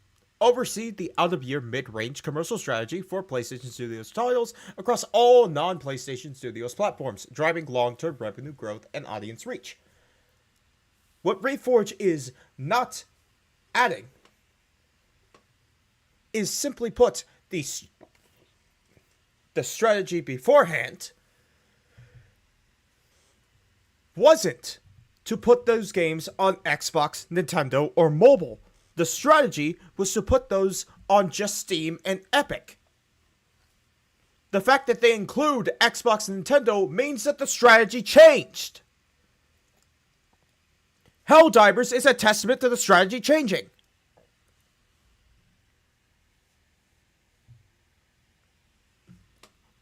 [SPEAKER 1] Oversee the out-of-year mid-range commercial strategy for PlayStation Studios titles across all non-PlayStation Studios platforms, driving long-term revenue growth and audience reach. What Reforge is not adding is, simply put, the strategy beforehand wasn't to put those games on Xbox, Nintendo, or mobile. The strategy was to put those on just Steam and Epic. The fact that they include Xbox and Nintendo means that the strategy changed. Helldivers is a testament to the strategy changing.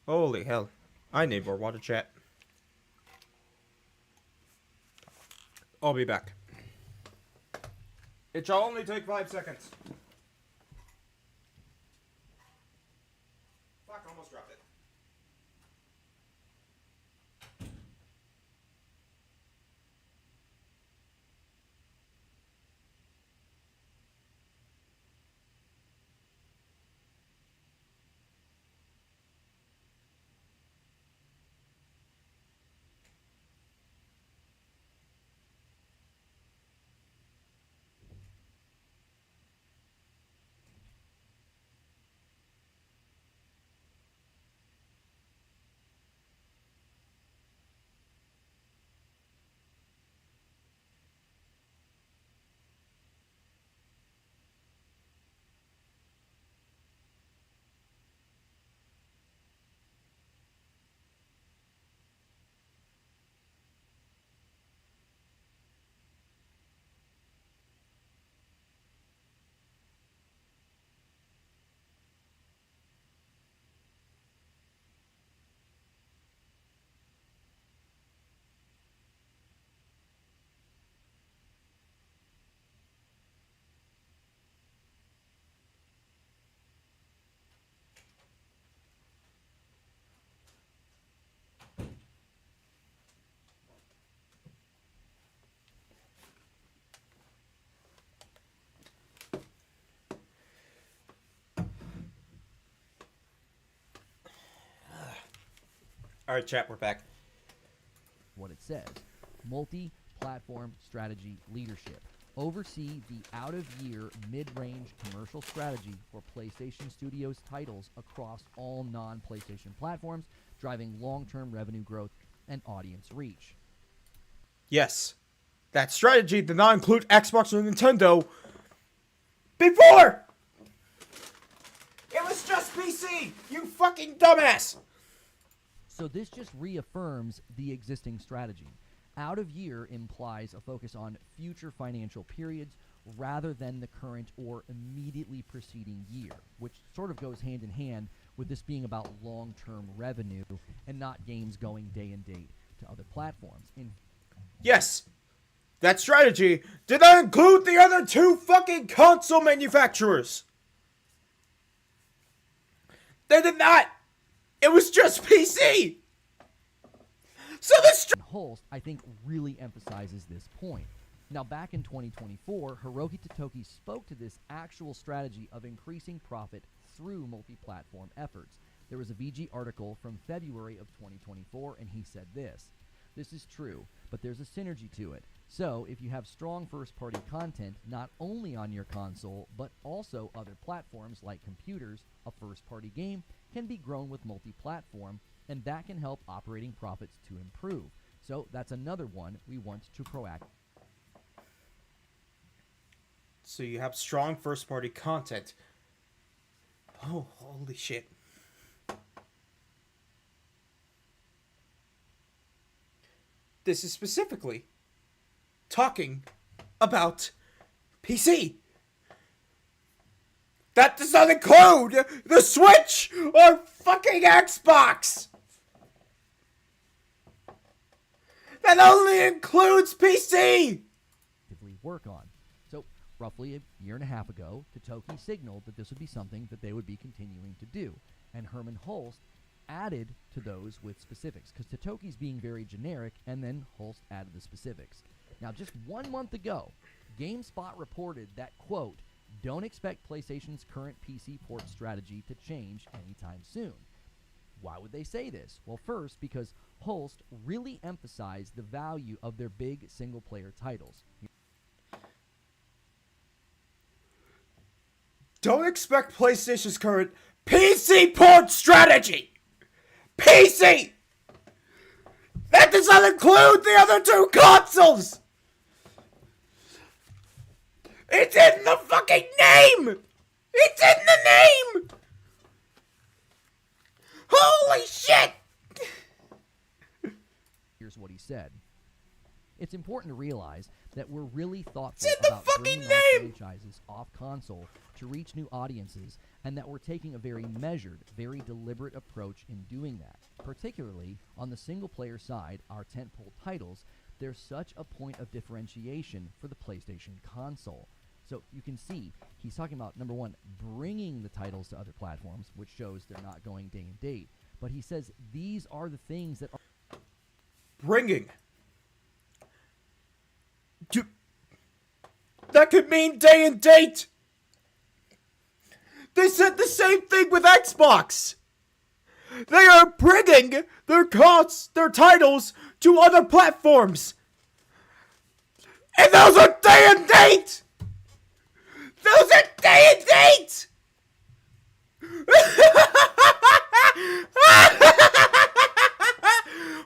[SPEAKER 1] Holy hell. I need more water, chat. I'll be back. It shall only take 5 seconds. Fuck, almost dropped it. Alright, chat, we're back.
[SPEAKER 5] what it says. Multi-platform strategy leadership. Oversee the out-of-year mid-range commercial strategy for PlayStation Studios titles across all non-PlayStation platforms, driving long-term revenue growth and audience reach.
[SPEAKER 1] Yes. That strategy did not include Xbox or Nintendo before! It was just PC! You fucking dumbass!
[SPEAKER 5] So this just reaffirms the existing strategy. Out of year implies a focus on future financial periods rather than the current or immediately preceding year, which sort of goes hand in hand with this being about long-term revenue and not games going day and date to other platforms.
[SPEAKER 1] Yes. That strategy did not include the other two fucking console manufacturers. They did not. It was just PC. So the
[SPEAKER 5] Holst, I think, really emphasizes this point. Now, back in 2024, Hiroki Totoki spoke to this actual strategy of increasing profit through multi-platform efforts. There was a VG article from February of 2024, and he said this. This is true, but there's a synergy to it. So, if you have strong first-party content, not only on your console, but also other platforms like computers, a first-party game can be grown with multi-platform, and that can help operating profits to improve. So, that's another one we want to proactively.
[SPEAKER 1] So you have strong first-party content. Oh, holy shit. This is specifically talking about PC. That does not include the Switch or fucking Xbox. That only includes PC.
[SPEAKER 5] Work on. So, roughly a year and a half ago, Totoki signaled that this would be something that they would be continuing to do, and Herman Holst added to those with specifics, because Totoki's being very generic, and then Holst added the specifics. Now, just 1 month ago, GameSpot reported that, quote, don't expect PlayStation's current PC port strategy to change anytime soon. Why would they say this? Well, first, because Holst really emphasized the value of their big single-player titles.
[SPEAKER 1] Don't expect PlayStation's current PC port strategy. PC! That does not include the other two consoles! It's in the fucking name! It's in the name! Holy shit!
[SPEAKER 5] Here's what he said. It's important to realize that we're really thoughtful
[SPEAKER 1] It's in the
[SPEAKER 5] about
[SPEAKER 1] fucking
[SPEAKER 5] bringing our
[SPEAKER 1] name!
[SPEAKER 5] franchises off console to reach new audiences, and that we're taking a very measured, very deliberate approach in doing that. Particularly on the single-player side, our tentpole titles, there's such a point of differentiation for the PlayStation console. So you can see he's talking about, number one, bringing the titles to other platforms, which shows they're not going day and date. But he says these are the things that are
[SPEAKER 1] Bringing. That could mean day and date. They said the same thing with Xbox. They are bringing their titles to other platforms. And those are day and date. Those are day and date.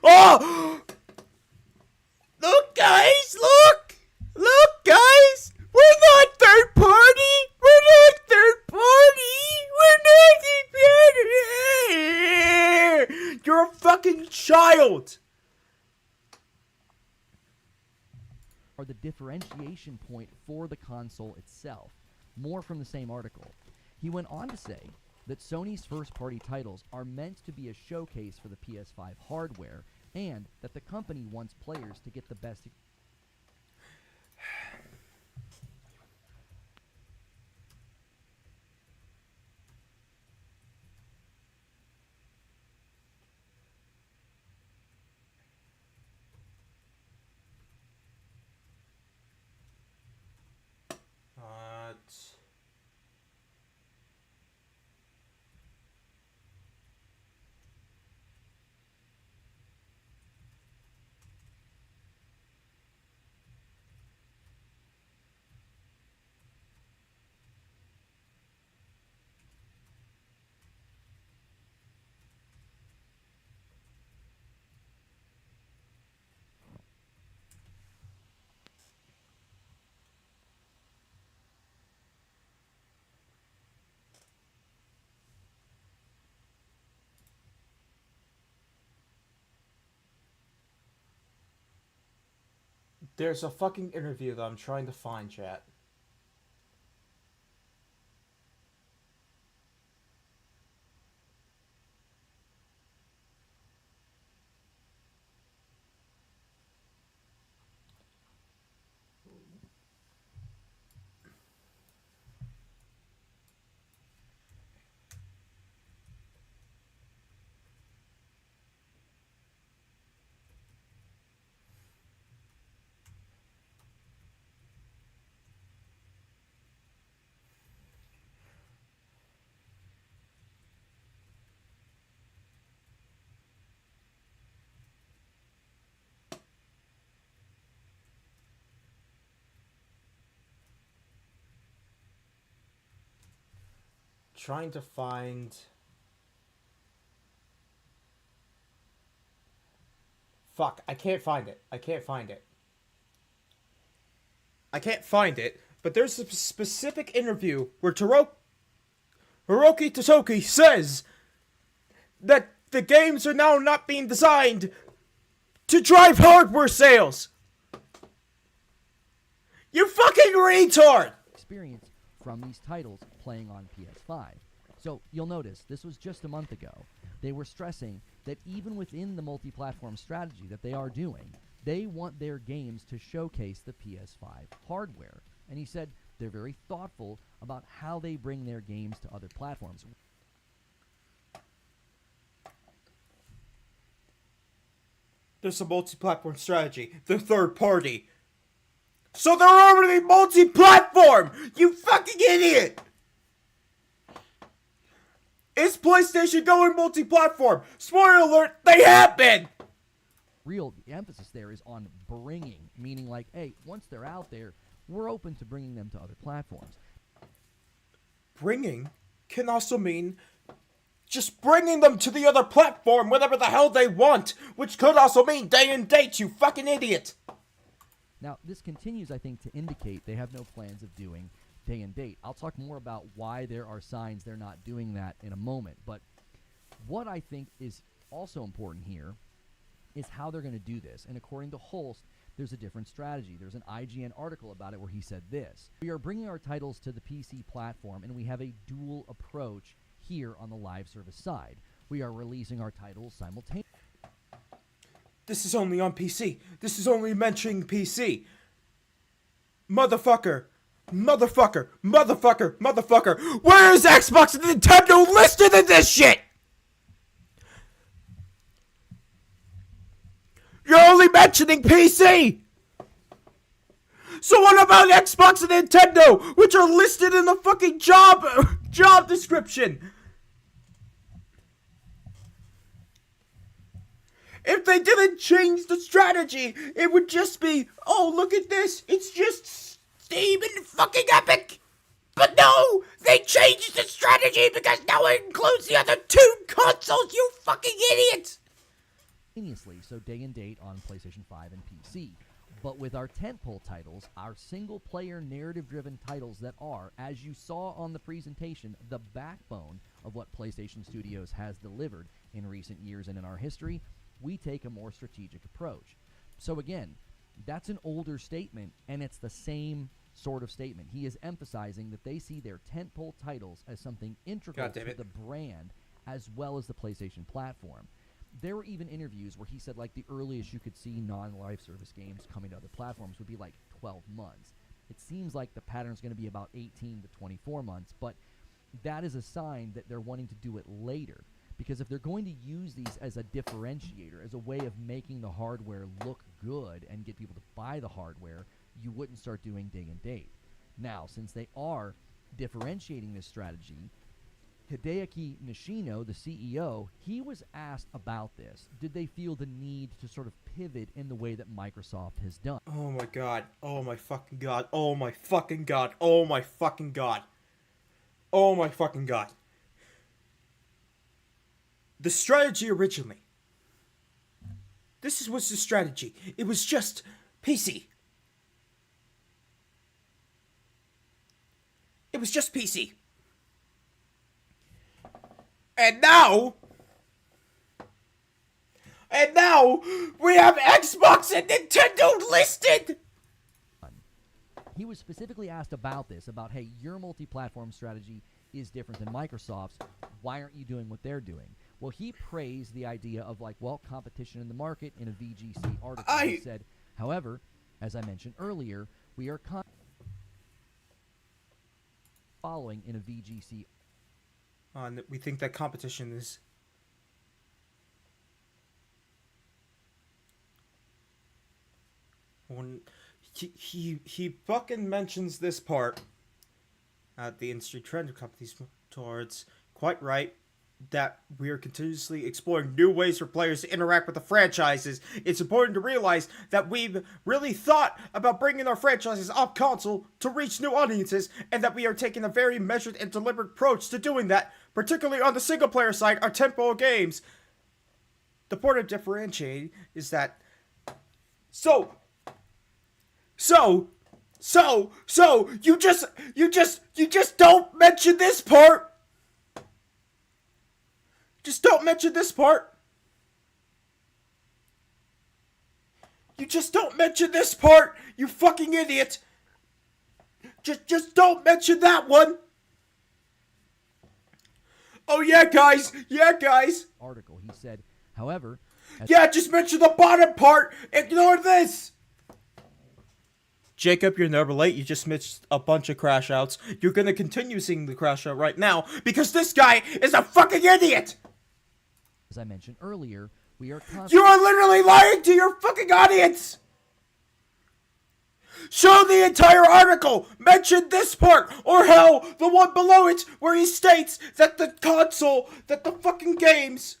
[SPEAKER 1] Oh! Look, guys, look! Look, guys! We're not third party! We're not third party! We're not... You're a fucking child!
[SPEAKER 5] are the differentiation point for the console itself. More from the same article. He went on to say that Sony's first-party titles are meant to be a showcase for the PS5 hardware, and that the company wants players to get the best.
[SPEAKER 1] There's a fucking interview that I'm trying to find, chat. trying to find... Fuck, I can't find it. I can't find it, but there's a specific interview where Hiroki Totoki says that the games are now not being designed to drive hardware sales. You fucking retard!
[SPEAKER 5] Experience from these titles playing on PS5. So you'll notice this was just a month ago. They were stressing that even within the multi-platform strategy that they are doing, they want their games to showcase the PS5 hardware. And he said they're very thoughtful about how they bring their games to other platforms.
[SPEAKER 1] There's a multi-platform strategy. They're third party. So they're already multi-platform! You fucking idiot! Is PlayStation going multi-platform? Spoiler alert, they have been!
[SPEAKER 5] The emphasis there is on bringing, meaning like, hey, once they're out there, we're open to bringing them to other platforms.
[SPEAKER 1] Bringing can also mean just bringing them to the other platform whenever the hell they want, which could also mean day and date, you fucking idiot!
[SPEAKER 5] Now, this continues, I think, to indicate they have no plans of doing day and date. I'll talk more about why there are signs they're not doing that in a moment. But what I think is also important here is how they're going to do this. And according to Holst, there's a different strategy. There's an IGN article about it where he said this: "We are bringing our titles to the PC platform, and we have a dual approach here on the live service side. We are releasing our titles simultaneously."
[SPEAKER 1] This is only on PC. This is only mentioning PC. Motherfucker. Motherfucker. Motherfucker. Motherfucker. Where is Xbox and Nintendo listed in this shit? You're only mentioning PC. So what about Xbox and Nintendo, which are listed in the fucking job description? If they didn't change the strategy, it would just be, oh, look at this, it's just Steam and fucking Epic. But no, they changed the strategy because now it includes the other two consoles, you fucking idiots.
[SPEAKER 5] So day and date on PlayStation 5 and PC. But with our tentpole titles, our single-player narrative-driven titles that are, as you saw on the presentation, the backbone of what PlayStation Studios has delivered in recent years and in our history, we take a more strategic approach. So again, that's an older statement, and it's the same sort of statement. He is emphasizing that they see their tentpole titles as something integral to the brand as well as the PlayStation platform. There were even interviews where he said, like, the earliest you could see non-live service games coming to other platforms would be like 12 months. It seems like the pattern's going to be about 18 to 24 months, but that is a sign that they're wanting to do it later. Because if they're going to use these as a differentiator, as a way of making the hardware look good and get people to buy the hardware, you wouldn't start doing day and date. Now, since they are differentiating this strategy, Hideaki Nishino, the CEO, he was asked about this. Did they feel the need to sort of pivot in the way that Microsoft has done?
[SPEAKER 1] Oh my god. Oh my fucking god. Oh my fucking god. Oh my fucking god. Oh my fucking god. The strategy originally. This was the strategy. It was just PC. It was just PC. And now we have Xbox and Nintendo listed.
[SPEAKER 5] He was specifically asked about this, about, hey, your multi-platform strategy is different than Microsoft's. Why aren't you doing what they're doing? Well, he praised the idea of, like, well, competition in the market in a VGC article. He said, however, as I mentioned earlier, we are following in a VGC.
[SPEAKER 1] We think that competition is... When he fucking mentions this part at the industry trend companies towards quite right, that we are continuously exploring new ways for players to interact with the franchises, it's important to realize that we've really thought about bringing our franchises off console to reach new audiences, and that we are taking a very measured and deliberate approach to doing that, particularly on the single player side, our tentpole games. The point of differentiating is that you just don't mention this part. Just don't mention this part. You just don't mention this part, you fucking idiot. Just don't mention that one. Oh yeah, guys.
[SPEAKER 5] Article, he said, however,
[SPEAKER 1] Yeah, just mention the bottom part. Ignore this. Jacob, you're never late. You just missed a bunch of crash outs. You're gonna continue seeing the crash out right now because this guy is a fucking idiot.
[SPEAKER 5] as I mentioned earlier, we are
[SPEAKER 1] You are literally lying to your fucking audience. Show the entire article. Mention this part, or hell, the one below it where he states that the fucking games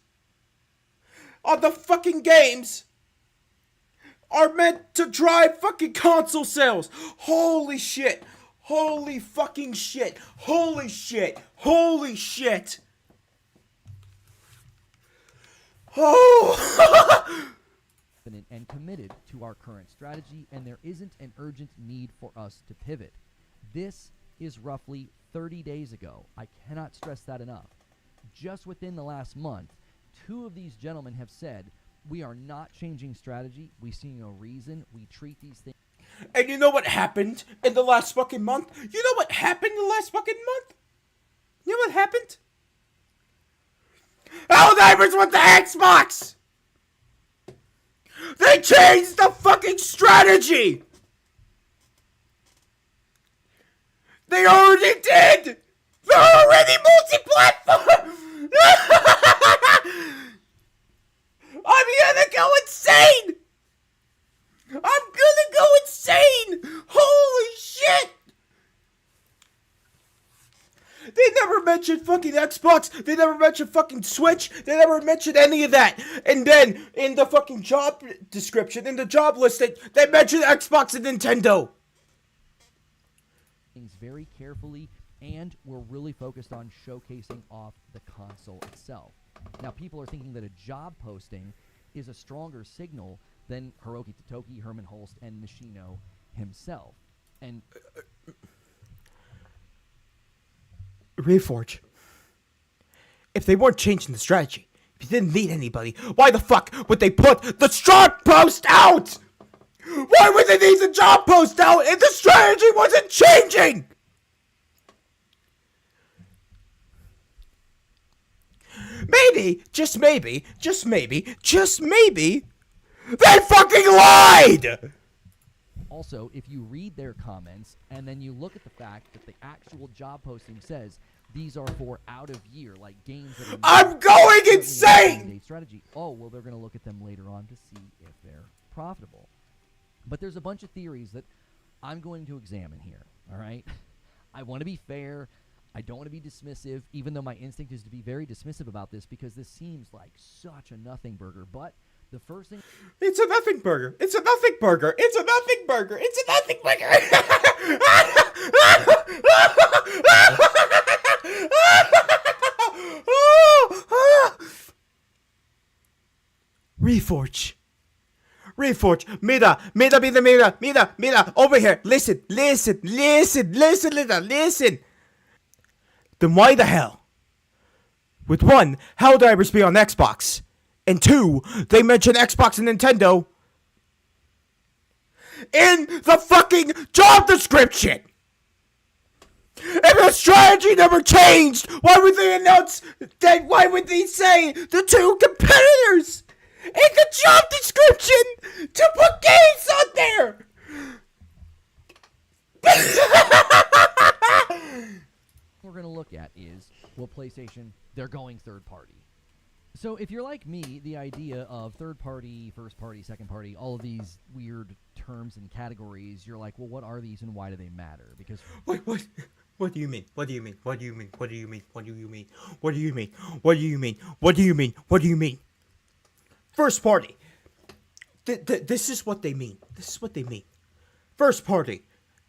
[SPEAKER 1] are meant to drive fucking console sales. Holy shit. Holy fucking shit. Holy shit. Holy shit. Oh.
[SPEAKER 5] and committed to our current strategy, and there isn't an urgent need for us to pivot. This is roughly 30 days ago. I cannot stress that enough. Just within the last month, 2 of these gentlemen have said, we are not changing strategy. We see no reason. We treat these things.
[SPEAKER 1] And you know what happened in the last fucking month? You know what happened in the last fucking month? You know what happened? Helldivers with the Xbox! They changed the fucking strategy! They already did! They're already multi-platform! I'm gonna go insane! I'm gonna go insane! Holy shit! They never mentioned fucking Xbox. They never mentioned fucking Switch. They never mentioned any of that. And then, in the fucking job description, in the job listing, they mentioned Xbox and Nintendo.
[SPEAKER 5] Things very carefully, and we're really focused on showcasing off the console itself. Now, people are thinking that a job posting is a stronger signal than Hiroki Totoki, Herman Holst, and Nishino himself. And
[SPEAKER 1] Reforge. If they weren't changing the strategy, if you didn't need anybody, why the fuck would they put the job post out? Why would they need the job post out if the strategy wasn't changing? Maybe, just maybe, they fucking lied!
[SPEAKER 5] also, if you read their comments and then you look at the fact that the actual job posting says these are for out of year, like games that are
[SPEAKER 1] I'm going insane!
[SPEAKER 5] Strategy. Oh, well, they're going to look at them later on to see if they're profitable. But there's a bunch of theories that I'm going to examine here, all right? I want to be fair. I don't want to be dismissive, even though my instinct is to be very dismissive about this because this seems like such a nothing burger. But the first thing...
[SPEAKER 1] It's a nothing burger. It's a nothing burger. It's a nothing burger. It's a nothing burger. Reforge. Mira, over here. Listen. Then why the hell would 1, Helldivers be on Xbox, and 2, they mention Xbox and Nintendo in the fucking job description? If the strategy never changed, why would they announce that? Why would they say the 2 competitors in the job description to put games on there?
[SPEAKER 5] we're going to look at is, well, PlayStation, they're going third party. So if you're like me, the idea of third party, first party, second party, all of these weird terms and categories, you're like, well, what are these and why do they matter? Because
[SPEAKER 1] Wait. What do you mean? What do you mean? What do you mean? What do you mean? What do you mean? What do you mean? What do you mean? What do you mean? What do you mean? First party. This is what they mean. This is what they mean. First party.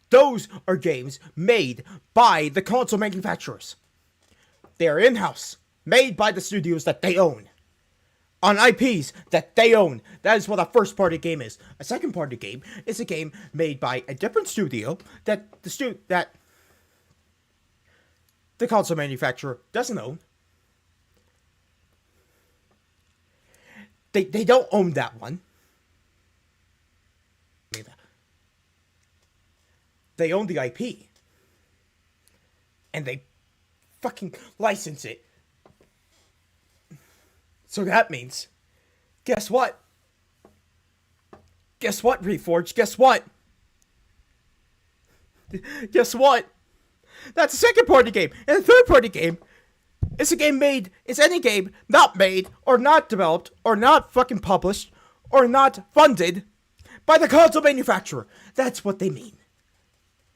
[SPEAKER 1] Those are games made by the console manufacturers. They are in-house, made by the studios that they own. On IPs that they own. That is what a first-party game is. A second-party game is a game made by a different studio that the console manufacturer doesn't own. They don't own that one. They own the IP. And they fucking license it. So that means, guess what? Guess what, Reforged? Guess what? Guess what? That's a second party game. And a third party game is a game made, it's any game not made, or not developed, or not fucking published, or not funded by the console manufacturer. That's what they mean.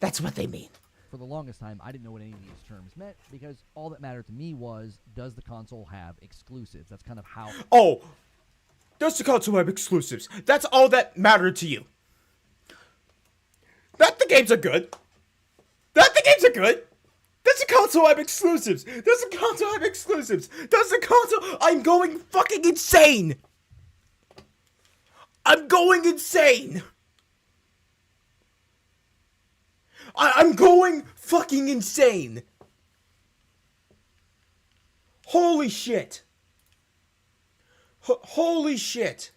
[SPEAKER 1] That's what they mean.
[SPEAKER 5] For the longest time, I didn't know what any of these terms meant because all that mattered to me was, does the console have exclusives? That's kind of how...
[SPEAKER 1] Oh, does the console have exclusives? That's all that mattered to you. That the games are good. That the games are good. Does the console have exclusives? Does the console have exclusives? Does the console... I'm going fucking insane. I'm going insane. I'm going fucking insane. Holy shit. Holy shit.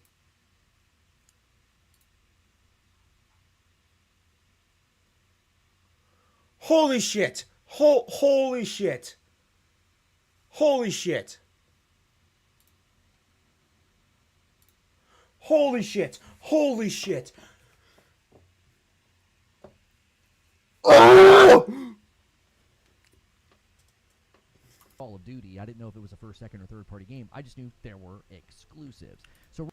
[SPEAKER 1] Holy shit. Holy shit. Holy shit. Holy shit. Holy shit.
[SPEAKER 5] Call of Duty. I didn't know if it was a first, second, or third party game. I just knew there were exclusives. So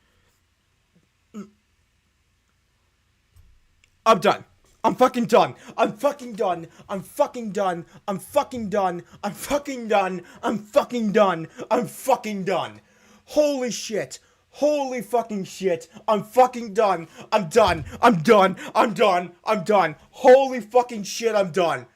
[SPEAKER 1] I'm done. I'm fucking done. I'm fucking done. I'm fucking done. I'm fucking done. I'm fucking done. I'm fucking done. I'm fucking done. Holy shit. Holy fucking shit. I'm fucking done. I'm done. I'm done. I'm done. I'm done. Holy fucking shit, I'm done.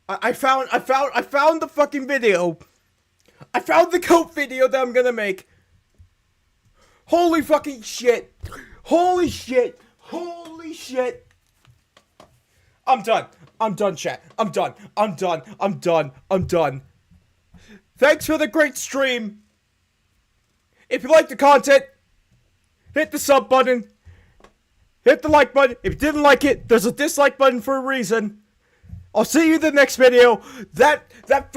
[SPEAKER 1] I found the fucking video. I found the coat video that I'm gonna make. Holy fucking shit. Holy shit. Holy shit. I'm done. I'm done, chat. I'm done. I'm done. I'm done. I'm done. Thanks for the great stream. If you like the content, hit the sub button. Hit the like button. If you didn't like it, there's a dislike button for a reason. I'll see you in the next video. That fucking